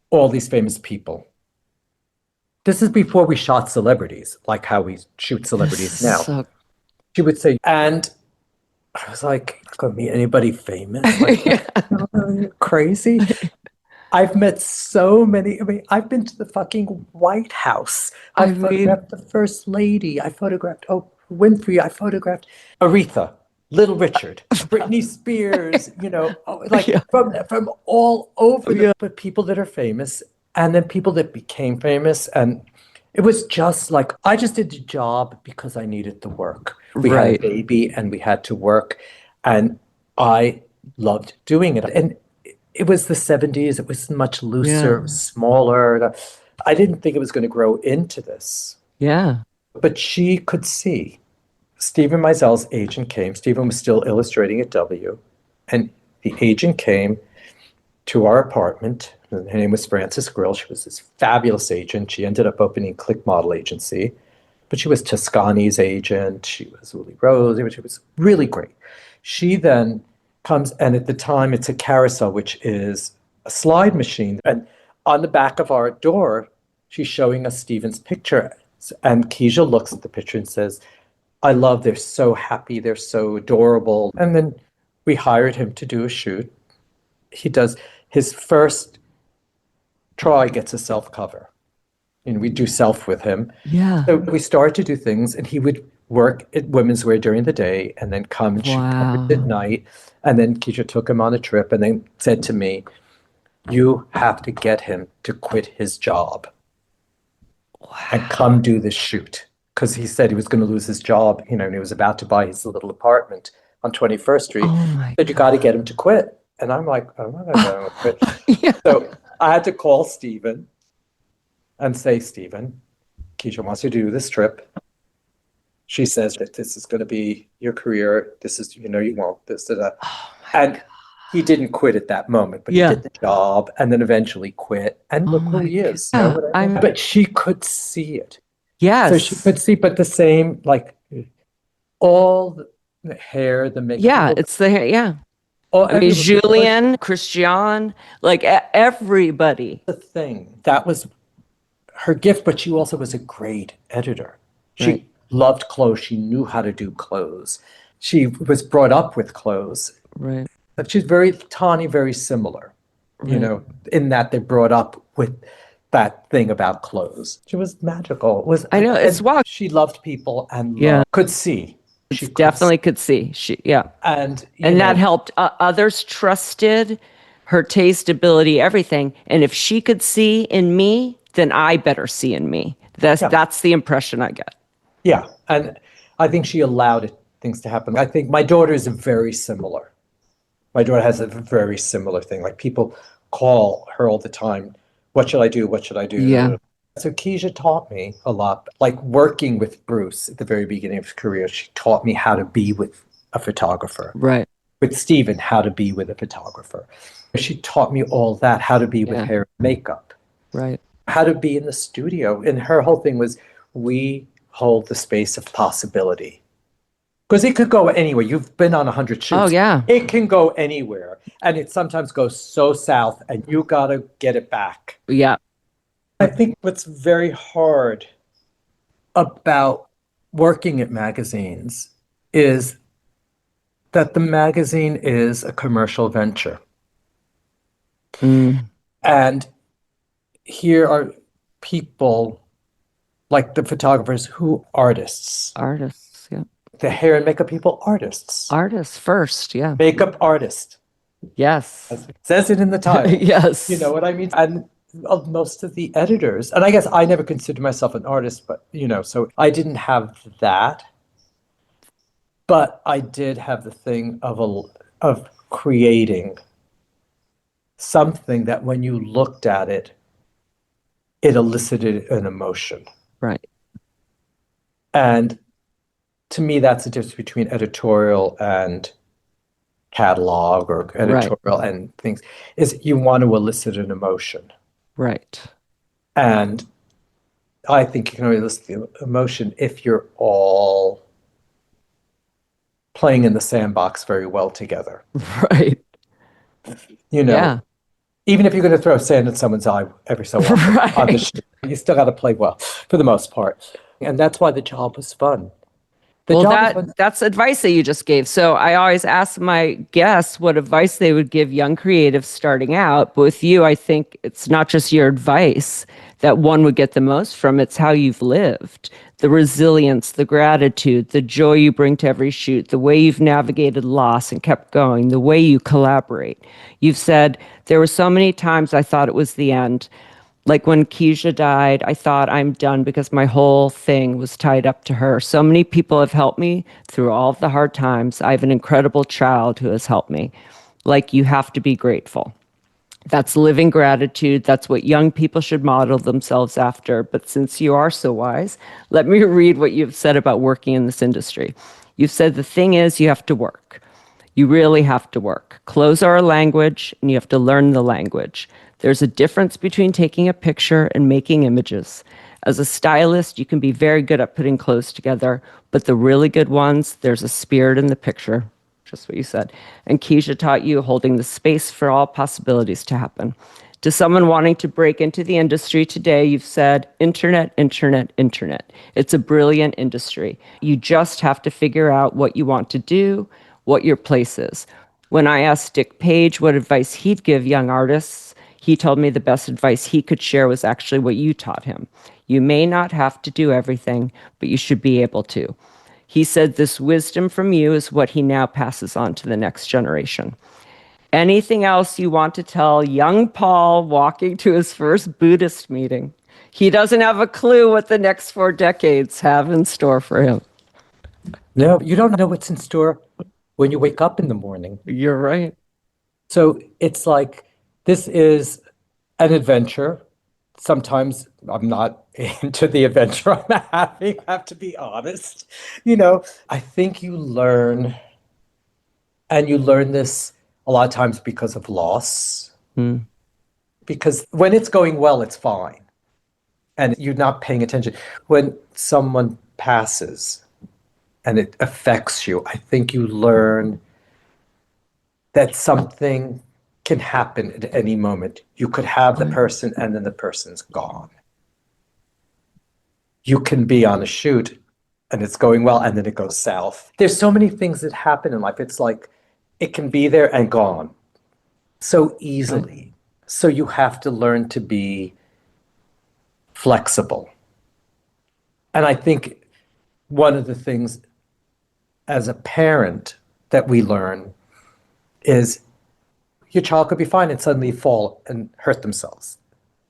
all these famous people." This is before we shot celebrities, like how we shoot celebrities now. So She would say, and I was like, "I'm not going to meet anybody famous." Like, are you crazy? I've met so many. I mean, I've been to the fucking White House. I photographed the First Lady. I photographed Oprah Winfrey. I photographed Aretha, Little Richard, Britney Spears, from all over, but people that are famous, and then people that became famous. And it was just like, I just did the job because I needed the work. We had a baby and we had to work, and I loved doing it. And it was the 70s. It was much looser, it was smaller. I didn't think it was going to grow into this. yeah. But she could see. Stephen Meisel's agent came. Stephen was still illustrating at W. And the agent came to our apartment. Her name was Frances Grill. She was this fabulous agent. She ended up opening Click Model Agency. But she was Toscani's agent. She was Uli Rose. She was really great. She then comes, and at the time it's a carousel, which is a slide machine. And on the back of our door, she's showing us Stephen's picture. And Keisha looks at the picture and says, "I love, they're so happy, they're so adorable." And then we hired him to do a shoot. He does his first try, gets a self cover. And we do self with him. Yeah. So we started to do things, and he would work at women's wear during the day and then come and shoot covers at night. And then Keisha took him on a trip and then said to me, "You have to get him to quit his job and come do this shoot." Because he said he was going to lose his job, and he was about to buy his little apartment on 21st Street. He said, "You got to get him to quit." And I'm like, "I'm not going to quit." So I had to call Stephen and say, "Stephen, Keisha wants you to do this trip. She says that this is going to be your career. This is, you won't, this, that." And he didn't quit at that moment, but he did the job and then eventually quit. And look who he is. But she could see it. Yes. So she could see, but the same, like all the hair, the makeup. Yeah, it's the hair. Yeah. I mean, Julian, Christian, like everybody. The thing that was her gift, but she also was a great editor. She loved clothes. She knew how to do clothes. She was brought up with clothes. Right. But she's very tawny, very similar, in that they're brought up with that thing about clothes. She was magical. I know, it's wild. She loved people and could see. She could, Definitely could see. Yeah. and And that helped. Others trusted her taste, ability, everything. And if she could see in me, then I better see in me. yeah, That's the impression I get. yeah, and I think she allowed things to happen. I think my daughter is very similar. My daughter has a very similar thing. Like people call her all the time, what should I do? What should I Yeah. do? So Keisha taught me a lot. Like working with Bruce at the very beginning of his career, she taught me how to be with a photographer. Right. With Stephen, how to be with a photographer. She taught me all that, how to be with Yeah. hair and makeup, Right. how to be in the studio. And her whole thing was, we hold the space of possibility. Because it could go anywhere. You've been on 100 Oh, shoots. yeah. It can go anywhere. And it sometimes goes so south, and you got to get it back. Yeah. I think what's very hard about working at magazines is that the magazine is a commercial venture. Mm. And here are people like the photographers who artists, Artists. Yeah. the hair and makeup people, artists, Artists first. Yeah. makeup artist. Yes. It says it in the title. Yes. You know what I mean? And most of the editors, and I guess I never considered myself an artist, but so I didn't have that. But I did have the thing of creating something that when you looked at it, it elicited an emotion. Right. And to me, that's the difference between editorial and catalog, or editorial and things, is you want to elicit an emotion. Right. And I think you can only elicit the emotion if you're all playing in the sandbox very well together. Right. Yeah. Even if you're going to throw sand in someone's eye every so often on the shoot, you still got to play well for the most part. And that's why the job was fun. That's advice that you just gave. So I always ask my guests what advice they would give young creatives starting out. But with you, I think it's not just your advice that one would get the most from, it's how you've lived. The resilience, the gratitude, the joy you bring to every shoot, the way you've navigated loss and kept going, the way you collaborate. You've said, there were so many times I thought it was the end. Like when Keisha died, I thought I'm done because my whole thing was tied up to her. So many people have helped me through all of the hard times. I have an incredible child who has helped me. Like, you have to be grateful. That's living gratitude. That's what young people should model themselves after. But since you are so wise, let me read what you've said about working in this industry. You've said the thing is, you have to work. You really have to work. Clothes are a language, and you have to learn the language. There's a difference between taking a picture and making images. As a stylist, you can be very good at putting clothes together, but the really good ones, there's a spirit in the picture, just what you said. And Keisha taught you holding the space for all possibilities to happen. To someone wanting to break into the industry today, you've said, internet, internet, internet. It's a brilliant industry. You just have to figure out what you want to do, what your place is. When I asked Dick Page what advice he'd give young artists, he told me the best advice he could share was actually what you taught him. You may not have to do everything, but you should be able to. He said this wisdom from you is what he now passes on to the next generation. Anything else you want to tell young Paul walking to his first Buddhist meeting? He doesn't have a clue what the next 4 decades have in store for him. No, you don't know what's in store when you wake up in the morning. You're right. So it's like, this is an adventure. Sometimes I'm not into the adventure I'm having, I have to be honest. I think you learn, and you learn this a lot of times because of loss. Because when it's going well, it's fine. And you're not paying attention. When someone passes and it affects you, I think you learn that something can happen at any moment. You could have the person and then the person's gone. You can be on a shoot and it's going well and then it goes south. There's so many things that happen in life. It's like it can be there and gone so easily. So you have to learn to be flexible. And I think one of the things as a parent that we learn is your child could be fine and suddenly fall and hurt themselves.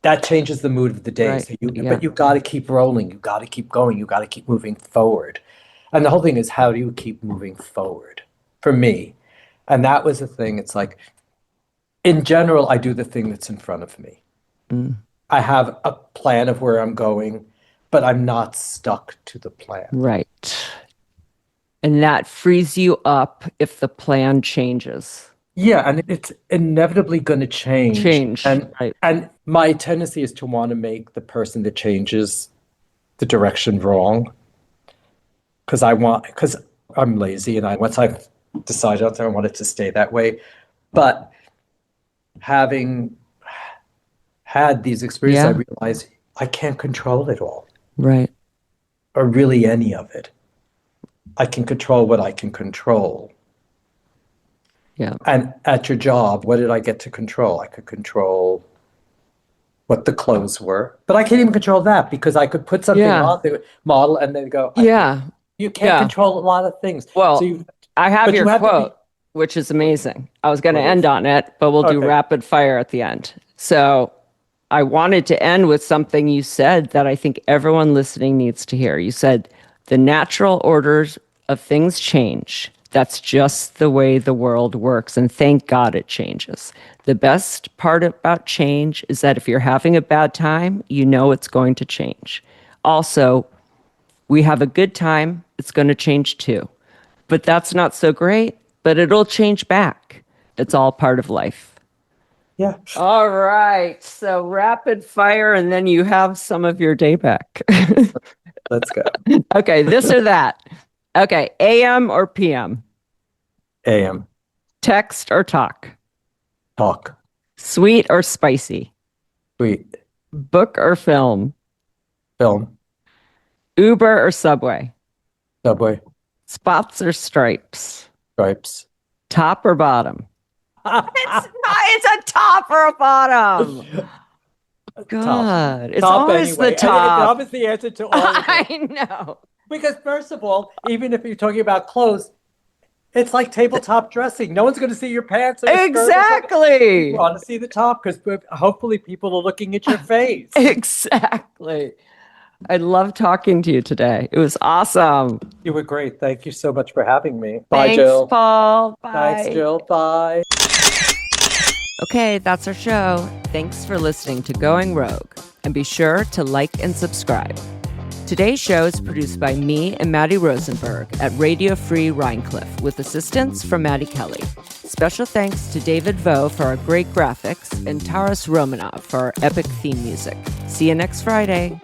That changes the mood of the day. Right. So you, Yeah. but you got to keep rolling. You got to keep going. You got to keep moving forward. And the whole thing is, how do you keep moving forward? For me, and that was the thing. It's like, in general, I do the thing that's in front of me. I have a plan of where I'm going, but I'm not stuck to the plan. Right. And that frees you up if the plan changes. Yeah, and it's inevitably going to change. And right. and my tendency is to want to make the person that changes the direction wrong, because I'm lazy, and once I've decided I want it to stay that way. But having had these experiences, I realize I can't control it all, Right. or really any of it. I can control what I can control. Yeah. And at your job, what did I get to control? I could control what the clothes were, but I can't even control that, because I could put something on the model and then go, you can't control a lot of things. Well, So I have your have quote, which is amazing. I was going to end on it, but we'll do rapid fire at the end. So I wanted to end with something you said that I think everyone listening needs to hear. You said, the natural orders of things change. That's just the way the world works, and thank God it changes. The best part about change is that if you're having a bad time, you know it's going to change. Also, we have a good time, it's going to change too. But that's not so great, but it'll change back. It's all part of life. Yeah. All right, so rapid fire, and then you have some of your day back. Let's go. Okay, this or that. Okay, AM or PM? AM. Text or talk? Talk. Sweet or spicy? Sweet. Book or film? Film. Uber or Subway? Subway. Spots or stripes? Stripes. Top or bottom? It's a top or a bottom. God, it's top always anyway. the top. Top is the answer to all of it. I know. Because first of all, even if you're talking about clothes, it's like tabletop dressing. No one's going to see your pants. Or your Exactly. You want to see the top, because hopefully people are looking at your face. Exactly. I love talking to you today. It was awesome. You were great. Thank you so much for having me. Bye, Thanks, Jill. Paul. Bye. Thanks, Jill. Bye. Okay, that's our show. Thanks for listening to Going Rogue, and be sure to like and subscribe. Today's show is produced by me and Maddie Rosenberg at Radio Free Rhinecliff, with assistance from Maddie Kelly. Special thanks to David Vogue for our great graphics and Taras Romanov for our epic theme music. See you next Friday.